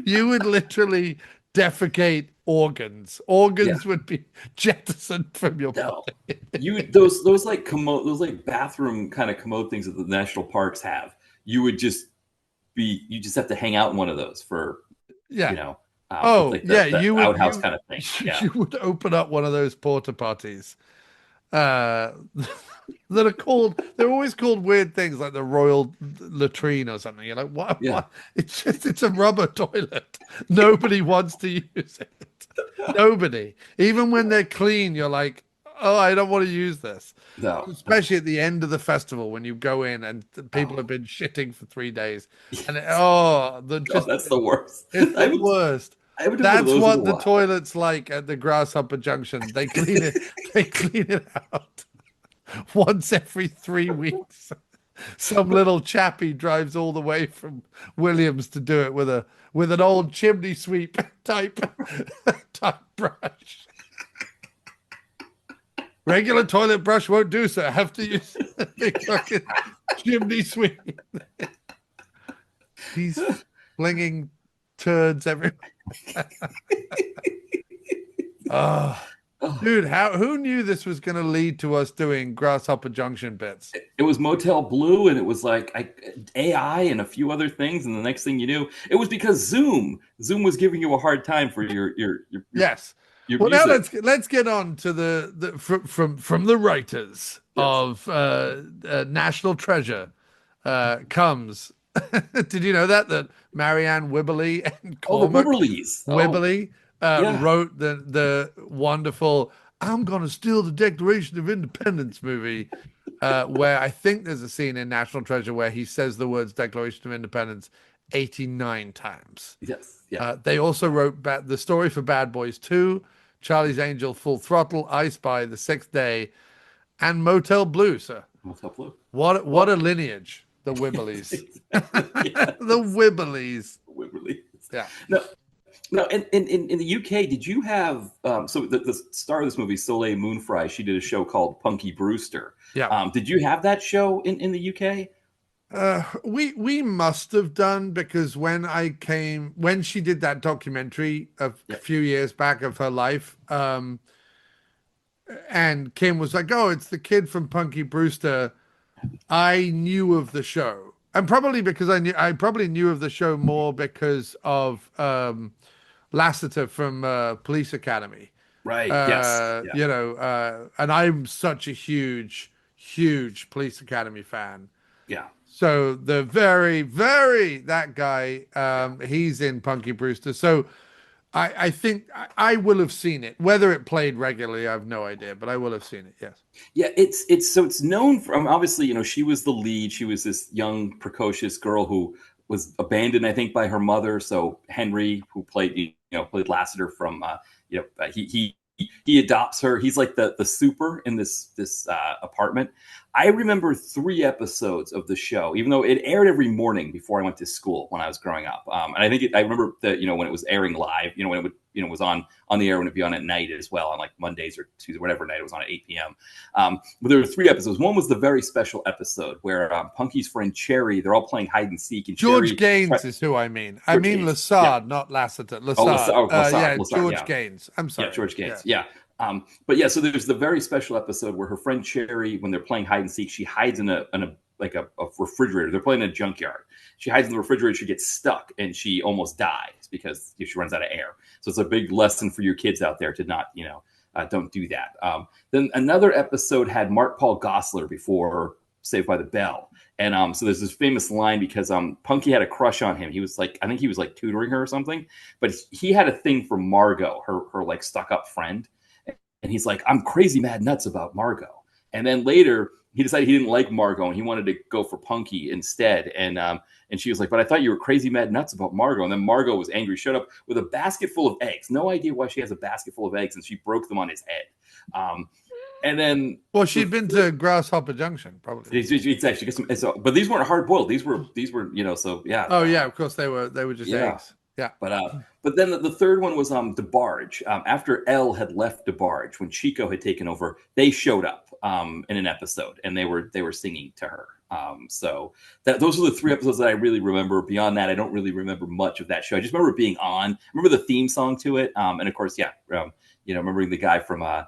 You would literally defecate organs. Organs would be jettisoned from your body. Those like commode, those like bathroom kind of commode things that the national parks have. You just have to hang out in one of those for you outhouse kind of thing. Yeah. You would open up one of those porta potties. That are called, they're always called weird things like the royal latrine or something. You're like, what? It's a rubber toilet. Nobody wants to use it. Nobody. Even when they're clean, you're like, oh, I don't want to use this. No. Especially at the end of the festival when you go in and people have been shitting for 3 days. And that's the worst. It's the worst. I would do one of That's those what in a the while. toilet's like at the Grasshopper Junction. They clean it. They clean it out once every 3 weeks. Some little chappie drives all the way from Williams to do it with an old chimney sweep type brush. Regular toilet brush won't do so. I have to use a big fucking chimney sweep. He's flinging turds everywhere. Oh, dude, who knew this was going to lead to us doing Grasshopper Junction bits? It was Motel Blue, and it was like AI and a few other things, and the next thing you knew, it was because Zoom was giving you a hard time for your Yes. your Well, music. now let's get on to the from the writers of National Treasure comes. Did you know that Marianne Wibberley and Oh, the Cormac Wibberleys. Wibberley yeah. wrote the wonderful "I'm Gonna Steal the Declaration of Independence" movie, where I think there's a scene in National Treasure where he says the words Declaration of Independence 89 times. Yes. Yeah. They also wrote the story for Bad Boys 2, Charlie's Angel, Full Throttle, I Spy, The Sixth Day, and Motel Blue, sir. Motel Blue. What a lineage, the Wibberleys. The Wibberleys. Wibberleys. Yeah. No, in the UK, did you have so the star of this movie, Soleil Moonfry, she did a show called Punky Brewster. Yeah. Did you have that show in the UK? We must have done, because when she did that documentary a few years back of her life, and Kim was like, "Oh, it's the kid from Punky Brewster," I knew of the show, and probably because I probably knew of the show more because of Lassiter from Police Academy, Right. Yes. you know, and I'm such a huge Police Academy fan. Yeah. So the very that guy, he's in Punky Brewster. So I think I will have seen it. Whether it played regularly, I have no idea, but I will have seen it. Yes. Yeah, it's known from, obviously, she was the lead. She was this young, precocious girl who was abandoned, I think, by her mother. So Henry, who played Lassiter from he adopts her. He's like the super in this apartment. I remember 3 episodes of the show, even though it aired every morning before I went to school when I was growing up. And I think I remember that, when it was airing live, when it would, was on the air, when it'd be on at night as well, on like Mondays or Tuesdays, whatever night it was on at 8 p.m. But there were 3 episodes. One was the very special episode where Punky's friend Cherry, they're all playing hide and seek. And George Gaines is who I mean. I mean Lassard, not Lassiter. Lassard. Lassard, George Gaines. I'm sorry. Yeah, George Gaines. Yeah. But yeah, so there's the very special episode where her friend Cherry, when they're playing hide and seek, she hides in a refrigerator. They're playing in a junkyard. She hides in the refrigerator. She gets stuck and she almost dies because she runs out of air. So it's a big lesson for your kids out there to not, don't do that. Then another episode had Mark Paul Gosselaar before Saved by the Bell. And so there's this famous line because Punky had a crush on him. He was like, I think he was like tutoring her or something, but he had a thing for Margot, her like stuck up friend. And he's like, I'm crazy mad nuts about Margot. And then later he decided he didn't like Margot and he wanted to go for Punky instead. And she was like, but I thought you were crazy mad nuts about Margot. And then Margot was angry, showed up with a basket full of eggs. No idea why she has a basket full of eggs, and she broke them on his head. And then, well, she'd been to Grasshopper Junction, probably. It's actually, but these weren't hard boiled. These were, so yeah. Oh yeah, of course they were just eggs. Yeah. But then the third one was DeBarge. After Elle had left DeBarge, when Chico had taken over, they showed up in an episode and they were singing to her. So those are the 3 episodes that I really remember. Beyond that, I don't really remember much of that show. I just remember being on. I remember the theme song to it, and of course, remembering the guy from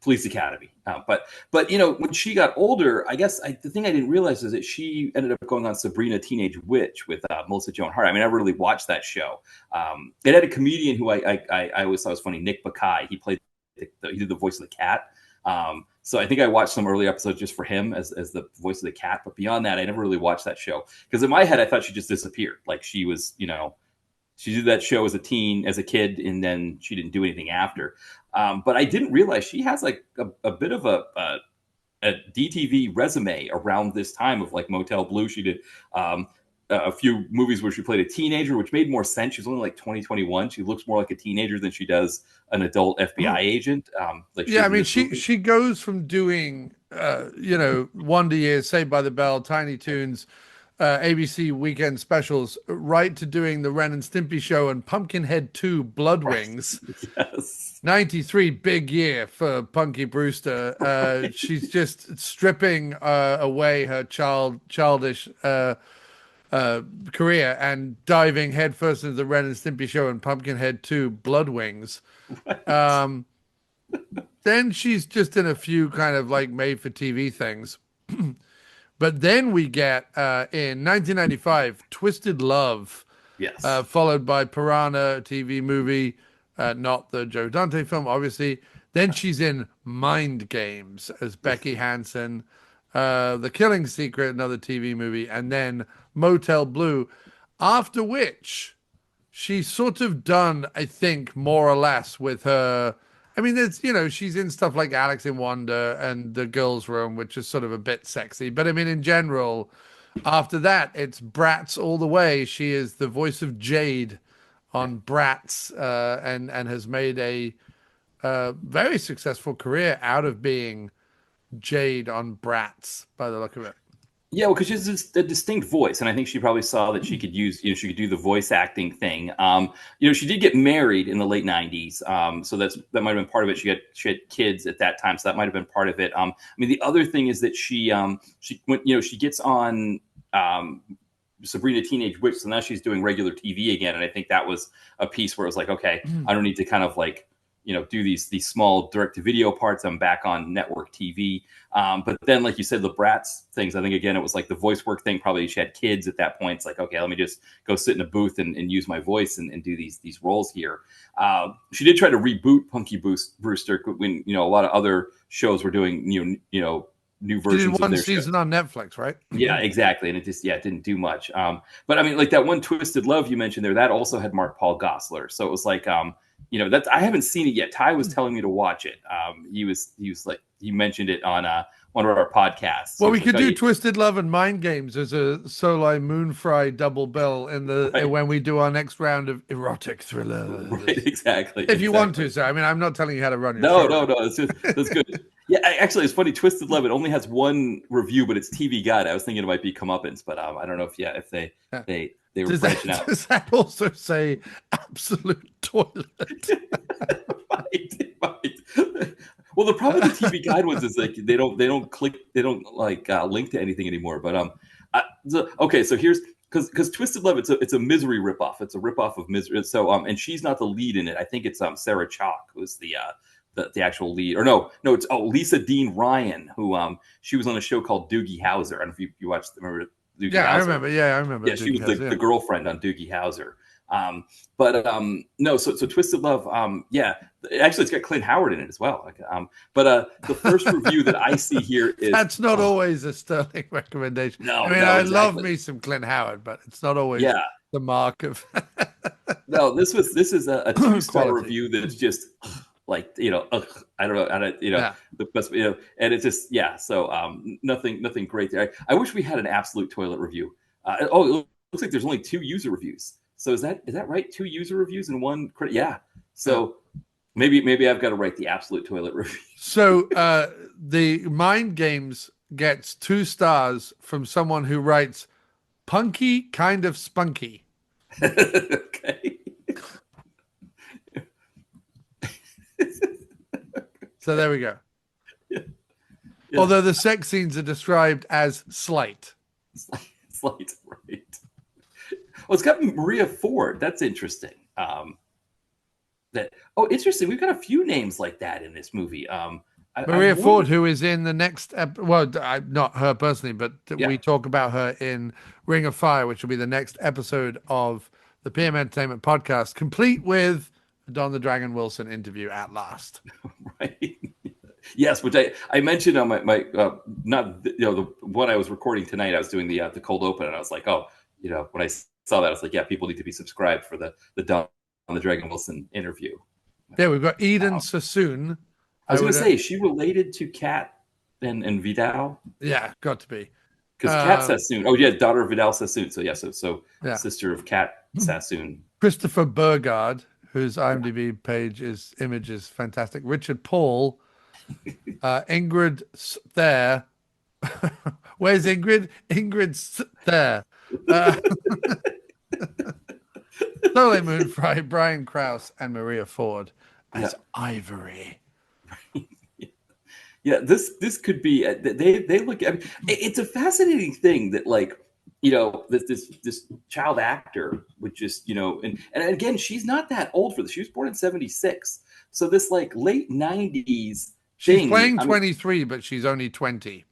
Police Academy. But when she got older, I guess the thing I didn't realize is that she ended up going on Sabrina Teenage Witch with Melissa Joan Hart. I mean, I never really watched that show. It had a comedian who I always thought was funny, Nick Bakay. He did the voice of the cat. So I think I watched some early episodes just for him as the voice of the cat. But beyond that, I never really watched that show because in my head, I thought she just disappeared. Like she was, she did that show as a kid, and then she didn't do anything after. But I didn't realize she has like a bit of a DTV resume around this time of like Motel Blue. She did a few movies where she played a teenager, which made more sense. She's only like 2021. She looks more like a teenager than she does an adult FBI agent. Yeah, I mean, she goes from doing, Wonder Years, Saved by the Bell, Tiny Toons, ABC weekend specials, right to doing the Ren and Stimpy show and Pumpkinhead 2 Blood Wings. Yes. 93, big year for Punky Brewster. She's just stripping away her childish career and diving headfirst into the Ren and Stimpy show and Pumpkinhead 2 Blood Wings. Right. Then she's just in a few kind of like made for TV things. But then we get in 1995 Twisted Love. Yes. Followed by Piranha, a TV movie, not the Joe Dante film, obviously. Then she's in Mind Games as Becky Hansen, The Killing Secret, another TV movie, and then Motel Blue, after which she's sort of done, I think, more or less with her. I mean, there's, she's in stuff like Alex in Wonder and The Girls' Room, which is sort of a bit sexy. But I mean, in general, after that, it's Bratz all the way. She is the voice of Jade on Bratz, and has made a very successful career out of being Jade on Bratz, by the look of it. Yeah, well, because she has a distinct voice, and I think she probably saw that she could use, she could do the voice acting thing. She ddid get married in the late '90s, so that might have been part of it. She had kids at that time, so that might have been part of it. I mean, the other thing is that she went, she gets on Sabrina Teenage Witch, so now she's doing regular TV again, and I think that was a piece where it was like, okay, I don't need to kind of like, do these small direct-to-video parts. I'm back on network TV. But then, like you said, the Bratz things, I think, again, it was like the voice work thing. Probably she had kids at that point. It's like, okay, let me just go sit in a booth and use my voice and do these roles here. She did try to reboot Punky Brewster when, a lot of other shows were doing, new versions. She did one of their season show. on Netflix, right? Yeah, exactly. And it just, it didn't do much. But I mean, like that one Twisted Love you mentioned there, that also had Mark Paul Gosselaar. So it was like, that's, I haven't seen it yet. Ty was telling me to watch it. He was like, he mentioned it on one of our podcasts. Well, we could do Twisted Love and Mind Games as a Soleil Moon Frye double bill when we do our next round of erotic thriller. Right, exactly. If you want to, sir. I mean, I'm not telling you how to run your show. No. That's good. Yeah, actually, it's funny. Twisted Love, it only has one review, but it's TV Guide. I was thinking it might be comeuppance, but I don't know if they were branching out. Does that also say absolute toilet? It might. Well, the problem with the TV Guide ones is like they don't link to anything anymore. But so here's because Twisted Love, it's a Misery ripoff. It's a ripoff of Misery. So and she's not the lead in it. I think it's Sarah Chalk who's the actual lead, or no, it's Lisa Dean Ryan, who she was on a show called Doogie Howser. I don't know if you watched. Remember Doogie Howser? I remember. Yeah, she was the girlfriend on Doogie Howser. So Twisted Love, actually it's got Clint Howard in it as well. The first review that I see here is that's not always a sterling recommendation. No, I mean, I love me some Clint Howard, but it's not always the mark of. No, this is a 2-star review that's just. Like, I don't know, the best, and it's just, so nothing great there. I wish we had an absolute toilet review. It looks like there's only 2 user reviews. So is that right? 2 user reviews and 1 critic? Yeah. So maybe I've got to write the absolute toilet review. So the Mind Games gets 2 stars from someone who writes punky, kind of spunky. Okay. So there we go. Yeah. Although the sex scenes are described as slight. Slight, right. Well, it's got Maria Ford. That's interesting. Interesting. We've got a few names like that in this movie. Maria Ford, who is in the next, not her personally, but we talk about her in Ring of Fire, which will be the next episode of the PM Entertainment podcast, complete with Don the Dragon Wilson interview at last. Right. Yes, which I mentioned on my the one I was recording tonight. I was doing the cold open, and I was like, when I saw that, I was like, people need to be subscribed for the Don the Dragon Wilson interview. Yeah, we've got Eden Sassoon. I was going to say, is she related to Kat and Vidal? Yeah, got to be. Because Kat Sassoon. Oh yeah, daughter of Vidal Sassoon. So yeah, so Yeah. sister of Kat Sassoon. Christopher Burgard, whose IMDb image is fantastic. Richard Paul, Ingrid there. Where's Ingrid? Ingrid's there. Soleil Moon Frye, Brian Krause, and Maria Ford as Ivory. Yeah, this could be. They look. I mean, it's a fascinating thing that, like, you know, this child actor would just, you know, and again, she's not that old for this. She was born in '76, so this like late '90s. She's playing 23, but she's only 20.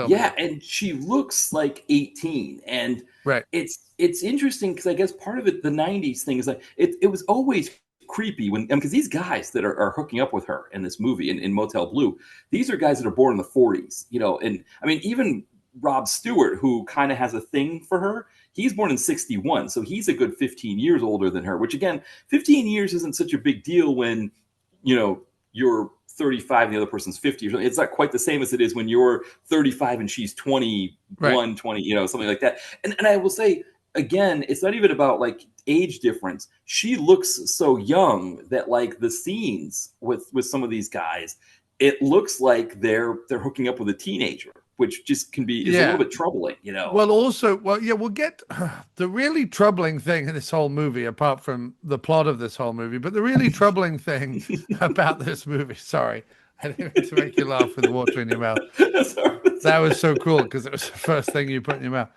Yeah, and she looks like 18, and right. It's interesting because I guess part of it, the '90s thing, is like it was always creepy when, because these guys that are hooking up with her in this movie in Motel Blue, these are guys that are born in the 40s, you know, and I mean even Rob Stewart, who kind of has a thing for her, he's born in '61, so he's a good 15 years older than her, which again, 15 years isn't such a big deal when, you know, you're 35 and the other person's 50 or something. It's not quite the same as it is when you're 35 and she's 21, right. 20, you know, something like that. And I will say, again, it's not even about like age difference. She looks so young that like the scenes with some of these guys, it looks like they're hooking up with a teenager, which just can be a little bit troubling, you know. Well, also, we'll get the really troubling thing in this whole movie, apart from the plot of this whole movie, but the really troubling thing about this movie. Sorry, I didn't mean to make you laugh with the water in your mouth. That was so cool because it was the first thing you put in your mouth.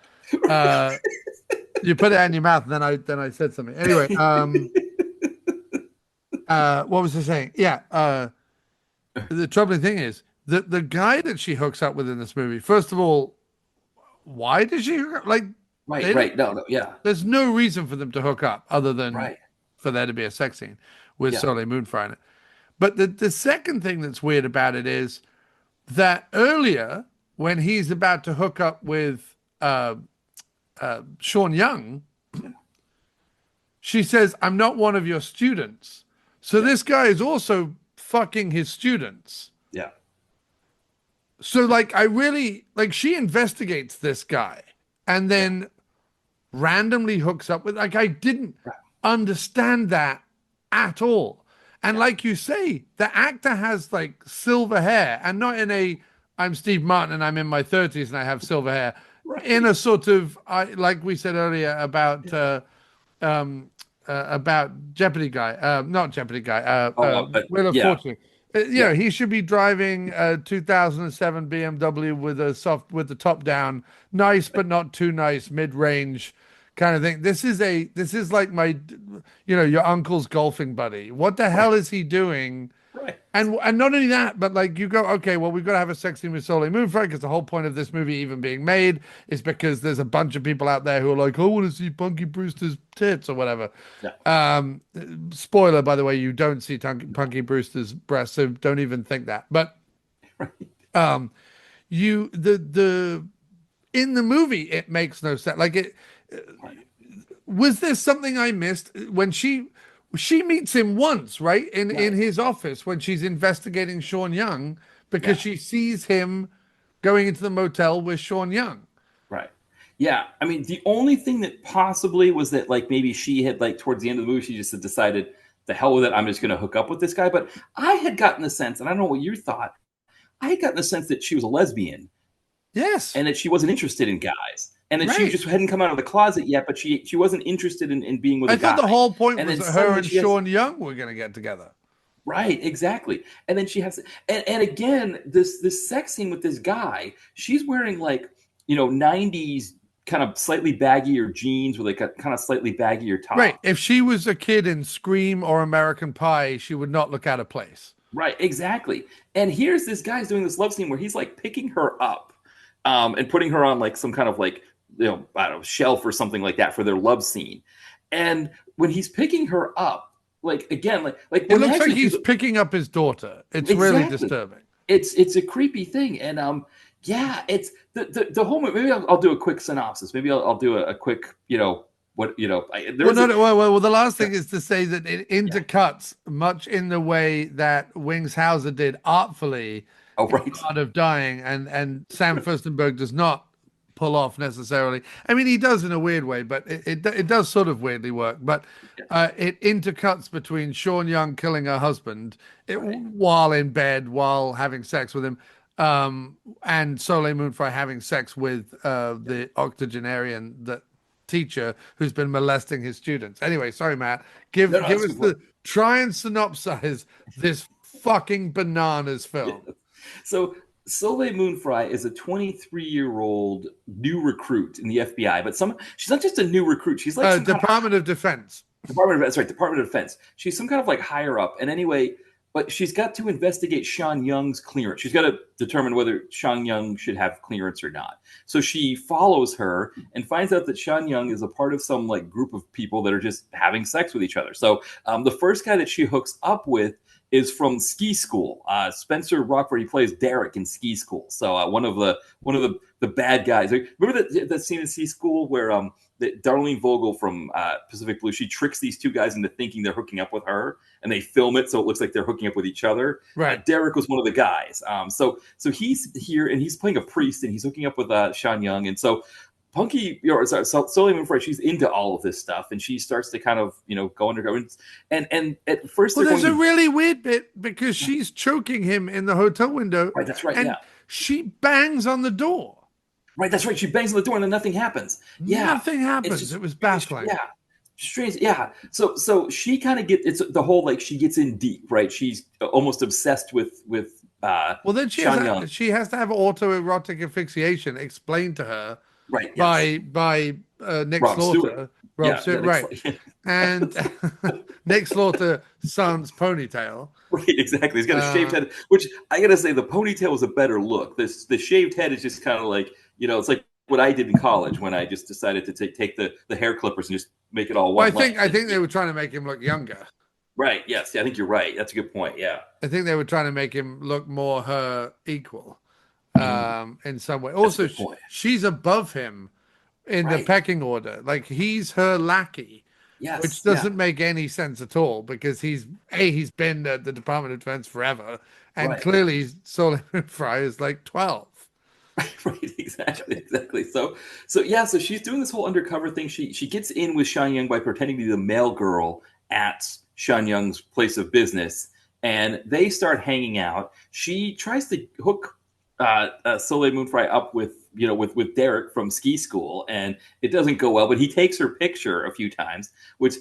You put it in your mouth, and then I said something. Anyway, what was I saying? Yeah, the troubling thing is the guy that she hooks up with in this movie. First of all, why did she hook up? Like, right? No, yeah. There's no reason for them to hook up other than for there to be a sex scene with Soleil Moon Frye in it. But the second thing that's weird about it is that earlier when he's about to hook up with Sean Young, she says, "I'm not one of your students." So this guy is also fucking his students. Yeah. So like, I really like, she investigates this guy and then randomly hooks up with, like, I didn't understand that at all. And like you say, the actor has like silver hair, and not in a, I'm Steve Martin and I'm in my 30s and I have silver hair. In a sort of, like we said earlier about Jeopardy guy, not Jeopardy guy, Wheel of Fortune. You know, he should be driving a 2007 BMW with the top down, nice but not too nice, mid-range kind of thing. This is like my, you know, your uncle's golfing buddy. What the hell is he doing? Right. And not only that, but like, you go, okay, well, we've got to have a sex scene with Soleil Moon Frye, because the whole point of this movie even being made is because there's a bunch of people out there who are like, I want to see Punky Brewster's tits or whatever. Yeah. Spoiler, by the way, you don't see Punky Brewster's breasts, so don't even think that. But in the movie, it makes no sense. Like, was there something I missed when she meets him once, right? In his office when she's investigating Sean Young, because she sees him going into the motel with Sean Young. Right. Yeah. I mean, the only thing that possibly was that, like, maybe she had, like, towards the end of the movie, she just had decided, the hell with it, I'm just going to hook up with this guy. But I had gotten the sense, and I don't know what you thought, I had gotten the sense that she was a lesbian. Yes. And that she wasn't interested in guys. And that she just hadn't come out of the closet yet, but she wasn't interested in being with a guy. I thought the whole point was that her and Sean Young were going to get together. Right, exactly. And then she has, and again, this sex scene with this guy, she's wearing, like, you know, 90s kind of slightly baggier jeans with like a kind of slightly baggier top. Right. If she was a kid in Scream or American Pie, she would not look out of place. Right, exactly. And here's this guy's doing this love scene where he's like picking her up and putting her on like some kind of like, you know, I don't know, shelf or something like that for their love scene. And when he's picking her up, like, again, like it looks like he's picking up his daughter. It's really disturbing. It's a creepy thing. And yeah, it's the whole movie. Maybe I'll do a quick synopsis. Maybe I'll do a quick, you know, what, you know. Well, the last thing is to say that it intercuts much in the way that Wings Hauser did artfully. Oh, right. Art of Dying, and Sam Firstenberg does not pull off necessarily. I mean, he does in a weird way, but it does sort of weirdly work. But it intercuts between Sean Young killing her husband while in bed, while having sex with him, and Soleil Moon Frye having sex with the octogenarian that teacher who's been molesting his students. Anyway, sorry, Matt. Give us try and synopsize this fucking bananas film. Yeah. So Soleil Moon Frye is a 23-year-old new recruit in the FBI, but she's not just a new recruit. She's like Department of Defense. Department of Defense. She's some kind of like higher up. And anyway, but she's got to investigate Sean Young's clearance. She's got to determine whether Sean Young should have clearance or not. So she follows her and finds out that Sean Young is a part of some like group of people that are just having sex with each other. So the first guy that she hooks up with is from Ski School. Spencer Rockford, he plays Derek in Ski School. So one of the bad guys. Remember that scene in Ski School where Darlene Vogel from Pacific Blue, she tricks these two guys into thinking they're hooking up with her, and they film it so it looks like they're hooking up with each other. Right. Derek was one of the guys. So he's here and he's playing a priest and he's hooking up with Sean Young, and so Soleil Moon Frye, she's into all of this stuff, and she starts to kind of, go undercover. And at first, there's a really weird bit because she's choking him in the hotel window. Right, that's right. And she bangs on the door. Right, that's right. She bangs on the door, and then nothing happens. Yeah, nothing happens. It was baffling. Yeah, strange. Yeah. So she kind of gets the whole like she gets in deep. Right, she's almost obsessed with. Well, then she has to have autoerotic asphyxiation explained to her. Right. By Nick Slaughter. Rob Stewart, right. And Nick Slaughter's son's ponytail. Right, exactly. He's got a shaved head, which I got to say, the ponytail is a better look. The shaved head is just kind of like, it's like what I did in college when I just decided to take the hair clippers and just make it all one. Well, I think they were trying to make him look younger. Right, yes. I think you're right. That's a good point, yeah. I think they were trying to make him look more her equal. In some way. Also, she's above him in the pecking order. Like he's her lackey, which doesn't make any sense at all because he's been at the Department of Defense forever, and clearly Soleil Moon Frye is like 12. Right, exactly. So she's doing this whole undercover thing. She gets in with Sean Young by pretending to be the mail girl at Sean Young's place of business, and they start hanging out. She tries to hook Soleil Moon Frye up with Derek from Ski School, and it doesn't go well, but he takes her picture a few times, which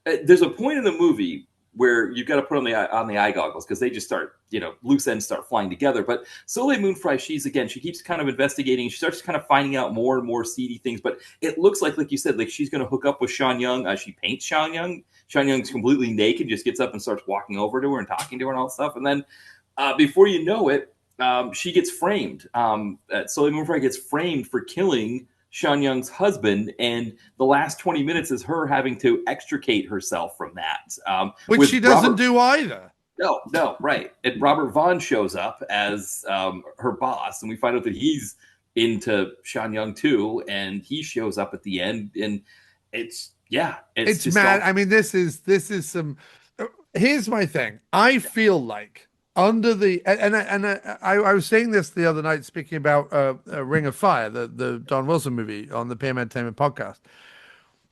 there's a point in the movie where you've got to put on the eye goggles because they just start, loose ends start flying together. But Soleil Moon Frye, she keeps kind of investigating. She starts kind of finding out more and more seedy things, but it looks like you said, like she's going to hook up with Sean Young. She paints Sean Young. Sean Young's completely naked, just gets up and starts walking over to her and talking to her and all that stuff. And then before you know it, she gets framed. Soleil Moon Frye gets framed for killing Sean Young's husband, and the last 20 minutes is her having to extricate herself from that. Which she doesn't do either. No, right. And Robert Vaughn shows up as her boss, and we find out that he's into Sean Young too, and he shows up at the end, and it's just mad. I mean, this is some. Here's my thing. I feel like under the I was saying this the other night, speaking about Ring of Fire, the Don Wilson movie on the PM Entertainment podcast.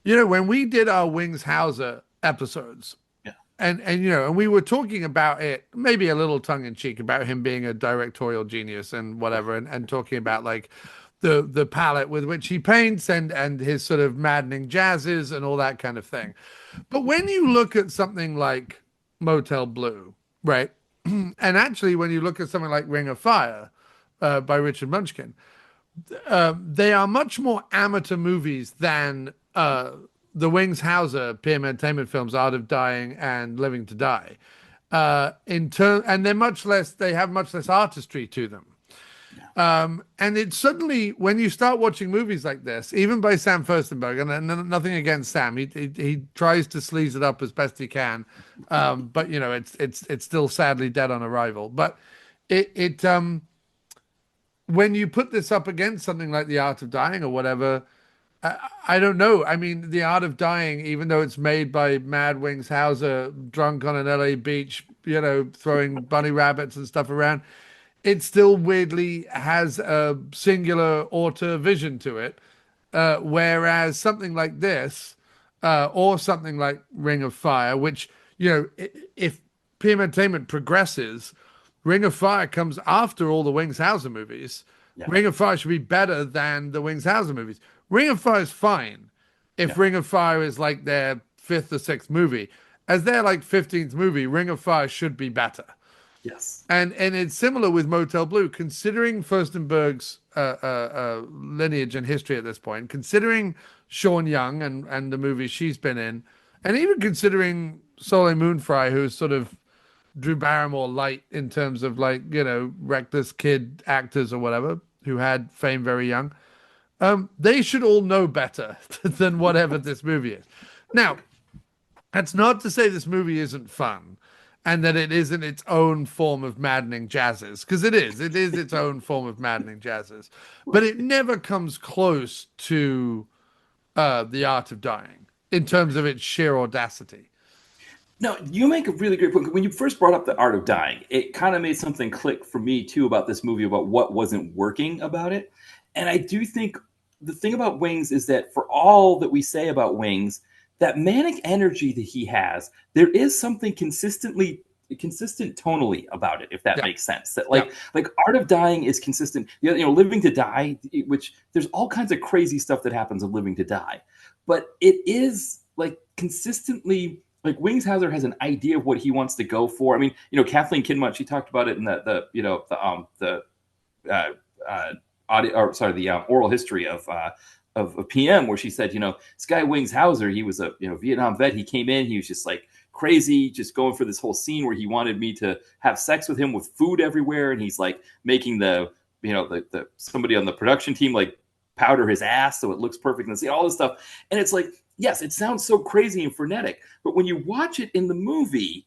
When we did our Wings Hauser episodes, and we were talking about it, maybe a little tongue in cheek about him being a directorial genius and whatever, and talking about like the palette with which he paints and his sort of maddening jazzes and all that kind of thing. But when you look at something like Motel Blue, right? And actually, when you look at something like Ring of Fire by Richard Munchkin, they are much more amateur movies than the Wings Hauser PM Entertainment films, Art of Dying and Living to Die. And they're much less. They have much less artistry to them. And it's suddenly, when you start watching movies like this, even by Sam Firstenberg, and nothing against Sam, he tries to sleaze it up as best he can, but it's still sadly dead on arrival. But when you put this up against something like The Art of Dying or whatever, I don't know. I mean, The Art of Dying, even though it's made by Mad Wings Hauser, drunk on an LA beach, throwing bunny rabbits and stuff around, it still weirdly has a singular auteur vision to it. Whereas something like this, or something like Ring of Fire, which, if PM Entertainment progresses, Ring of Fire comes after all the Wings Hauser movies. Yeah. Ring of Fire should be better than the Wings Hauser movies. Ring of Fire is fine if Yeah. Ring of Fire is like their fifth or sixth movie. As their like 15th movie, Ring of Fire should be better. Yes. And it's similar with Motel Blue, considering Firstenberg's lineage and history at this point, considering Sean Young and the movies she's been in, and even considering Soleil Moon Frye, who's sort of Drew Barrymore light in terms of like, reckless kid actors or whatever who had fame very young. They should all know better than whatever this movie is. Now, that's not to say this movie isn't fun and that it isn't its own form of maddening jazzes, because it is. It is its own form of maddening jazzes. But it never comes close to The Art of Dying in terms of its sheer audacity. No, you make a really great point. When you first brought up The Art of Dying, it kind of made something click for me, too, about this movie, about what wasn't working about it. And I do think the thing about Wings is that for all that we say about Wings, that manic energy that he has, there is something consistent tonally about it, if that makes sense. That like Art of Dying is consistent. Living to Die, which there's all kinds of crazy stuff that happens in Living to Die, but it is like consistently like Wings Hauser has an idea of what he wants to go for. I mean, Kathleen Kinmont, she talked about it in the oral history of PM, where she said, this guy Wings Hauser, he was a Vietnam vet. He came in, he was just like crazy, just going for this whole scene where he wanted me to have sex with him with food everywhere, and he's like making the somebody on the production team like powder his ass so it looks perfect and see all this stuff. And it's like, yes, it sounds so crazy and frenetic, but when you watch it in the movie,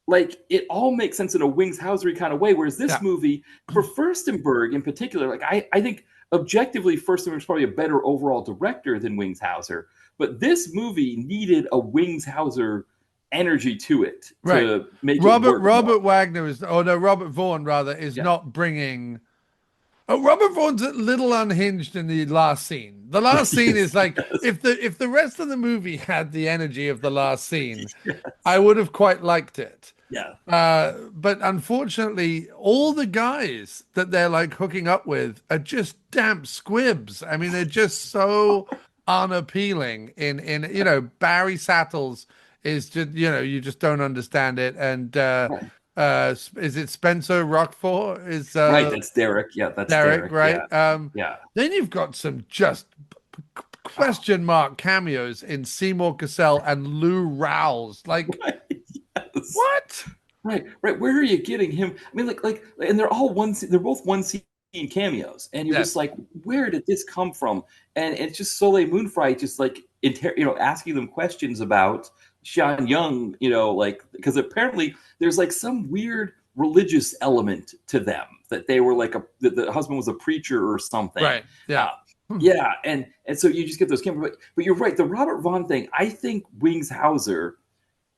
like it all makes sense in a Wings Hauser-y kind of way. Whereas this movie, for Firstenberg in particular, like I think objectively, Firstenberg's probably a better overall director than Wings Hauser, but this movie needed a Wings Hauser energy to it to make it work. Robert Vaughn rather is not bringing. Robert Vaughn's a little unhinged in the last scene. The last scene is like, if the rest of the movie had the energy of the last scene, I would have quite liked it. Yeah. But unfortunately, all the guys that they're like hooking up with are just damp squibs. I mean, they're just so unappealing. In Barry Sattles is just you just don't understand it. And is it Spencer Rockford? Right, that's Derek. Yeah, that's Derek, right? Yeah. Then you've got some just question mark cameos in Seymour Cassell and Lou Rawls. Like, what? Right. Where are you getting him? I mean, like, and they're both one scene cameos, and you're just like, where did this come from? And it's just Soleil Moon Frye just like, asking them questions about Sean Young, because apparently there's like some weird religious element to them, that they were like the husband was a preacher or something. Right. Yeah. Yeah. And so you just get those cameras. But you're right. The Robert Vaughn thing, I think Wings Hauser,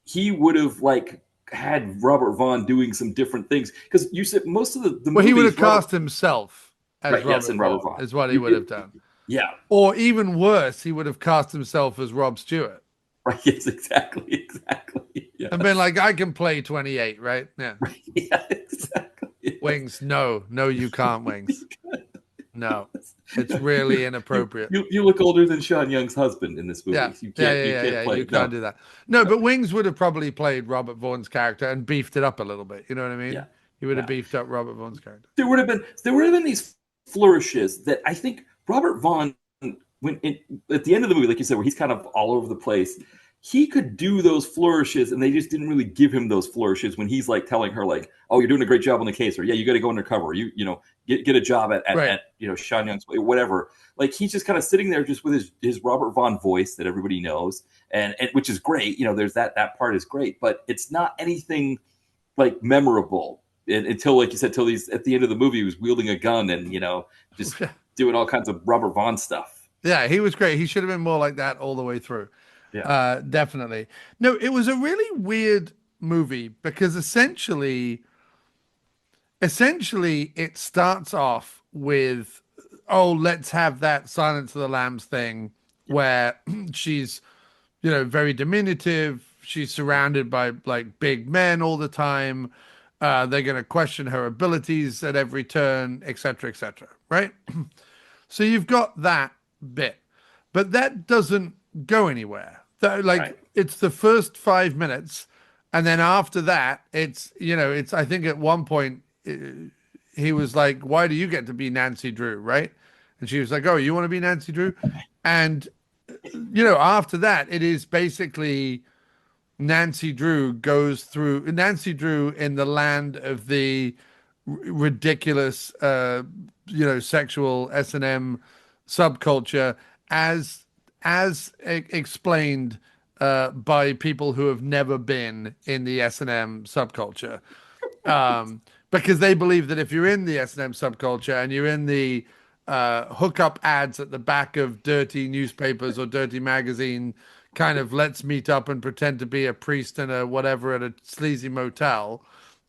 he would have like had Robert Vaughn doing some different things, because you said most of the movies, he would have cast himself as Robert Vaughn is what he would have done. Yeah. Or even worse, he would have cast himself as Rob Stewart. Right. Yes, exactly. Yeah. And been like, I can play 28, right? Yeah. Right. Yeah, exactly. Wings, no, you can't, Wings. No, it's really inappropriate. You look older than Sean Young's husband in this movie. Yeah, you can't do that. No, but Wings would have probably played Robert Vaughn's character and beefed it up a little bit. You know what I mean? Yeah. He would have beefed up Robert Vaughn's character. There would have been these flourishes that I think Robert Vaughn, at the end of the movie, like you said, where he's kind of all over the place, he could do those flourishes, and they just didn't really give him those flourishes when he's like telling her like, "Oh, you're doing a great job on the case," or "Yeah, you got to go undercover," get a job at Sean Young's, whatever. Like, he's just kind of sitting there just with his Robert Vaughn voice that everybody knows, and which is great. There's that part is great, but it's not anything like memorable until, like you said, till he's at the end of the movie, he was wielding a gun and just doing all kinds of Robert Vaughn stuff. Yeah, he was great. He should have been more like that all the way through. Yeah. Definitely. No, it was a really weird movie because essentially essentially it starts off with, oh, let's have that Silence of the Lambs thing where she's, very diminutive. She's surrounded by like big men all the time. They're going to question her abilities at every turn, etc., etc. Right? So you've got that bit, but that doesn't go anywhere. Right. It's the first 5 minutes, and then after that, it's. I think at one point he was like, "Why do you get to be Nancy Drew?" Right? And she was like, "Oh, you want to be Nancy Drew?" And after that, it is basically Nancy Drew in the land of the ridiculous, sexual S&M subculture as explained by people who have never been in the S&M subculture. Because they believe that if you're in the S&M subculture and you're in the hookup ads at the back of dirty newspapers or dirty magazine, kind of let's meet up and pretend to be a priest and a whatever at a sleazy motel,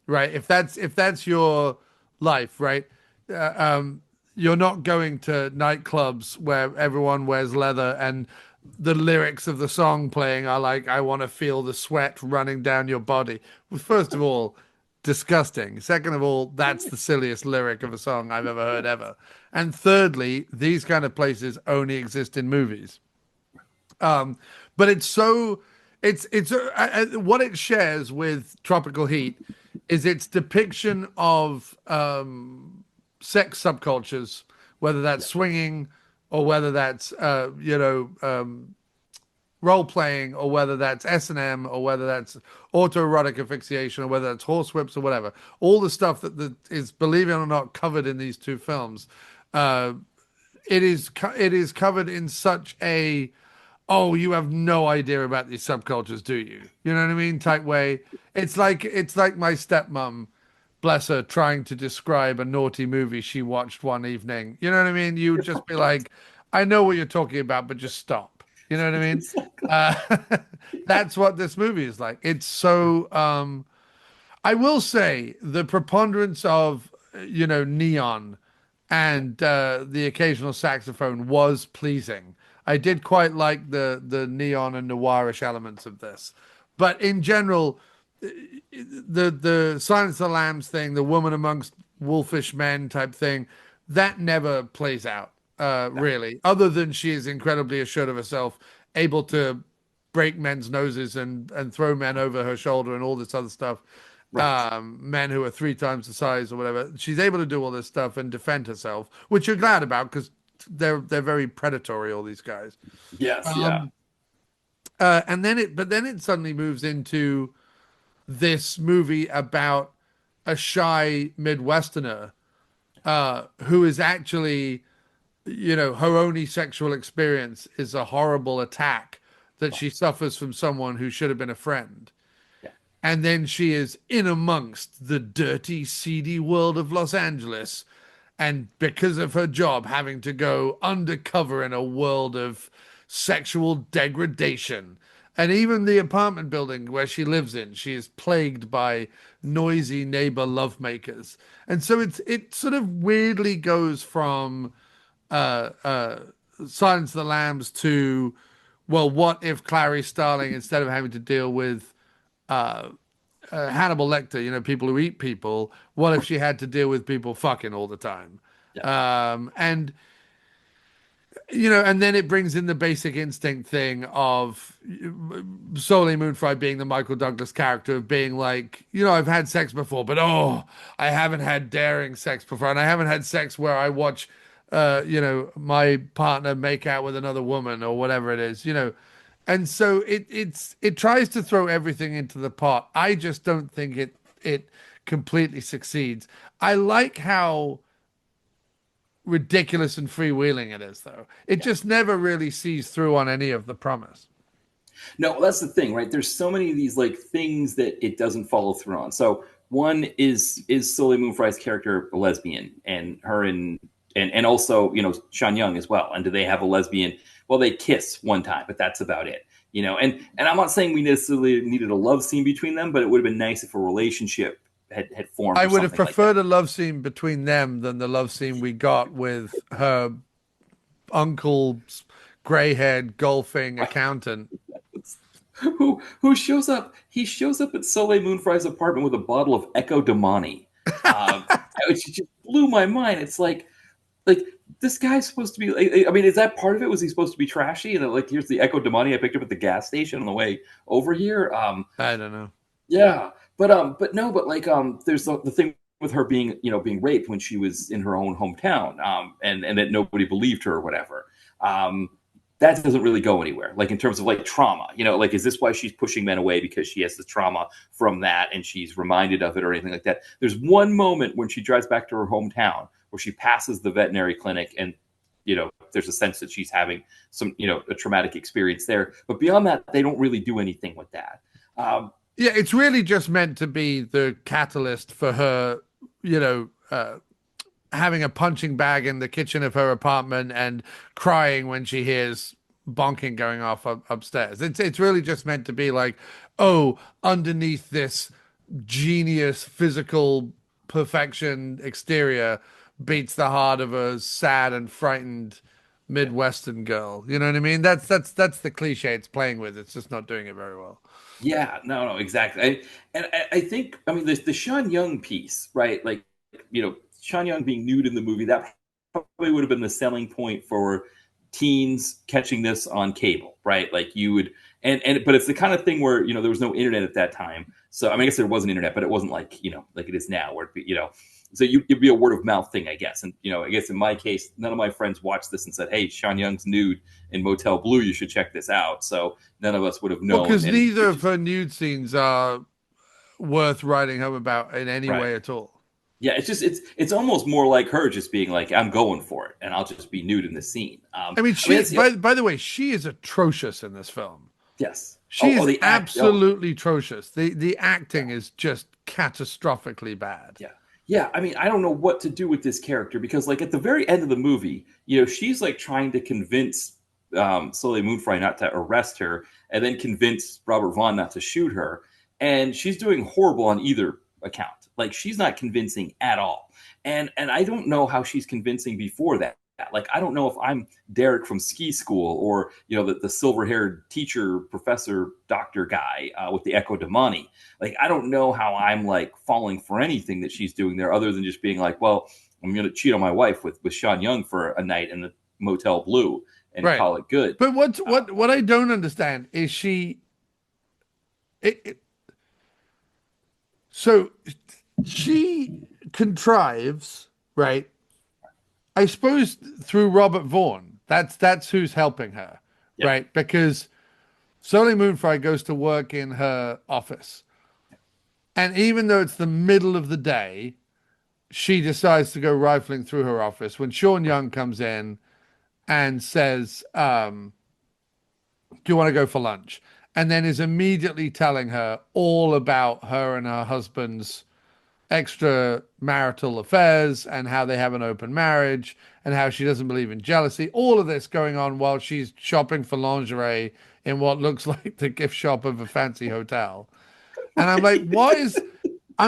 right? If that's your life, right? You're not going to nightclubs where everyone wears leather and the lyrics of the song playing are like, I want to feel the sweat running down your body. Well, first of all, disgusting. Second of all, that's the silliest lyric of a song I've ever heard ever. And thirdly, these kind of places only exist in movies. But what it shares with Tropical Heat is its depiction of sex subcultures, whether that's swinging or whether that's role playing or whether that's S&M or whether that's autoerotic asphyxiation or whether that's horsewhips or whatever. All the stuff that is, believe it or not, covered in these two films. It is covered in such a, oh, you have no idea about these subcultures, do you? You know what I mean? Type way. It's like my stepmom, bless her, trying to describe a naughty movie she watched one evening. You know what I mean? You would just be like, I know what you're talking about, but just stop. You know what I mean? That's what this movie is like. It's so. I will say the preponderance of neon and the occasional saxophone was pleasing. I did quite like the neon and noirish elements of this, but in general, the Silence of the Lambs thing, the woman amongst wolfish men type thing, that never plays out really. Other than she is incredibly assured of herself, able to break men's noses and throw men over her shoulder and all this other stuff. Right. Men who are 3 times the size or whatever. She's able to do all this stuff and defend herself, which you're glad about because they're very predatory, all these guys. Yes, yeah. And then it suddenly moves into this movie about a shy Midwesterner who is actually, her only sexual experience is a horrible attack that she suffers from someone who should have been a friend. Yeah. And then she is in amongst the dirty, seedy world of Los Angeles. And because of her job, having to go undercover in a world of sexual degradation. And even the apartment building where she lives in, she is plagued by noisy neighbor lovemakers. And so it sort of weirdly goes from Silence of the Lambs to, well, what if Clarice Starling, instead of having to deal with Hannibal Lecter, people who eat people, what if she had to deal with people fucking all the time? Yeah. And then it brings in the Basic Instinct thing of Soleil Moon Frye being the Michael Douglas character of being like, I've had sex before, but I haven't had daring sex before, and I haven't had sex where I watch my partner make out with another woman or whatever it is, and so it tries to throw everything into the pot. I just don't think it completely succeeds. I like how ridiculous and freewheeling it is, though. It just never really sees through on any of the promise. No, that's the thing, right? There's so many of these like things that it doesn't follow through on. So one is Soleil Moon Frye's character a lesbian, and her and also Sean Young as well. And do they have a lesbian? Well, they kiss one time, but that's about it. And I'm not saying we necessarily needed a love scene between them, but it would have been nice if a relationship had formed. I or would have something like preferred that. a love scene between them than the love scene we got with her uncle's gray-haired golfing accountant. Who shows up? He shows up at Soleil Moon Frye's apartment with a bottle of Echo Damani, which just blew my mind. It's like this guy's supposed to be. I mean, is that part of it? Was he supposed to be trashy? And like, here's the Echo Damani I picked up at the gas station on the way over here. I don't know. Yeah, but no, but like, there's the thing with her being, being raped when she was in her own hometown, and that nobody believed her or whatever. That doesn't really go anywhere. Like in terms of like trauma, like, is this why she's pushing men away because she has the trauma from that and she's reminded of it or anything like that? There's one moment when she drives back to her hometown where she passes the veterinary clinic and, there's a sense that she's having some, a traumatic experience there. But beyond that, they don't really do anything with that. Yeah, it's really just meant to be the catalyst for her, having a punching bag in the kitchen of her apartment and crying when she hears bonking going off upstairs. It's really just meant to be like, oh, underneath this genius physical perfection exterior beats the heart of a sad and frightened Midwestern girl. You know what I mean? That's the cliche it's playing with. It's just not doing it very well. Yeah, no, exactly. I think, I mean, the Sean Young piece, right? Like, Sean Young being nude in the movie, that probably would have been the selling point for teens catching this on cable, right? Like you would, but it's the kind of thing where, there was no internet at that time. So, I mean, I guess there was an internet, but it wasn't like, like it is now where, so it'd be a word of mouth thing, I guess. And, I guess in my case, none of my friends watched this and said, hey, Sean Young's nude in Motel Blue, you should check this out. So none of us would have known. Because neither of her nude scenes are worth writing home about in any way at all. Yeah, it's almost more like her just being like, I'm going for it, and I'll just be nude in this scene. By the way, she is atrocious in this film. Yes. She is absolutely atrocious. The acting is just catastrophically bad. Yeah. Yeah, I mean, I don't know what to do with this character because, like, at the very end of the movie, she's like trying to convince Soleil Moon Frye not to arrest her, and then convince Robert Vaughn not to shoot her, and she's doing horrible on either account. Like, she's not convincing at all, and I don't know how she's convincing before that. Like, I don't know if I'm Derek from Ski School or the silver-haired teacher, professor, doctor guy with the Echo Damani. Like, I don't know how I'm like falling for anything that she's doing there, other than just being like, well, I'm going to cheat on my wife with Sean Young for a night in the Motel Blue and call it good. But what I don't understand is so she contrives, right? I suppose through Robert Vaughn. That's who's helping her, right? Because Soleil Moon Frye goes to work in her office. And even though it's the middle of the day, she decides to go rifling through her office when Sean Young comes in and says, do you want to go for lunch? And then is immediately telling her all about her and her husband's extramarital affairs and how they have an open marriage and how she doesn't believe in jealousy. All of this going on while she's shopping for lingerie in what looks like the gift shop of a fancy hotel. And I'm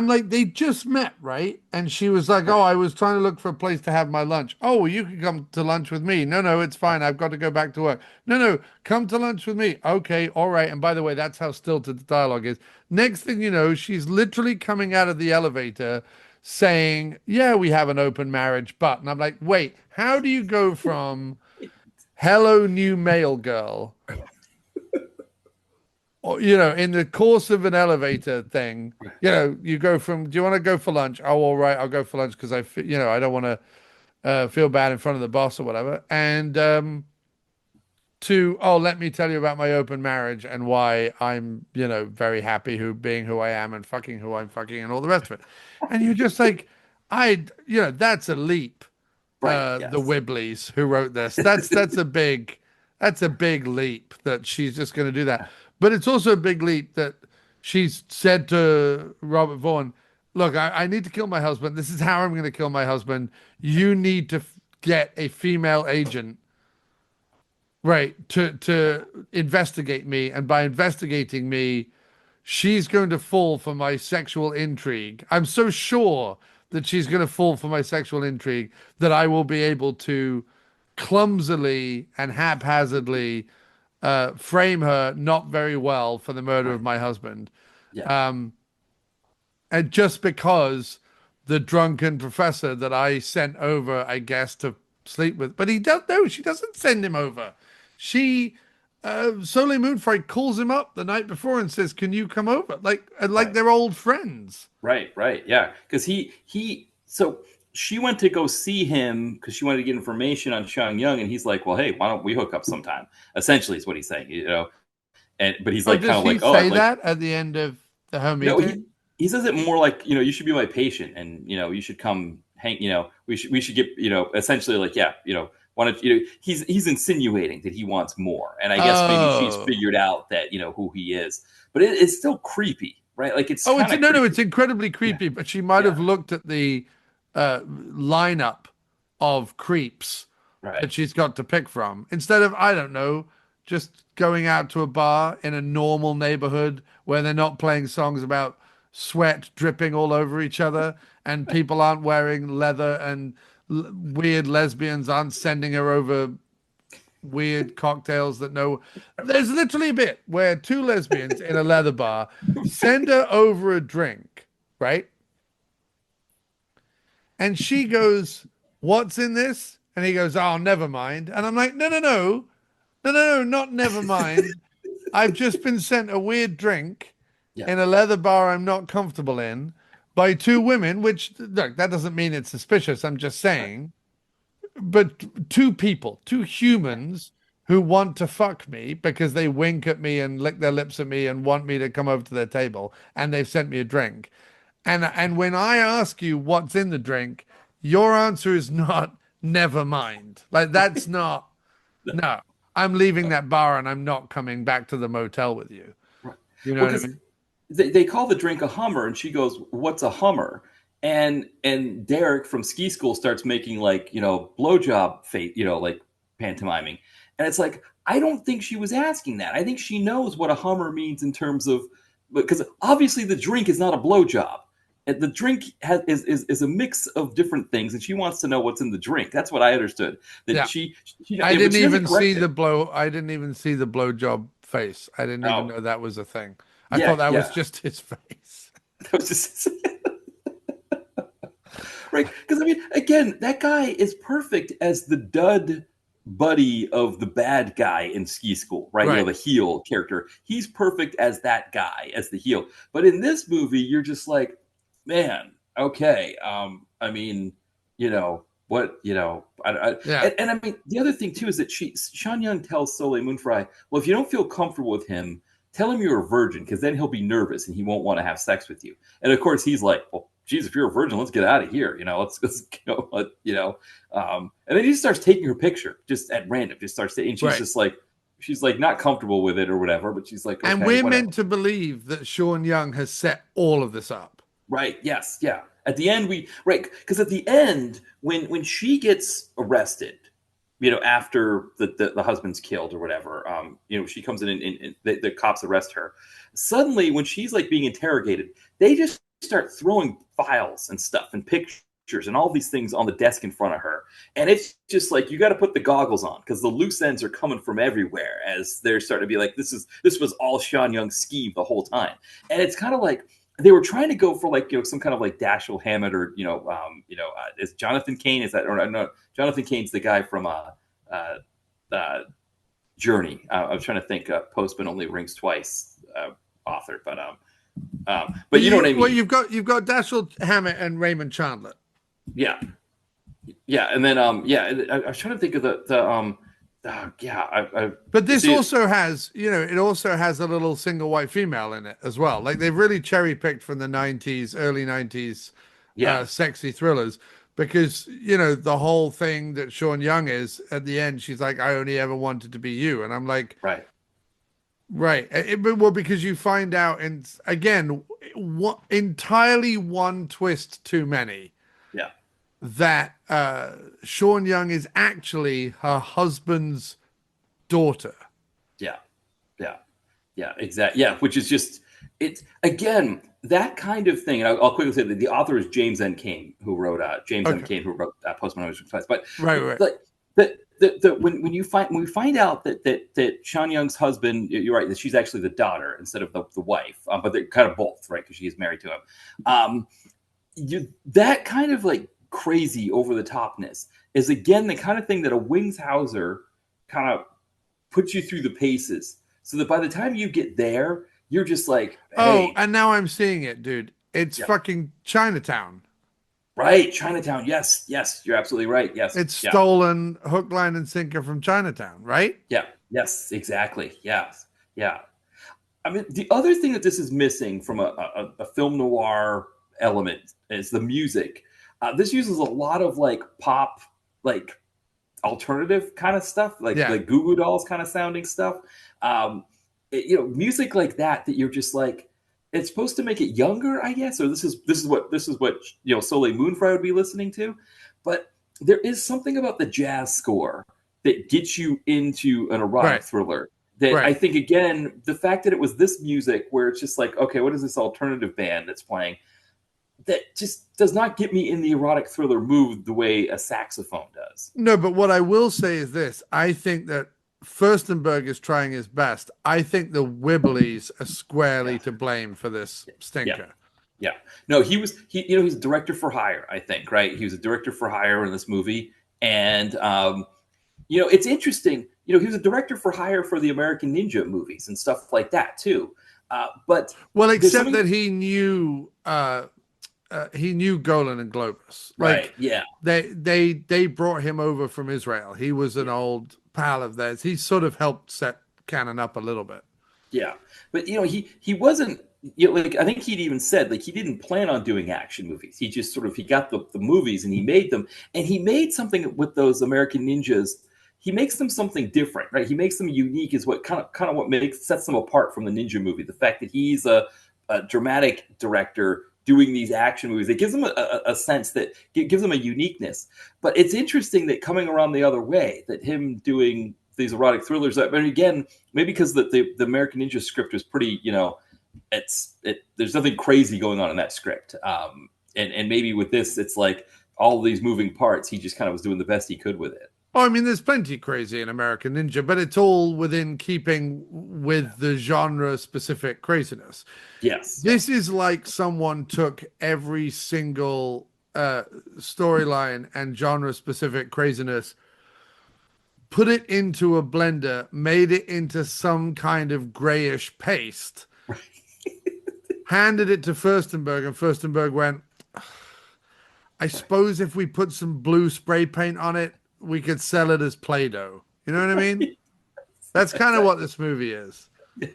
like, they just met, right? And she was like, oh, I was trying to look for a place to have my lunch. Oh, well, you can come to lunch with me. No, it's fine. I've got to go back to work. No, come to lunch with me. Okay, all right. And by the way, that's how stilted the dialogue is. Next thing you know, she's literally coming out of the elevator saying, yeah, we have an open marriage, but. And I'm like, wait, how do you go from hello, new male girl, or, in the course of an elevator thing, you go from, do you want to go for lunch? Oh, all right, I'll go for lunch because I don't want to feel bad in front of the boss or whatever. And to, oh, let me tell you about my open marriage and why I'm, very happy being who I am and fucking who I'm fucking and all the rest of it. And you're just like, that's a leap. The Wibleys who wrote this. That's a big leap that she's just going to do that. But it's also a big leap that she's said to Robert Vaughn, look, I need to kill my husband. This is how I'm going to kill my husband. You need to get a female agent, right, to investigate me. And by investigating me, she's going to fall for my sexual intrigue. I'm so sure that she's going to fall for my sexual intrigue that I will be able to clumsily and haphazardly frame her not very well for the murder of my husband. Yeah. And just because the drunken professor that I sent over, I guess, to sleep with, but he does no, she doesn't send him over. She Soleil Moonfrye calls him up the night before and says, "Can you come over?" Like Right. they're old friends. Right, yeah. Because so she went to go see him because she wanted to get information on Sean Young, and he's like, "Well, hey, why don't we hook up sometime?" Essentially, is what he's saying, but he's like, kind of like, "Oh, Say like, that at the end of the home no." meeting? He says it more like, you should be my patient, and you should come hang. We should get, essentially like, yeah, why don't he's insinuating that he wants more, and I guess maybe she's figured out that who he is, but it's still creepy. Right, like it's it's incredibly creepy. But she might have looked at the lineup of creeps that she's got to pick from instead of, I don't know, just going out to a bar in a normal neighborhood where they're not playing songs about sweat dripping all over each other and people aren't wearing leather and weird lesbians aren't sending her over weird cocktails that no. There's literally a bit where two lesbians in a leather bar send her over a drink, right? And she goes, "What's in this?" And he goes, "Oh, never mind." And I'm like, no, not never mind. I've just been sent a weird drink in a leather bar I'm not comfortable in by two women, which, look, that doesn't mean it's suspicious. I'm just saying. But two people, two humans who want to fuck me because they wink at me and lick their lips at me and want me to come over to their table, and they've sent me a drink. And when I ask you what's in the drink, your answer is not never mind. Like, that's not, no, I'm leaving that bar and I'm not coming back to the motel with you. Right. You know what I mean? They call the drink a Hummer, and she goes, "What's a Hummer?" And Derek from Ski School starts making like, blowjob face, like pantomiming. And it's like, I don't think she was asking that. I think she knows what a Hummer means in terms of, because obviously the drink is not a blowjob. The drink is a mix of different things, and she wants to know what's in the drink. That's what I understood. That she I didn't even see the blowjob face. I didn't even know that was a thing. I thought that was just his face. That was just right. Because I mean, again, that guy is perfect as the dud buddy of the bad guy in Ski School, right? The heel character. He's perfect as that guy, as the heel. But in this movie, you're just like, man, okay. I mean, what, and I mean, the other thing too is that Sean Young tells Soleil Moonfrye, well, if you don't feel comfortable with him, tell him you're a virgin, because then he'll be nervous and he won't want to have sex with you. And of course, he's like, well, geez, if you're a virgin, let's get out of here. Let's and then he starts taking her picture just at random, and she's just like, she's like not comfortable with it or whatever, but she's like, okay, and we're meant to believe that Sean Young has set all of this up. Right. Yes. Yeah. At the end, because at the end, when she gets arrested, after the husband's killed or whatever, she comes in and the cops arrest her. Suddenly, when she's like being interrogated, they just start throwing files and stuff and pictures and all these things on the desk in front of her. And it's just like, you got to put the goggles on, because the loose ends are coming from everywhere as they're starting to be like, this was all Sean Young's scheme the whole time. And it's kind of like, they were trying to go for like, some kind of like Dashiell Hammett or, is Jonathan Cain, is that, or no, Jonathan Cain's the guy from Journey. I was trying to think, Postman Only Rings Twice author, but you know what I mean? Well, you've got Dashiell Hammett and Raymond Chandler. Yeah. And then, I was trying to think of but this also has, it also has a little single white female in it as well. Like, they've really cherry picked from the 90s, early 90s, sexy thrillers, because, the whole thing that Sean Young is at the end, she's like, I only ever wanted to be you. And I'm like, right. Well, because you find out, and again, entirely one twist too many. Yeah. That Sean Young is actually her husband's daughter. Yeah, exactly. Yeah, which is just it's again that kind of thing. And I'll quickly say that the author is James N. Cain, who wrote Postman Always Twice. But Right. when you find out that Sean Young's husband, you're right, that she's actually the daughter instead of the wife, but they're kind of both, right? Because she is married to him. That kind of like crazy over the topness is again the kind of thing that a Wingshauser kind of puts you through the paces, so that by the time you get there, you're just like, hey. Oh, and now I'm seeing it, dude. It's fucking Chinatown. Right, Chinatown. Yes, you're absolutely right. Yes, it's stolen hook, line, and sinker from Chinatown, right? Yeah. Yes, exactly. Yes. Yeah. I mean, the other thing that this is missing from a film noir element is the music. This uses a lot of like pop, like alternative kind of stuff, like Goo Goo Dolls kind of sounding stuff. Music like that you're just like, it's supposed to make it younger, I guess, or this is what Soleil Moon Frye would be listening to, but there is something about the jazz score that gets you into an erotic thriller. That I think, again, the fact that it was this music where it's just like, okay, what is this alternative band that's playing? That just does not get me in the erotic thriller mood the way a saxophone does. No, but what I will say is this. I think that Firstenberg is trying his best. I think the Wibblies are squarely to blame for this stinker. Yeah. No, he's a director for hire, I think, right? He was a director for hire in this movie. And, it's interesting. He was a director for hire for the American Ninja movies and stuff like that, too. Except that he knew Golan and Globus. Right, yeah. They brought him over from Israel. He was an old pal of theirs. He sort of helped set Cannon up a little bit. Yeah. But, he wasn't, I think he'd even said, he didn't plan on doing action movies. He just he got the movies and he made them. And he made something with those American Ninjas. He makes them something different, right? He makes them unique is what kind of what sets them apart from the Ninja movie. The fact that he's a dramatic director doing these action movies, it gives them a sense that gives them a uniqueness. But it's interesting that coming around the other way, that him doing these erotic thrillers, but again, maybe because the American Ninja script is pretty, there's nothing crazy going on in that script. And maybe with this, it's like all these moving parts, he just kind of was doing the best he could with it. Oh, I mean, there's plenty crazy in American Ninja, but it's all within keeping with the genre-specific craziness. Yes. This is like someone took every single storyline and genre-specific craziness, put it into a blender, made it into some kind of grayish paste, handed it to Firstenberg, and Firstenberg went, I suppose if we put some blue spray paint on it, we could sell it as Play-Doh. You know what I mean? That's kind of what this movie is. Yeah.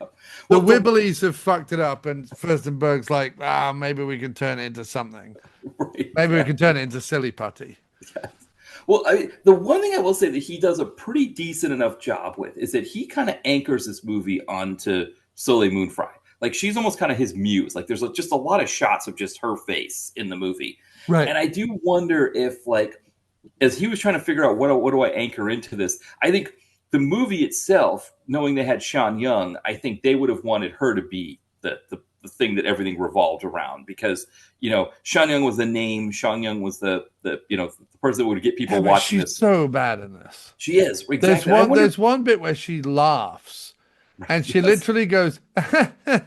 The Wibblies have fucked it up, and Firstenberg's like, maybe we can turn it into something. Right. Maybe we can turn it into Silly Putty. Yes. Well, the one thing I will say that he does a pretty decent enough job with is that he kind of anchors this movie onto Soleil Moon Frye. Like, she's almost kind of his muse. Like, there's just a lot of shots of just her face in the movie. Right. And I do wonder if, as he was trying to figure out what do I anchor into this, I think the movie itself, knowing they had Sean Young, I think they would have wanted her to be the thing that everything revolved around, because Sean Young was the name. Sean Young was the person that would get people watching. She's so bad in this. She is. Exactly. There's one bit where she laughs, and she literally goes, and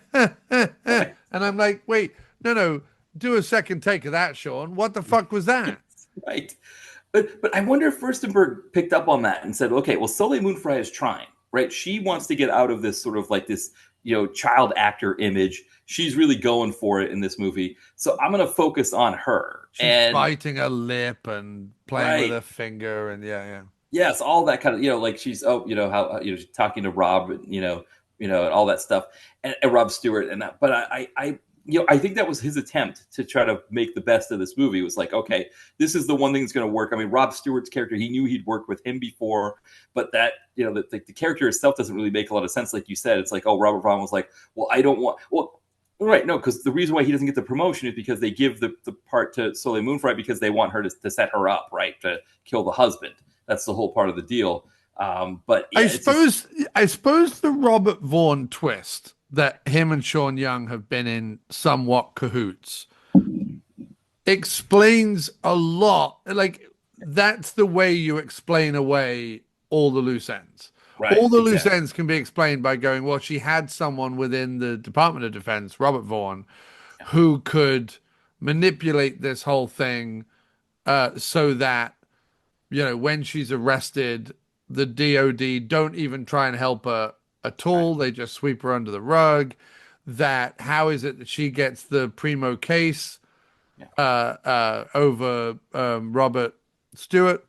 I'm like, wait, no, do a second take of that, Sean. What the fuck was that? Right. But I wonder if Firstenberg picked up on that and said, okay, well, Soleil Moon Frye is trying, right? She wants to get out of this sort of like this, child actor image. She's really going for it in this movie. So I'm going to focus on her. She's biting her lip and playing with her finger and yeah. Yes, all that kind of, like she's, she's talking to Rob, and all that stuff, and Rob Stewart and that. But I think that was his attempt to try to make the best of this movie. It was like, okay, this is the one thing that's going to work. I mean, Rob Stewart's character, he knew he'd worked with him before, but that, the character itself doesn't really make a lot of sense. Like you said, it's like, oh, Robert Vaughn was like, right, no, because the reason why he doesn't get the promotion is because they give the part to Soleil Moon Frye because they want her to set her up, right, to kill the husband. That's the whole part of the deal. But yeah, I suppose the Robert Vaughn twist that him and Sean Young have been in somewhat cahoots explains a lot. Like, that's the way you explain away all the loose ends. Right, All the loose exactly. ends can be explained by going, well, she had someone within the Department of Defense, Robert Vaughn, who could manipulate this whole thing so that, when she's arrested, the DOD don't even try and help her at Right. all. They just sweep her under the rug. That how is it that she gets the primo case Yeah. over Robert Stewart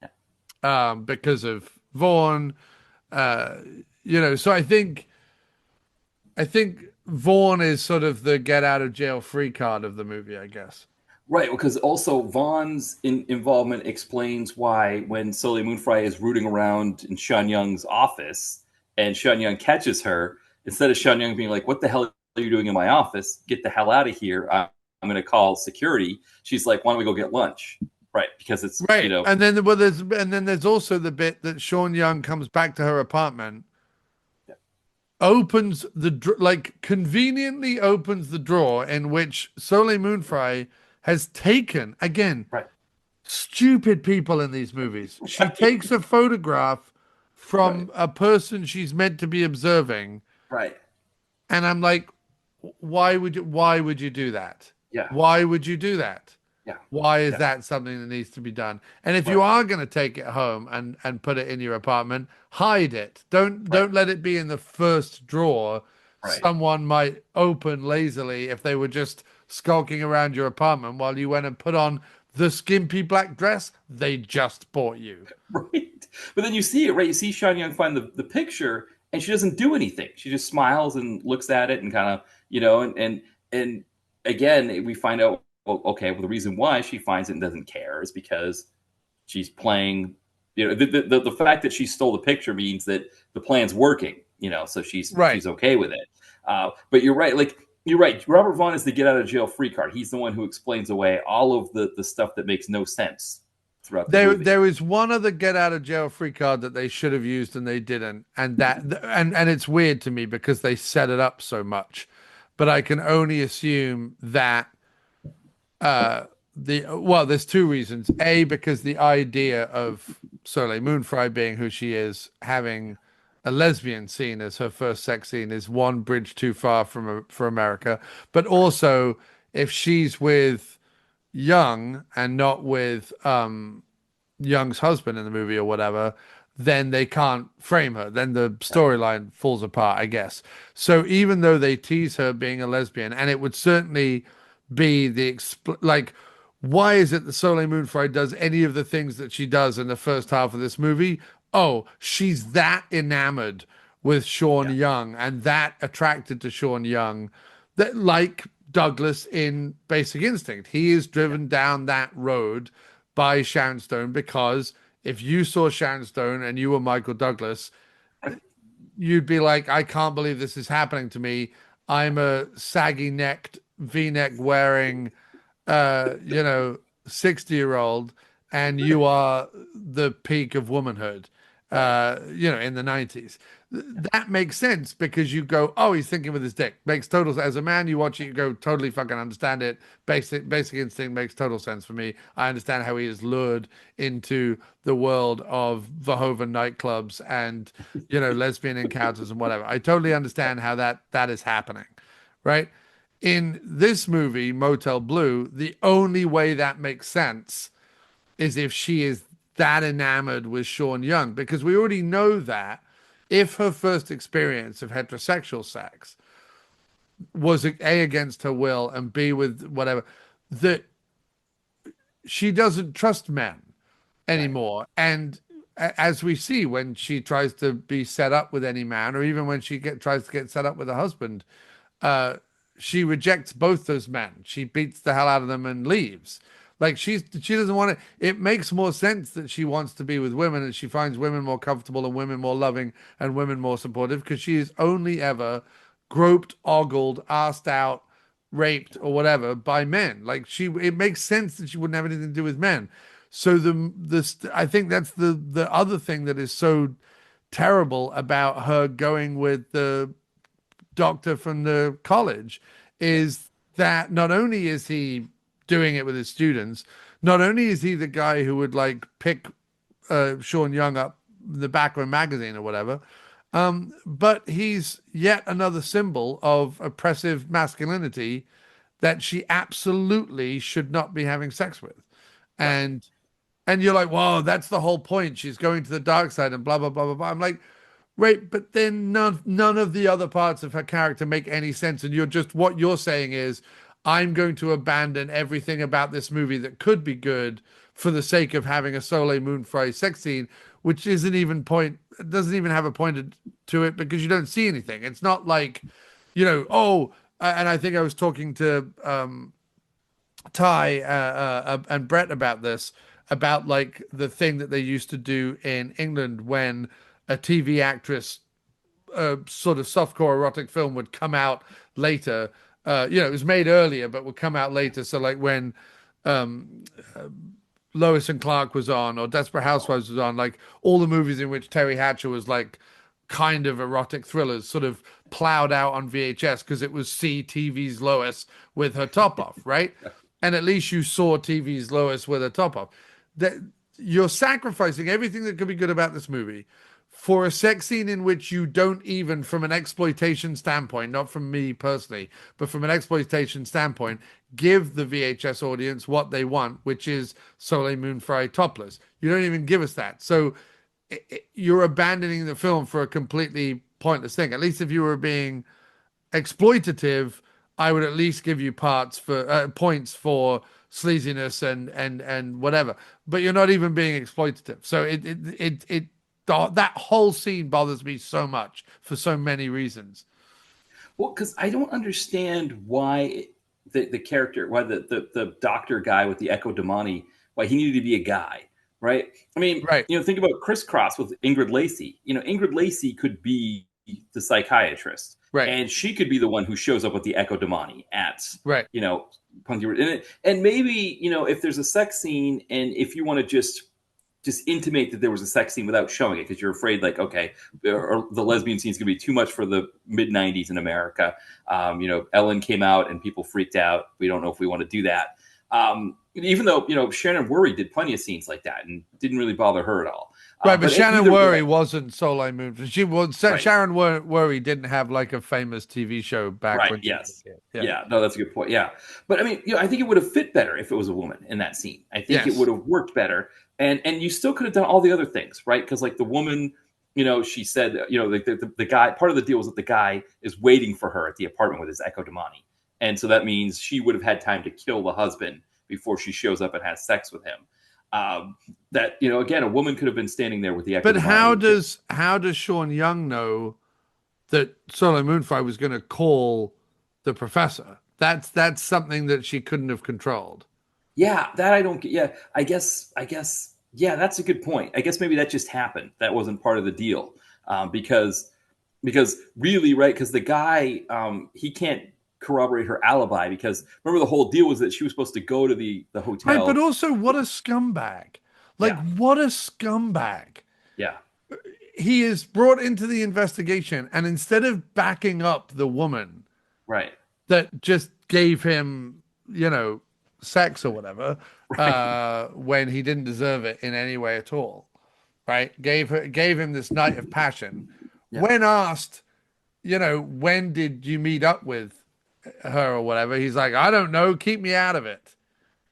Yeah. because of Vaughn? Uh, so I think Vaughn is sort of the get out of jail free card of the movie, I guess. Right, because also Vaughn's involvement explains why when Soleil Frye is rooting around in Sean Young's office and Sean Young catches her, instead of Sean Young being like, "What the hell are you doing in my office? Get the hell out of here! I'm going to call security." She's like, "Why don't we go get lunch?" Right, because it's Right, and then there's also the bit that Sean Young comes back to her apartment, opens conveniently opens the drawer in which Soleil Moonfry has taken. Again, right, stupid people in these movies. She right, takes a photograph right, from a person she's meant to be observing, right. and I'm like, why would you do that? Yeah, Why would you do that? yeah, Why is yeah. that something that needs to be done? And if you Right, are going to take it home and put it in your apartment, hide it. Don't right, don't let it be in the first drawer right. someone might open lazily if they were just skulking around your apartment while you went and put on the skimpy black dress they just bought you. Right. But then you see it, right? You see Sean Young find the picture and she doesn't do anything. She just smiles and looks at it and kind of, and again, we find out, well, okay, well, the reason why she finds it and doesn't care is because she's playing, the fact that she stole the picture means that the plan's working, so Right. she's okay with it. But you're right. Like, you're right. Robert Vaughn is the get out of jail free card. He's the one who explains away all of the stuff that makes no sense throughout the There, movie. there is one other get out of jail free card that they should have used and they didn't, and it's weird to me because they set it up so much, but I can only assume that there's two reasons. A, because the idea of Soleil Moonfry being who she is, having a lesbian scene as her first sex scene is one bridge too far for America, but also if she's with Young and not with Young's husband in the movie or whatever, then they can't frame her. Then the storyline falls apart, I guess. So even though they tease her being a lesbian, and it would certainly be why is it that Soleil Moonfry does any of the things that she does in the first half of this movie? Oh, she's that enamored with Sean Yeah. Young and that attracted to Sean Young that, like Douglas in Basic Instinct, he is driven down that road by Sharon Stone because if you saw Sharon Stone and you were Michael Douglas, you'd be like, I can't believe this is happening to me. I'm a saggy necked, V neck wearing, 60-year-old, and you are the peak of womanhood, Right. in the 90s. That makes sense because you go, oh, he's thinking with his dick. Makes total sense. As a man, you watch it, you go, totally fucking understand it. Basic Instinct makes total sense for me. I understand how he is lured into the world of Verhoeven nightclubs and, lesbian encounters and whatever. I totally understand how that is happening, right? In this movie, Motel Blue, the only way that makes sense is if she is that enamored with Sean Young, because we already know that if her first experience of heterosexual sex was A, against her will, and B, with whatever, that she doesn't trust men Right. anymore. And as we see when she tries to be set up with any man, or even when she tries to get set up with a husband, uh, she rejects both those men. She beats the hell out of them and leaves. Like she doesn't want it. It makes more sense that she wants to be with women and she finds women more comfortable and women more loving and women more supportive because she is only ever groped, ogled, asked out, raped, or whatever by men. It makes sense that she wouldn't have anything to do with men. So I think that's the other thing that is so terrible about her going with the doctor from the college, is that not only is he doing it with his students, not only is he the guy who would like pick Sean Young up the back of a magazine or whatever, but he's yet another symbol of oppressive masculinity that she absolutely should not be having sex with. And you're like, whoa, that's the whole point. She's going to the dark side and blah, blah, blah, blah, blah. I'm like, right, but then none of the other parts of her character make any sense. And what you're saying is, I'm going to abandon everything about this movie that could be good for the sake of having a Soleil Moon Frye sex scene, which doesn't even have a point to it because you don't see anything. It's not like, and I think I was talking to Ty and Brett about this, about like the thing that they used to do in England when a TV actress sort of softcore erotic film would come out later. It was made earlier, but would come out later. So like when Lois and Clark was on, or Desperate Housewives was on, like all the movies in which Terry Hatcher was like kind of erotic thrillers sort of plowed out on VHS because it was TV's Lois with her top off, right? And at least you saw TV's Lois with her top off. That you're sacrificing everything that could be good about this movie for a sex scene in which you don't even, from an exploitation standpoint, not from me personally, but from an exploitation standpoint, give the VHS audience what they want, which is Soleil Moon Frye topless. You don't even give us that. So you're abandoning the film for a completely pointless thing. At least if you were being exploitative, I would at least give you points for sleaziness and whatever. But you're not even being exploitative. So that whole scene bothers me so much for so many reasons. Well, because I don't understand why the character, why the doctor guy with the Echo Demani, why he needed to be a guy, right? I mean, right. Think about Criss Cross with Ingrid Lacey. Ingrid Lacey could be the psychiatrist, right? And she could be the one who shows up with the Echo Demani at, right? Punky. And maybe if there's a sex scene, and if you want to just intimate that there was a sex scene without showing it because you're afraid, like, okay, or the lesbian scene is going to be too much for the mid 90s in America. Ellen came out and people freaked out. We don't know if we want to do that. Even though, Shannon Worry did plenty of scenes like that and didn't really bother her at all. Right, but Shannon Worry wasn't Soleil Moon. She was right. Sharon Worry didn't have like a famous TV show back right, when. Yes. Yeah. No, that's a good point. Yeah. But I mean, I think it would have fit better if it was a woman in that scene. I think it would have worked better. And you still could have done all the other things, right? Because like the woman, she said, the guy, part of the deal was that the guy is waiting for her at the apartment with his Echo Demani. And so that means she would have had time to kill the husband before she shows up and has sex with him. That, again, a woman could have been standing there with the Echo Demani. But how does Sean Young know that Soleil Moon Frye was going to call the professor? That's something that she couldn't have controlled. Yeah, that I don't get. Yeah, I guess. Yeah, that's a good point. I guess maybe that just happened. That wasn't part of the deal, because really, right? Because the guy, he can't corroborate her alibi because remember the whole deal was that she was supposed to go to the hotel. Right, but also what a scumbag! What a scumbag! Yeah, he is brought into the investigation, and instead of backing up the woman, right, that just gave him, sex or whatever, right. When he didn't deserve it in any way at all, right? Gave him this night of passion. Yeah. When asked, when did you meet up with her or whatever, he's like, I don't know, keep me out of it.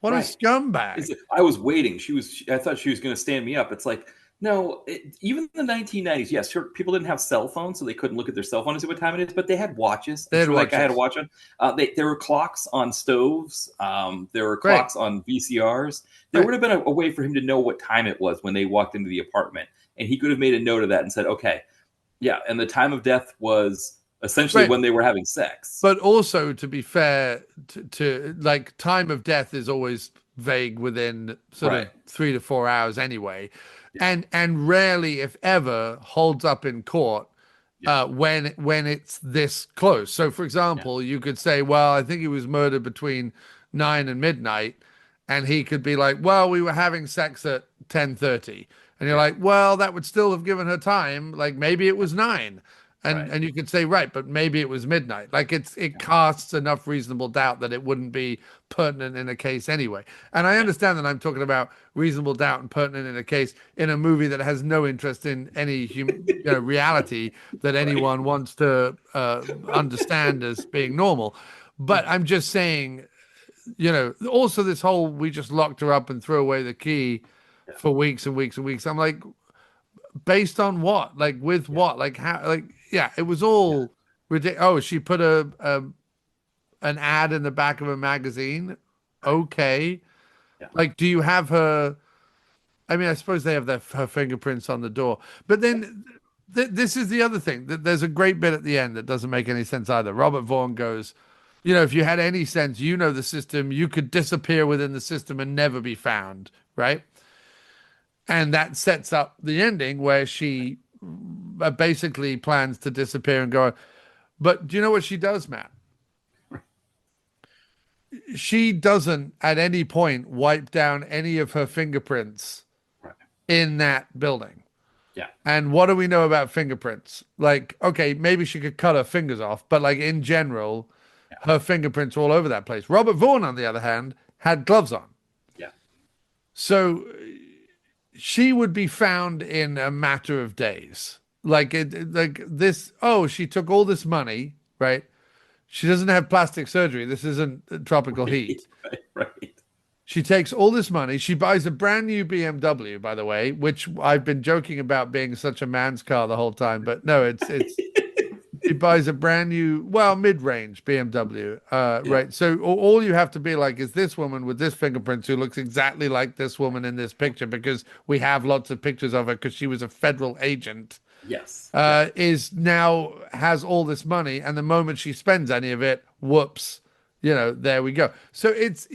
What right. a scumbag. I was waiting. I thought she was going to stand me up. It's like, no, even in the 1990s, yes, sure, people didn't have cell phones, so they couldn't look at their cell phone and see what time it is, but they had watches. That guy had a watch on. There were clocks on stoves. There were clocks on VCRs. There would have been a way for him to know what time it was when they walked into the apartment, and he could have made a note of that and said, okay, yeah, and the time of death was essentially when they were having sex. But also, to be fair, to like, time of death is always vague within sort of 3 to 4 hours anyway. Yeah. And rarely, if ever, holds up in court when it's this close. So, for example, you could say, well, I think he was murdered between 9 and midnight, and he could be like, well, we were having sex at 10:30, and you're like, well, that would still have given her time. Like maybe it was 9. And you could say, right, but maybe it was midnight. Like it casts enough reasonable doubt that it wouldn't be pertinent in a case anyway. And I understand that I'm talking about reasonable doubt and pertinent in a case in a movie that has no interest in any reality that anyone wants to understand as being normal. But I'm just saying, also this whole we just locked her up and threw away the key for weeks and weeks and weeks. I'm like, based on what? Like with what? Like how? Like it was all ridiculous. Oh, she put an ad in the back of a magazine. Okay. Yeah. Like, do you have her? I mean, I suppose they have her fingerprints on the door. But then this is the other thing. There's a great bit at the end that doesn't make any sense either. Robert Vaughn goes, if you had any sense, the system, you could disappear within the system and never be found, right? And that sets up the ending where she basically plans to disappear and go. But do you know what she does, Matt? She doesn't at any point wipe down any of her fingerprints in that building. Yeah. And what do we know about fingerprints? Like, okay, maybe she could cut her fingers off, but like in general, her fingerprints are all over that place. Robert Vaughn, on the other hand, had gloves on. Yeah. So she would be found in a matter of days. Like this. Oh, she took all this money, right? She doesn't have plastic surgery. This isn't tropical heat. Right. She takes all this money. She buys a brand new BMW, by the way, which I've been joking about being such a man's car the whole time, but no, it's she buys a brand new, mid-range BMW, right? So all you have to be like is this woman with this fingerprints who looks exactly like this woman in this picture because we have lots of pictures of her because she was a federal agent. Yes. Is now has all this money, and the moment she spends any of it, whoops, there we go. So it's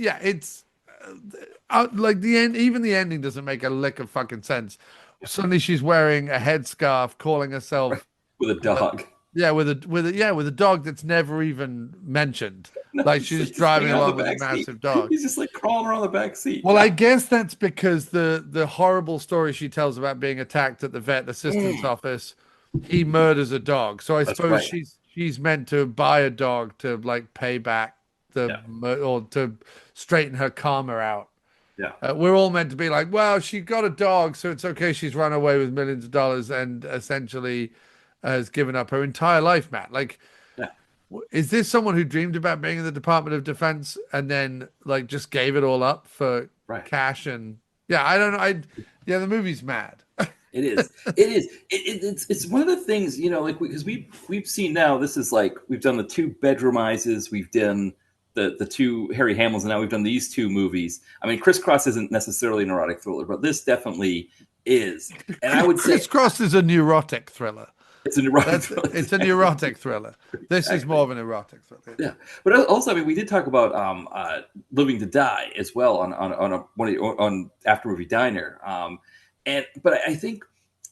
like the end. Even the ending doesn't make a lick of fucking sense. Suddenly she's wearing a headscarf, calling herself with a dog. With a dog that's never even mentioned. Like she's driving along with a massive dog. He's just like crawling around the back seat. Well, I guess that's because the horrible story she tells about being attacked at the vet assistant's office, he murders a dog. So I suppose she's meant to buy a dog to like pay back or to straighten her karma out. Yeah. We're all meant to be like, well, she got a dog, so it's okay. She's run away with millions of dollars and essentially has given up her entire life, Matt. Like, is this someone who dreamed about being in the Department of Defense and then like just gave it all up for cash? And I don't know. The movie's mad. It is. It's one of the things, like because we've seen now. This is like we've done the 2 bedroomizes. We've done the 2 Harry Hamels, and now we've done these 2 movies. I mean, Criss Cross isn't necessarily an erotic thriller, but this definitely is. And I would say Criss Cross is a neurotic thriller. It's an erotic thriller. It's a neurotic thriller. This is more of an erotic thriller. Yeah, but also, I mean, we did talk about Living to Die as well on After Movie Diner, but I think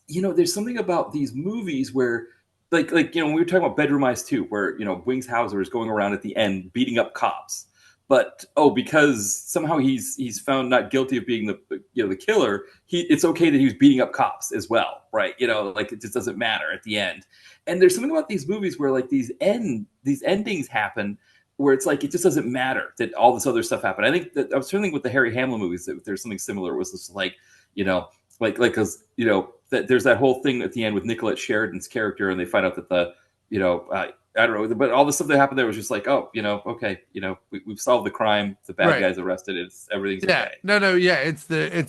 there's something about these movies where like when we were talking about Bedroomized 2, where Wings Hauser is going around at the end beating up cops. But because somehow he's found not guilty of being the killer, it's okay that he was beating up cops as well, right? Like it just doesn't matter at the end. And there's something about these movies where like these endings happen where it's like it just doesn't matter that all this other stuff happened. I think that I was thinking with the Harry Hamlin movies that there's something similar. It was just like because that there's that whole thing at the end with Nicolette Sheridan's character, and they find out that I don't know, but all the stuff that happened there was just like, okay, we've solved the crime, the bad guy's arrested, everything's okay. It's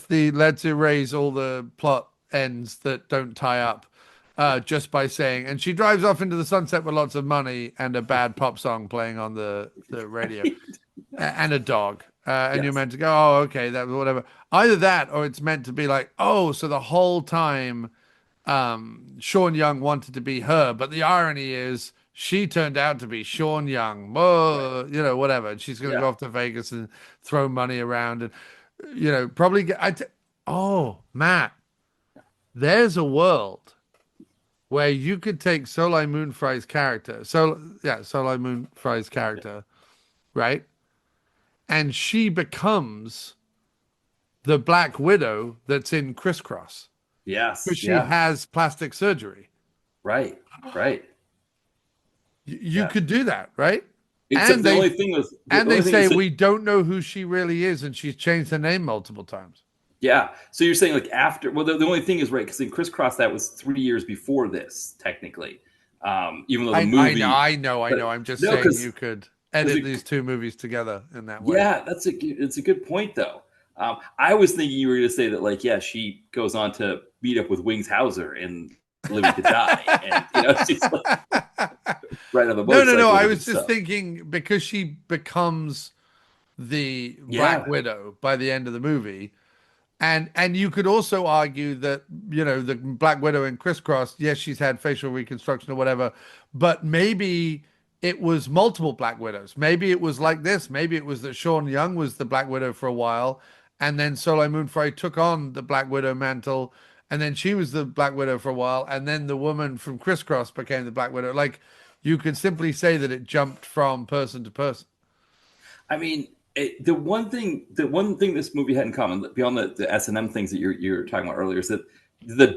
the let's erase all the plot ends that don't tie up, just by saying, and she drives off into the sunset with lots of money and a bad pop song playing on the radio, and a dog, and you're meant to go, oh, okay, that whatever. Either that, or it's meant to be like, oh, so the whole time, Sean Young wanted to be her, but the irony is, she turned out to be Sean Young, whatever. And she's going to go off to Vegas and throw money around and, probably get. Matt, there's a world where you could take Soleil Moon Frye's character. Soleil Moon Frye's character, right? And she becomes the Black Widow that's in Criss Cross. Yes. Because she has plastic surgery. Right. You could do that, right? Except And the they only thing was, and they say we don't know who she really is, and she's changed her name multiple times. yeah. So you're saying like after? Well, the only thing is right because in Criss Cross that was 3 years before this, technically. Even though the movie, I know. I'm just no, saying you could edit these two movies together in that way. Yeah, it's a good point though. I was thinking you were going to say that like she goes on to meet up with Wings Hauser and Living to Die, and she's like right on the motorcycle. No. I was just thinking because she becomes the Black Widow by the end of the movie. And you could also argue that, the Black Widow in Criss Cross, yes, she's had facial reconstruction or whatever, but maybe it was multiple Black Widows. Maybe it was like this. Maybe it was that Sean Young was the Black Widow for a while, and then Soleil Moon Frye took on the Black Widow mantle, and then she was the Black Widow for a while, and then the woman from Criss Cross became the Black Widow. Like, you could simply say that it jumped from person to person. I mean, the one thing this movie had in common, beyond the S&M things that you're talking about earlier, is that the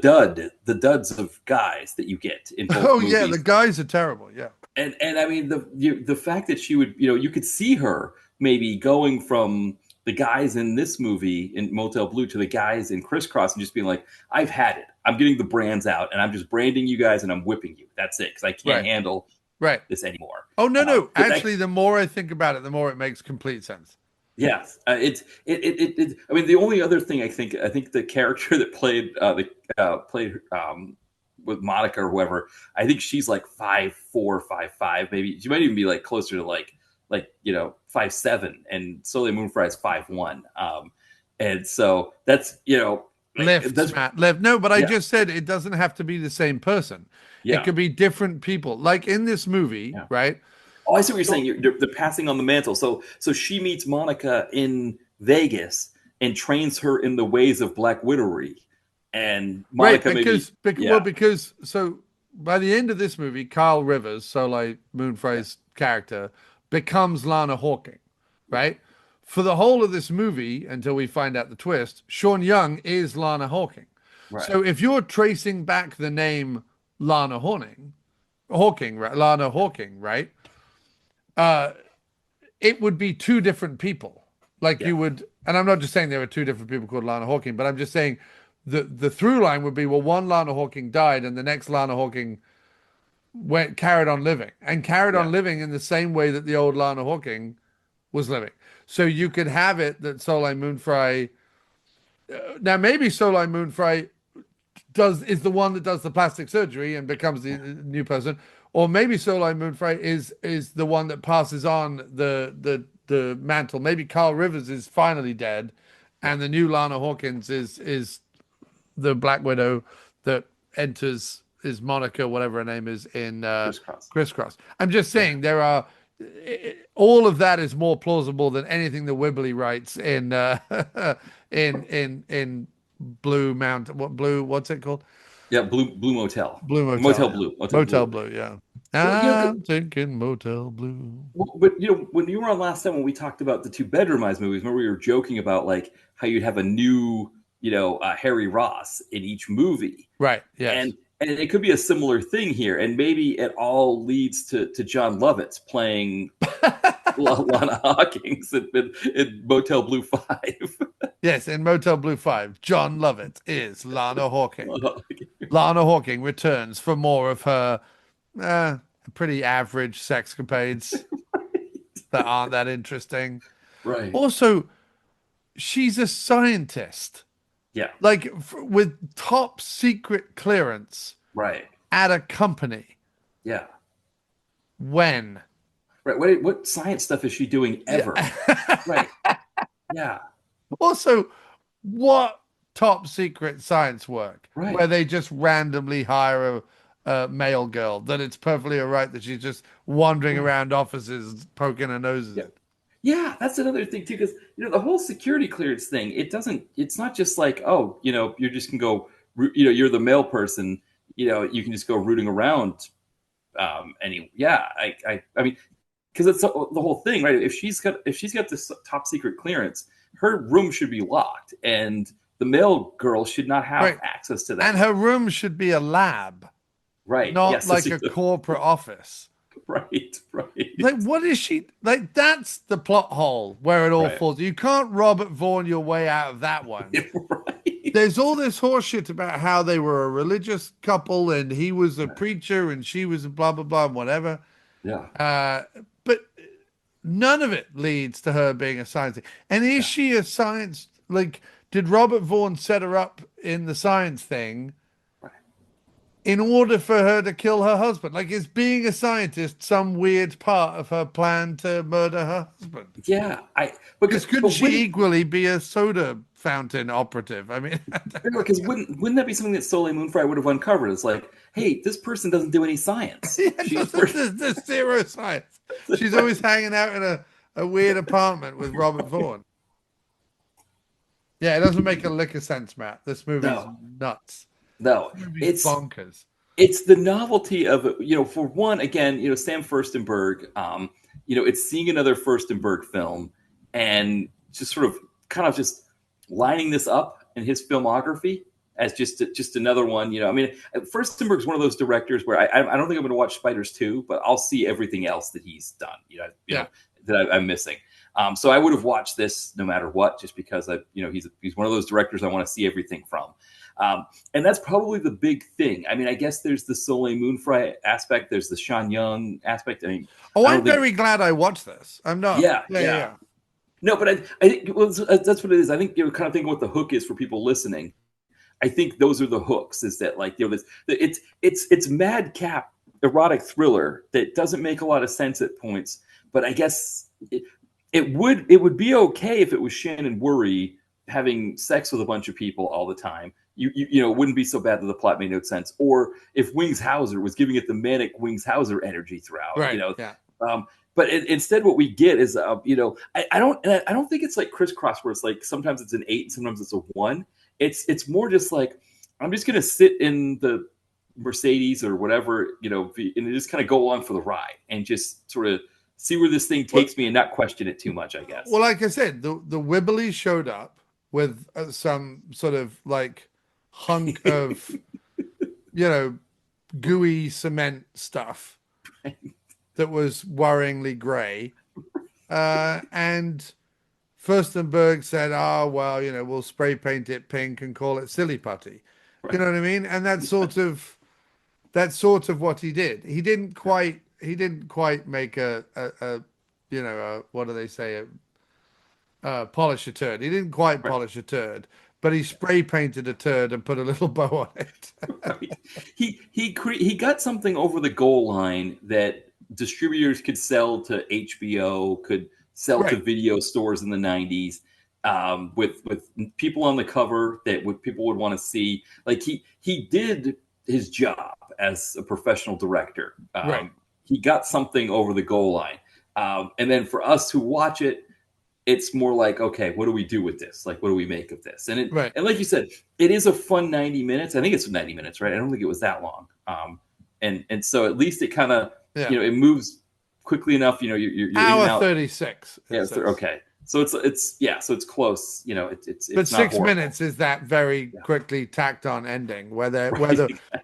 duds of guys that you get in both movies. Yeah, the guys are terrible. Yeah, and I mean the fact that she would, you could see her maybe going from the guys in this movie in Motel Blue to the guys in Criss Cross and just being like, I've had it. I'm getting the brands out and I'm just branding you guys and I'm whipping you. That's it, because I can't handle this anymore. Oh no! Actually, the more I think about it, the more it makes complete sense. Yes, I mean, the only other thing I think the character that played with Monica or whoever, I think she's like 5'4", 5'5", maybe she might even be like closer to like 5'7", and Soleil Moon Frye is 5'1", and so that's lift. No, but I just said it doesn't have to be the same person. Yeah. It could be different people. Like in this movie, right? Oh, I see what you're saying. They're passing on the mantle. So she meets Monica in Vegas and trains her in the ways of Black Widowery. And Monica because so by the end of this movie, Carl Rivers, Soleil Moon Frye's character, becomes Lana Hawking, right? For the whole of this movie, until we find out the twist, Sean Young is Lana Hawking. Right. So if you're tracing back the name Lana Hawking, right? It would be two different people. You would, and I'm not just saying there were two different people called Lana Hawking, but I'm just saying the through line would be, well, one Lana Hawking died and the next Lana Hawking carried on living in the same way that the old Lana Hawking was living. So you could have it that Soleil Moon Frye, now maybe Soleil Moon Frye is the one that does the plastic surgery and becomes the new person, or maybe Soleil Moon Frye is the one that passes on the mantle. Maybe Carl Rivers is finally dead, and the new Lana Hawkins is the Black Widow that enters, is Monica, whatever her name is, in Criss Cross. I'm just saying there are all of that is more plausible than anything that Wibbly writes in Blue Mountain. What's it called? Yeah, Blue Motel. Motel Blue. Yeah. I'm thinking Motel Blue. But when you were on last time when we talked about the two bedroomized movies, remember we were joking about like how you'd have a new Harry Ross in each movie, right? Yes. And it could be a similar thing here, and maybe it all leads to Jon Lovitz playing Lana Hawkins in Motel Blue 5. Yes, in Motel Blue 5, Jon Lovitz is Lana Hawking. Lana Hawking returns for more of her pretty average sexcapades that aren't that interesting. Right. Also, she's a scientist. Yeah. With top secret clearance. Right. At a company. Yeah. When? Right. What science stuff is she doing ever? Yeah. Right. Yeah. Also, what top secret science work? Right. Where they just randomly hire a male girl, that it's perfectly all right that she's just wandering around offices poking her noses. Yeah. Yeah, that's another thing too, because the whole security clearance thing. It's not just like, oh, you're just gonna go, you're the male person, you can just go rooting around. I mean, because it's the whole thing, right? If she's got this top secret clearance, her room should be locked, and the male girl should not have access to that. And her room should be a lab, right? Not like a corporate office. Right. Like, what is she like? That's the plot hole where it all Right. falls. You can't Robert Vaughn your way out of that one. Right. There's all this horseshit about how they were a religious couple and he was a preacher and she was a blah blah blah and whatever. Yeah. But none of it leads to her being a science. And is she a science? Like, did Robert Vaughn set her up in the science thing in order for her to kill her husband? Like, is being a scientist some weird part of her plan to murder her husband? Yeah. Because could she equally be a soda fountain operative? I mean, because wouldn't that be something that Soleil Moon Frye would have uncovered? It's like, hey, this person doesn't do any science. There's zero science. She's always hanging out in a weird apartment with Robert Vaughn. Yeah, it doesn't make a lick of sense, Matt. This movie's nuts. No, it's bonkers. It's the novelty of it. For one, again, Sam Firstenberg, it's seeing another Firstenberg film and just sort of kind of just lining this up in his filmography as just another one. I mean, Firstenberg's one of those directors where I don't think I'm going to watch Spiders 2, but I'll see everything else that he's done, that I'm missing. So I would have watched this no matter what, just because he's one of those directors I want to see everything from. And that's probably the big thing. I mean, I guess there's the Soleil Moon Frye aspect. There's the Sean Young aspect. I mean, I'm very glad I watched this. I'm not. Yeah. No, but I think that's what it is. I think kind of thinking what the hook is for people listening. I think those are the hooks. Is that like it's madcap erotic thriller that doesn't make a lot of sense at points, but I guess it would be okay if it was Shannon Worry having sex with a bunch of people all the time. It wouldn't be so bad that the plot made no sense. Or if Wings Hauser was giving it the manic Wings Hauser energy throughout, right? But instead, what we get is, I don't think it's like Criss Cross where it's like sometimes it's an 8 and sometimes it's a 1. It's more just like I'm just gonna sit in the Mercedes or whatever, and just kind of go on for the ride and just sort of see where this thing takes me and not question it too much, I guess. Well, like I said, the Wibblies showed up with some sort of like hunk of, gooey cement stuff that was worryingly gray. And Firstenberg said, we'll spray paint it pink and call it Silly Putty. Right. You know what I mean? And that's sort of what he did. He didn't quite make a what do they say? Polish a turd. He didn't quite polish a turd, but he spray painted a turd and put a little bow on it. Right. He got something over the goal line that distributors could sell to HBO, could sell to video stores in the 90s, with people on the cover that people would want to see. Like he did his job as a professional director. He got something over the goal line. And then for us who watch it, it's more like, okay, what do we do with this? Like, what do we make of this? And and like you said, it is a fun 90 minutes. I think it's 90 minutes, right? I don't think it was that long. And so at least it kind of, it moves quickly enough. You're hour 36. Yeah. Okay. So it's close. It's but 6 minutes is that very quickly tacked on ending where the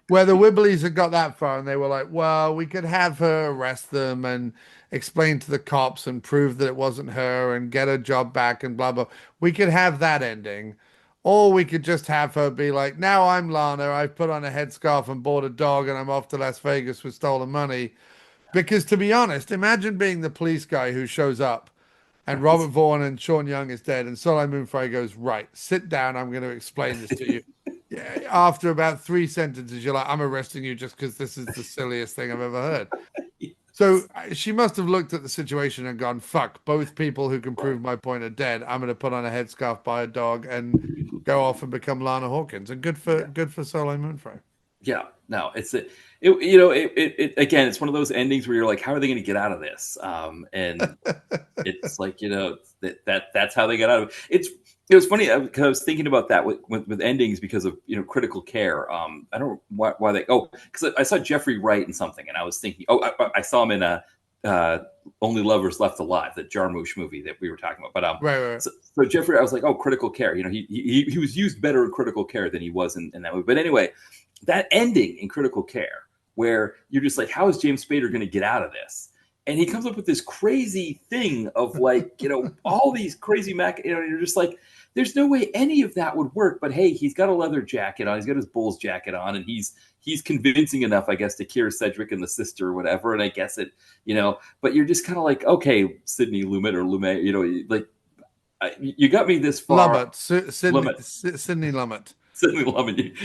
Wibblies had got that far and they were like, well, we could have her arrest them and explain to the cops and prove that it wasn't her and get her job back and blah blah. We could have that ending, or we could just have her be like, now I'm Lana, I've put on a headscarf and bought a dog and I'm off to Las Vegas with stolen money. Because to be honest, imagine being the police guy who shows up and Robert Vaughn and Sean Young is dead, and Soleil Moon Frye goes, right, sit down, I'm going to explain this to you. After about 3 sentences, you're like, I'm arresting you just because this is the silliest thing I've ever heard. So she must have looked at the situation and gone, fuck, both people who can prove my point are dead. I'm going to put on a headscarf, buy a dog, and go off and become Lana Hawkins. And good for Soleil Moon Frye. Yeah, no, again, it's one of those endings where you're like, how are they going to get out of this? And it's like, that's how they get out of it. It was funny because I was thinking about that with endings because of critical care. I don't know why they because I saw Jeffrey Wright in something and I was thinking I saw him in a Only Lovers Left Alive, that Jarmusch movie that we were talking about. But right. So Jeffrey, I was like, critical care. He was used better in critical care than he was in that movie. But anyway, that ending in critical care where you're just like, how is James Spader going to get out of this? And he comes up with this crazy thing of like, all these crazy you're just like, there's no way any of that would work. But hey, he's got a leather jacket on. He's got his Bulls jacket on, and he's convincing enough, I guess, to Keira Sedgwick and the sister or whatever. And I guess it, but you're just kind of like, okay, Sidney Lumet, like you got me this far. Sidney Lumet. Sidney Lumet.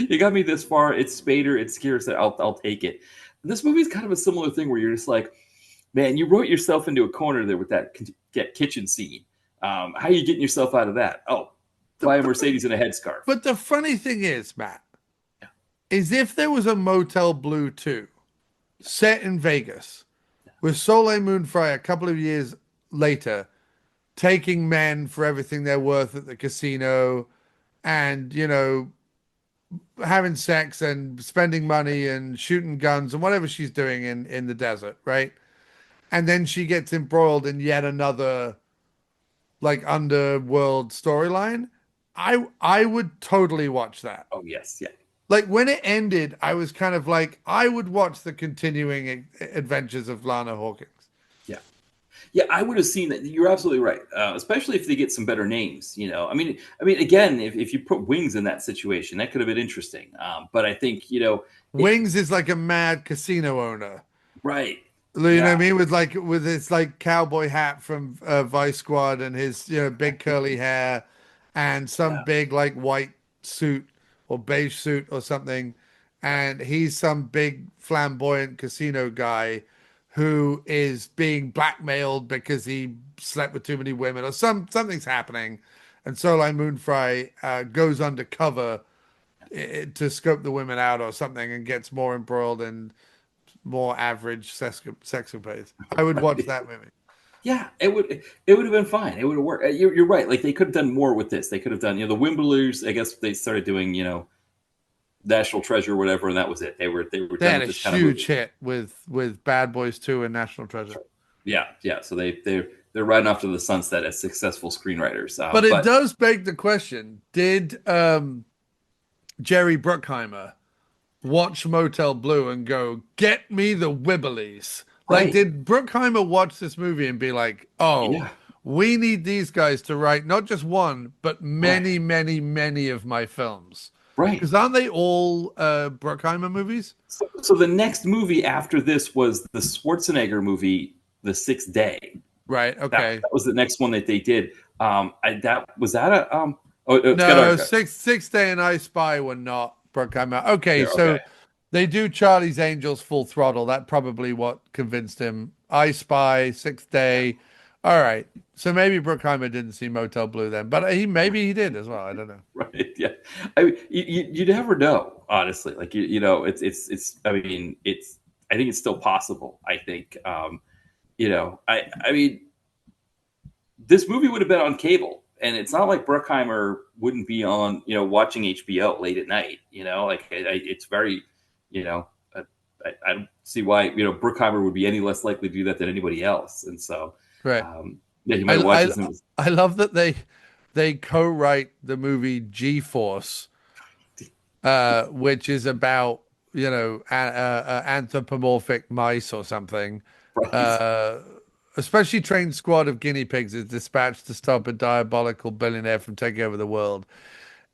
You got me this far. It's Spader. It's Keira Sedgwick. I'll take it. This movie's kind of a similar thing where you're just like, man, you wrote yourself into a corner there with that kitchen scene. How are you getting yourself out of that? Oh, buy a Mercedes and a headscarf. But the funny thing is, Matt, is if there was a Motel Blue 2 set in Vegas with Soleil Moon Frye a couple of years later taking men for everything they're worth at the casino and, having sex and spending money and shooting guns and whatever she's doing in the desert, right? And then she gets embroiled in yet another like underworld storyline. I would totally watch that. Oh yes, yeah. Like when it ended, I was kind of like, I would watch the continuing adventures of Lana Hawkins. Yeah, I would have seen that. You're absolutely right, especially if they get some better names. I mean, again, if you put Wings in that situation, that could have been interesting. But I think Wings is like a mad casino owner, right? You know what I mean? With his like cowboy hat from Vice Squad and his big curly hair and some big like white suit or beige suit or something, and he's some big flamboyant casino guy who is being blackmailed because he slept with too many women or something's happening, and Soleil Moon Frye goes undercover to scope the women out or something and gets more embroiled in more average sexcapades. I would watch that movie. Yeah, it would have been fine. It would have worked. You're right. Like they could have done more with this. They could have done, the Wimblers. I guess they started doing, National Treasure or whatever, and that was it. They had a huge hit with Bad Boys 2 and National Treasure. Yeah. So they're riding off to the sunset as successful screenwriters. But it does beg the question: did Jerry Bruckheimer watch Motel Blue and go, "Get me the Wibblies"? Like, did Bruckheimer watch this movie and be like, "Oh, we need these guys to write not just one, but many, many, many of my films"? Right. Because aren't they all Bruckheimer movies? So the next movie after this was the Schwarzenegger movie, The Sixth Day. Right. Okay. That was the next one that they did. No, Sixth Day and I Spy were not Bruckheimer. Okay, so they do Charlie's Angels Full Throttle. That probably what convinced him. I Spy, Sixth Day. All right. So maybe Bruckheimer didn't see Motel Blue then, but maybe he did as well. I don't know. Right. Yeah. I mean, you never know, honestly. Like, it's, I mean, I think it's still possible. I think, I mean, this movie would have been on cable, and it's not like Bruckheimer wouldn't be on, watching HBO late at night, like it's very, I don't see why, Bruckheimer would be any less likely to do that than anybody else. And so, right. He might watch this. I love that they co-write the movie G-Force, which is about anthropomorphic mice or something. Right. A specially trained squad of guinea pigs is dispatched to stop a diabolical billionaire from taking over the world.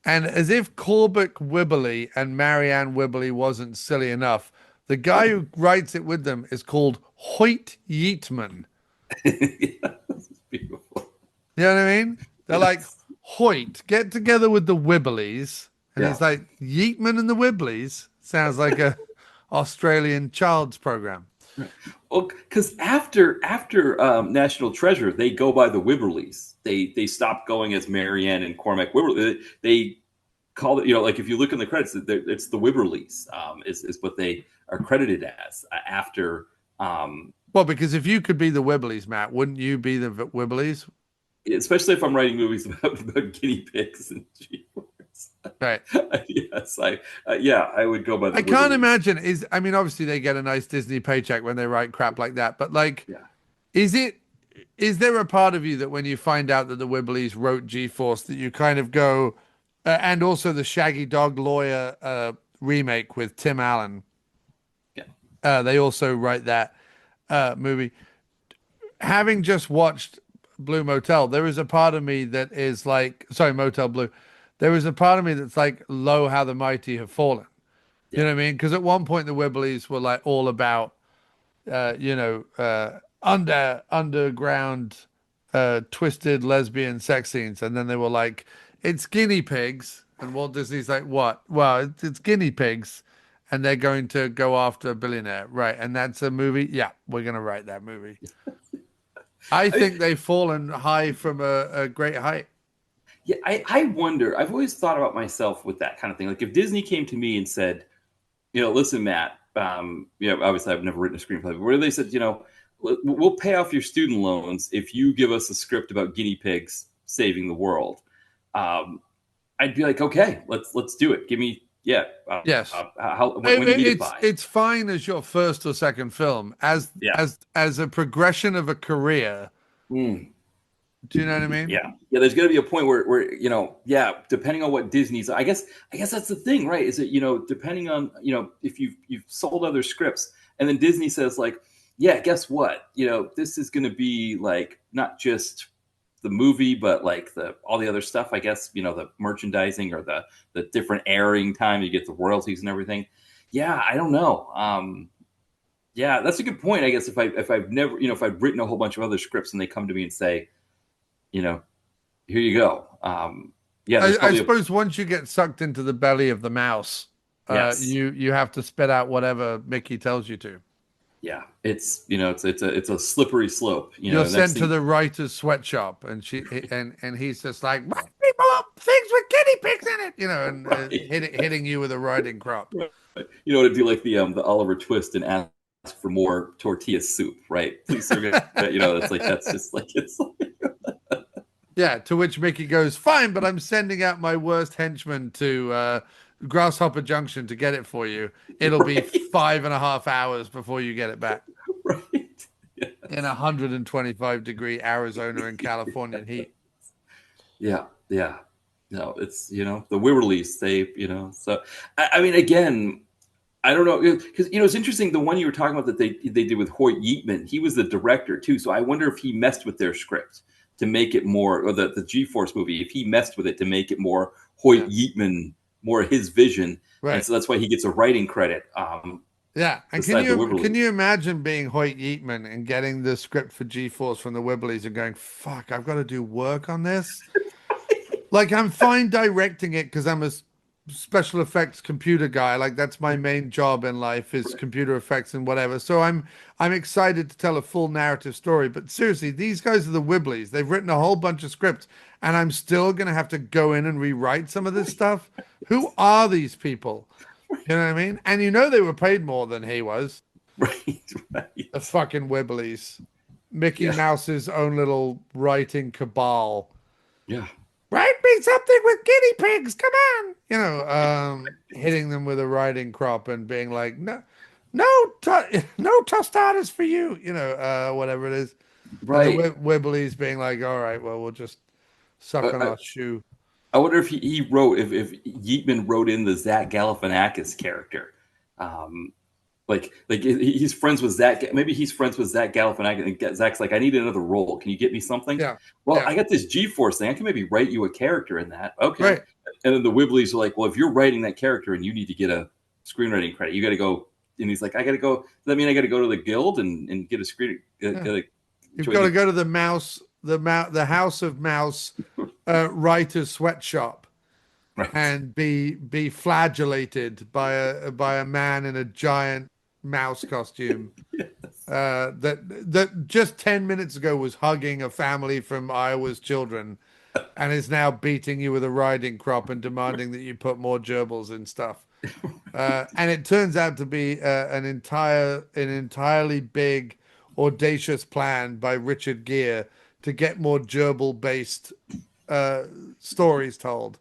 And as if Corbett Wibberley and Marianne Wibberley wasn't silly enough, the guy who writes it with them is called Hoyt Yeatman. That's beautiful. You know what I mean? They're like, Hoyt, get together with the Wibbleys. And it's like, Yeatman and the Wibbleys sounds like a Australian child's program. Well, because after National Treasure, they go by the Wibberleys. They stop going as Marianne and Cormac Wibberley. They call it, like if you look in the credits, it's the Wibberleys is what they are credited as after. Well, because if you could be the Wibbleys, Matt, wouldn't you be the Wibbleys? Especially if I'm writing movies about guinea pigs and G-force. Right. Yes, I would go by the I can't imagine obviously they get a nice Disney paycheck when they write crap like that, but is there a part of you that when you find out that the Wibbleys wrote G-Force that you kind of go, and also the Shaggy Dog Lawyer remake with Tim Allen? Yeah. They also write that movie. Having just watched Blue Motel, there is a part of me that is like, sorry, Motel Blue. There is a part of me that's like, lo, how the mighty have fallen. You Yeah. know what I mean? Because at one point the Wibblies were like all about, underground, twisted lesbian sex scenes, and then they were like, it's guinea pigs, and Walt Disney's like, what? Well, it's guinea pigs, and they're going to go after a billionaire, right? And that's a movie. Yeah, we're gonna write that movie. I think they've fallen high from a great height. Yeah, I wonder. I've always thought about myself with that kind of thing. Like if Disney came to me and said, listen, Matt, obviously I've never written a screenplay, but where they said, we'll pay off your student loans if you give us a script about guinea pigs saving the world. I'd be like, okay, let's do it. Give me, Yes. When do you need it by? It's fine as your first or second film, as a progression of a career. Mm. Do you know what I mean? Yeah. There's going to be a point where depending on what Disney's, I guess that's the thing, right? Is that depending on if you've sold other scripts, and then Disney says like, yeah, guess what? This is going to be like not just the movie, but like all the other stuff. I guess the merchandising or the different airing time, you get the royalties and everything. Yeah, I don't know. Yeah, that's a good point. I guess if I've written a whole bunch of other scripts and they come to me and say, here you go. I suppose once you get sucked into the belly of the mouse, yes. you have to spit out whatever Mickey tells you to. Yeah, it's a slippery slope. You're sent to the writer's sweatshop, and he's just like, write people up things with guinea pigs in it, and right. hitting you with a riding crop. It'd be like the Oliver Twist and ask for more tortilla soup, right? Please serve it. That's just like it's. Yeah, to which Mickey goes, fine, but I'm sending out my worst henchman to Grasshopper Junction to get it for you. It'll be 5.5 hours before you get it back. Right. Yes. In 125-degree Arizona and Californian heat. Yeah. No, it's, the Wibberleys, so, I mean, again, I don't know, because, it's interesting, the one you were talking about that they did with Hoyt Yeatman, he was the director, too, so I wonder if he messed with their script to make it more, or the G-Force movie, if he messed with it to make it more Hoyt Yeatman, more his vision, right. And so that's why he gets a writing credit. And can you imagine being Hoyt Yeatman and getting the script for G-Force from the Wibblies and going, fuck, I've got to do work on this? Like, I'm fine directing it because I'm a special effects computer guy. Like, that's my main job in life is computer effects and whatever. So I'm excited to tell a full narrative story. But seriously, these guys are the Wibblies. They've written a whole bunch of scripts, and I'm still going to have to go in and rewrite some of this stuff. Who are these people? You know what I mean? And they were paid more than he was. Right. The fucking Wibblies. Mickey Mouse's own little writing cabal. Yeah. Write me something with guinea pigs. Come on. Hitting them with a riding crop and being like, no tostadas for you. Whatever it is. Right. And the Wibblies being like, all right, well, we'll just suck on our shoe. I wonder if he wrote, if Yeatman wrote in the Zach Galifianakis character. Like he's friends with Zach. Maybe he's friends with Zach Galifianakis. And Zach's like, I need another role. Can you get me something? Yeah. Well, I got this G-Force thing. I can maybe write you a character in that. Okay. Right. And then the Wibblies are like, well, if you're writing that character and you need to get a screenwriting credit, you got to go. And he's like, I got to go. Does that mean I got to go to the guild and get a screen? You've got to go to the House of Mouse writer's sweatshop. Right. And be flagellated by a man in a giant mouse costume. Yes. That just 10 minutes ago was hugging a family from Iowa's children and is now beating you with a riding crop and demanding that you put more gerbils in stuff. And it turns out to be an entirely big, audacious plan by Richard Gere to get more gerbil-based stories told.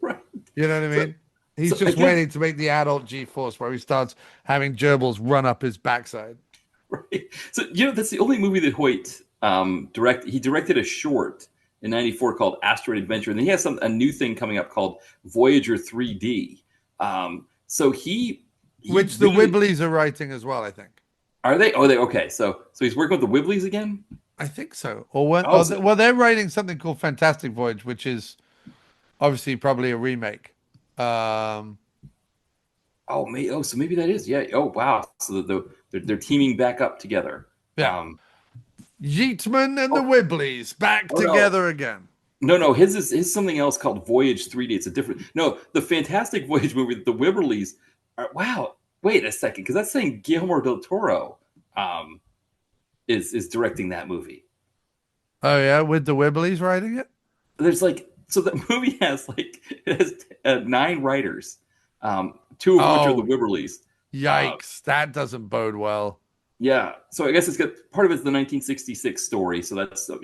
Right. You know what I mean? He's just waiting to make the adult G-Force where he starts having gerbils run up his backside. Right. So, that's the only movie that Hoyt directed. He directed a short in '94 called Asteroid Adventure. And then he has a new thing coming up called Voyager 3D. So he he which the really Wibblies are writing as well, I think. are they? Oh, they okay. So he's working with the Wibblies again. I think so. Or what? Oh, Well, they're writing something called Fantastic Voyage, which is obviously probably a remake. Um, so maybe that is, yeah. Oh, wow. So they're teaming back up together. yeah, Yeatman and the Oh, Wibblies back oh no, together again. no. His something else called Voyage 3D. It's a different. No, the Fantastic Voyage movie, the Wibberleys. Wow. Wait a second, because that's saying Guillermo del Toro um, is directing that movie. Oh yeah, with the Wibblies writing it. There's like so the movie has it has 9 writers, two of which are the Oh, Wibberleys. yikes! That doesn't bode well. Yeah, so I guess it's got part of it's the 1966 story, so that's some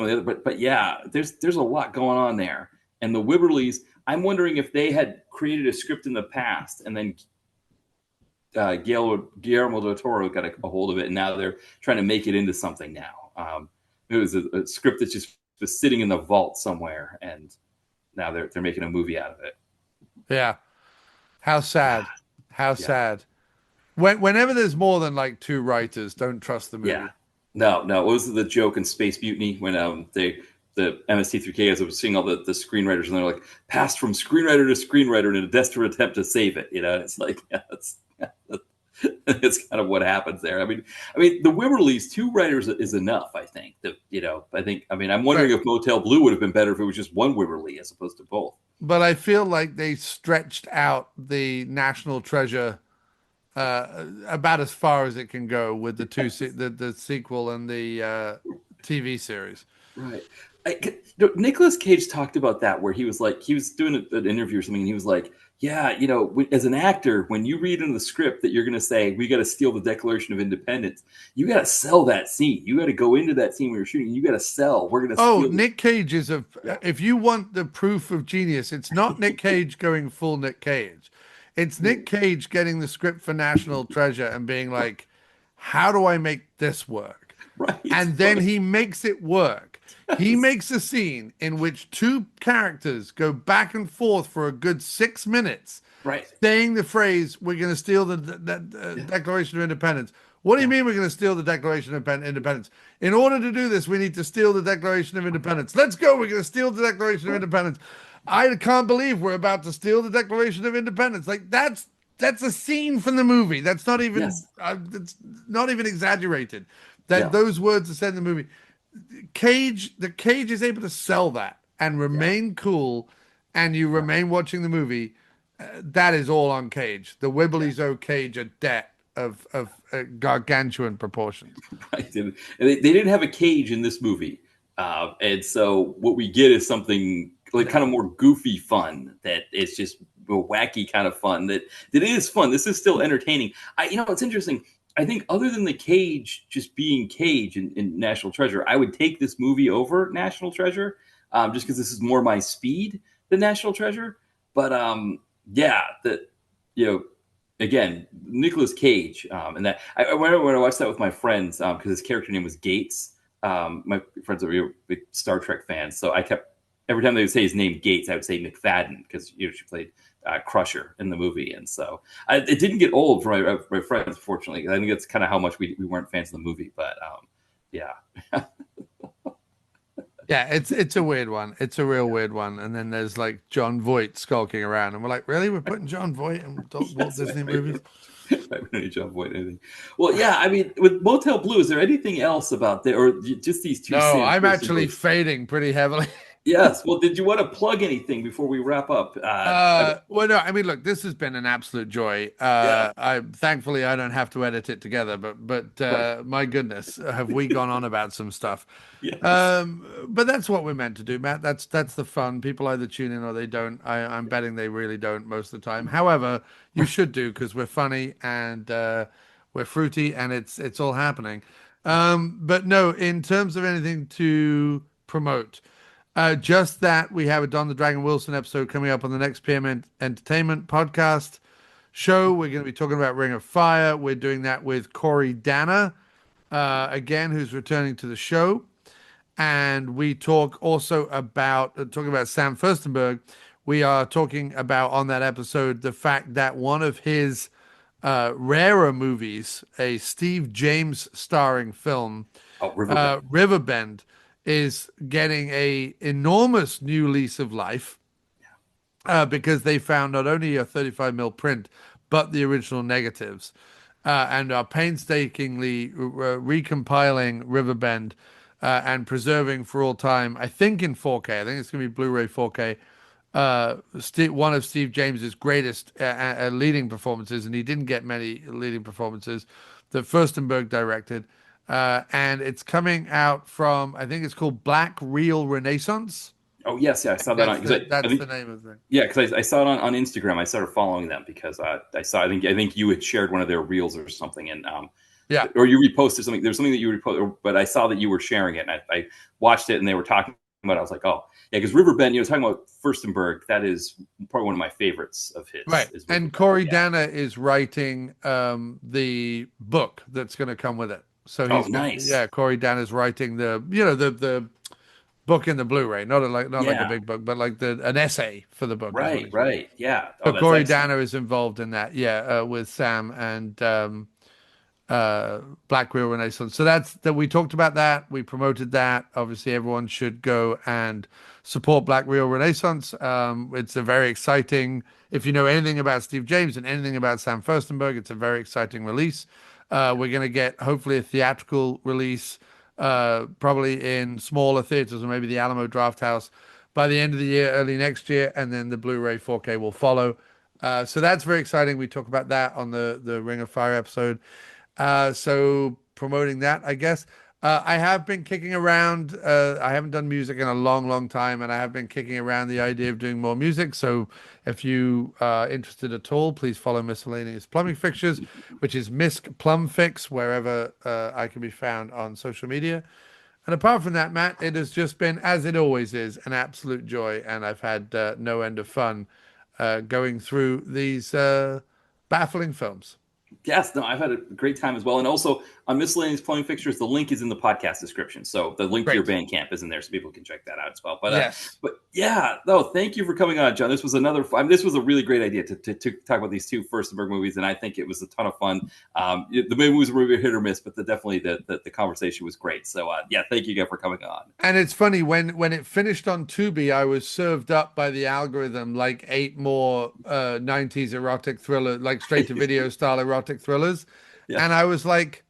of the other, but yeah, there's a lot going on there, and the Wibberleys. I'm wondering if they had created a script in the past, and then Guillermo del Toro got a hold of it, and now they're trying to make it into something now. It was a script that's just was sitting in the vault somewhere, and now they're making a movie out of it. Yeah. How sad. How Yeah. sad. Whenever there's more than like 2 writers, don't trust the movie. Yeah. No. What was the joke in Space Mutiny when the MST3K guys were seeing all the screenwriters, and they're like, passed from screenwriter to screenwriter in a desperate attempt to save it. It's like, yeah, it's kind of what happens there. I mean, the Wibberleys, 2 writers is enough. I think I'm wondering if Motel Blue would have been better if it was just one Wibberley as opposed to both. But I feel like they stretched out the National Treasure about as far as it can go with the the sequel and the TV series. Right. Nicolas Cage talked about that, where he was doing an interview or something, and he was like, yeah, as an actor, when you read in the script that you're going to say, we got to steal the Declaration of Independence, you got to sell that scene. You got to go into that scene where you're shooting. You got to sell. We're going to steal. Nick Cage is if you want the proof of genius, it's not Nick Cage going full Nick Cage. It's Nick Cage getting the script for National Treasure and being like, how do I make this work? Right. And then he makes it work. He makes a scene in which 2 characters go back and forth for a good 6 minutes, right, saying the phrase, we're going to steal the Declaration of Independence. What do you mean we're going to steal the Declaration of Independence? In order to do this, we need to steal the Declaration of Independence. Let's go. We're going to steal the Declaration of Independence. I can't believe we're about to steal the Declaration of Independence. Like that's a scene from the movie. That's not even it's not even exaggerated. Those words are said in the movie. The Cage is able to sell that and remain cool, and you remain watching the movie. That is all on Cage. The Wibblies owe Cage a debt of gargantuan proportions. Right. And they didn't have a cage in this movie, and so what we get is something like kind of more goofy fun. That it's just a wacky kind of fun. That it is fun. This is still entertaining. It's interesting. I think other than the Cage just being Cage in National Treasure, I would take this movie over National Treasure, just because this is more my speed than National Treasure. But again, Nicolas Cage, and that when I watched that with my friends, because his character name was Gates. My friends are big Star Trek fans, so I kept every time they would say his name Gates, I would say McFadden, because she played Crusher in the movie, and so it didn't get old for my friends, fortunately. I think that's kind of how much we weren't fans of the movie, but yeah. Yeah, it's a weird one. It's a real weird one. And then there's like Jon Voight skulking around, and we're like, really? We're putting Jon Voight in Walt Disney movies? Right, we don't need Jon Voight anything. Well, yeah, with Motel Blue, is there anything else about there, or just these 2? No, I'm actually fading pretty heavily. Yes. Well, did you want to plug anything before we wrap up? Well, no. Look, this has been an absolute joy. Thankfully I don't have to edit it together, but right. My goodness, have we gone on about some stuff? Yes. But that's what we're meant to do, Matt. That's the fun. People either tune in or they don't. I'm betting they really don't most of the time. However, you should do, because we're funny and we're fruity, and it's all happening. But no, in terms of anything to promote. Just that we have a Don the Dragon Wilson episode coming up on the next PM Entertainment podcast show. We're going to be talking about Ring of Fire. We're doing that with Corey Danner, again, who's returning to the show. And we talk also about, talking about Sam Firstenberg. We are talking about on that episode the fact that one of his rarer movies, a Steve James starring film, Oh, Riverbend. Riverbend, is getting a enormous new lease of life because they found not only a 35mm print, but the original negatives, and are painstakingly recompiling Riverbend and preserving for all time, I think in 4K. I think it's going to be Blu-ray 4K. One of Steve James's greatest leading performances, and he didn't get many leading performances, that Firstenberg directed. And it's coming out from, I think it's called Black Real Renaissance. Oh yes, yeah, I saw that on. That's the name of it. Yeah, because I saw it on Instagram. I started following them because I saw. I think you had shared one of their reels or something, and yeah, or you reposted something. There's something that you reposted, but I saw that you were sharing it, and I watched it, and they were talking about it. I was like, oh yeah, because Riverbend, talking about Firstenberg, that is probably one of my favorites of his. Right, and Corey Dana is writing the book that's going to come with it. So he's nice. Corey Dana's writing the book in the Blu-ray, not like a big book, but like an essay for the book. Right, yeah. So Corey Dana is involved in that, with Sam and Black Real Renaissance. So that we talked about that. We promoted that. Obviously, everyone should go and support Black Real Renaissance. It's a very exciting. If you know anything about Steve James and anything about Sam Firstenberg, it's a very exciting release. We're going to get hopefully a theatrical release. Probably in smaller theaters or maybe the Alamo Drafthouse by the end of the year, early next year, and then the Blu-ray 4K will follow. So that's very exciting. We talk about that on the Ring of Fire episode. So promoting that, I guess. I have been kicking around. I haven't done music in a long, long time, and I have been kicking around the idea of doing more music. So if you are interested at all, please follow Miscellaneous Plumbing Fixtures, which is Misc Plum Fix, wherever I can be found on social media. And apart from that, Matt, it has just been, as it always is, an absolute joy, and I've had no end of fun going through these baffling films. Yes, no, I've had a great time as well. And also on Miscellaneous Plumbing Fixtures, the link is in the podcast description. So the link to your Bandcamp is in there, so people can check that out as well. But yes. But yeah, no, thank you for coming on, John. This was this was a really great idea to talk about these two Firstenberg movies, and I think it was a ton of fun. The movies were hit or miss, but definitely the conversation was great. So yeah, thank you again for coming on. And it's funny, when it finished on Tubi, I was served up by the algorithm like 8 more 90s erotic thriller, like straight to video style erotic thrillers. Yeah. And I was like,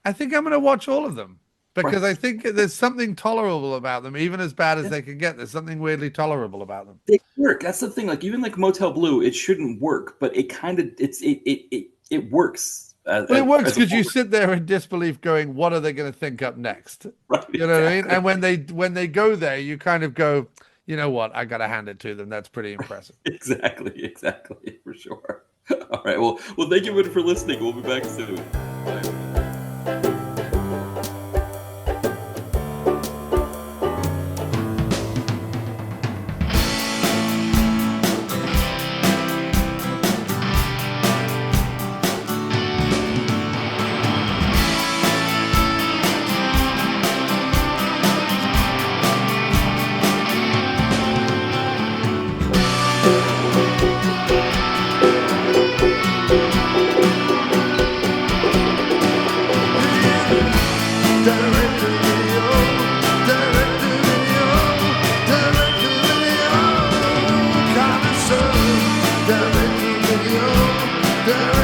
I think I'm going to watch all of them because I think there's something tolerable about them, even as bad as they can get. There's something weirdly tolerable about them. They work. That's the thing. Like even like Motel Blue, it shouldn't work, but it kind of it works. Well, it works because you sit there in disbelief, going, "What are they going to think up next?" Right, you know what I mean? And when they go there, you kind of go, "You know what? I got to hand it to them. That's pretty impressive." Exactly, for sure. All right. Well, thank you for listening. We'll be back soon. Bye. Direct to video.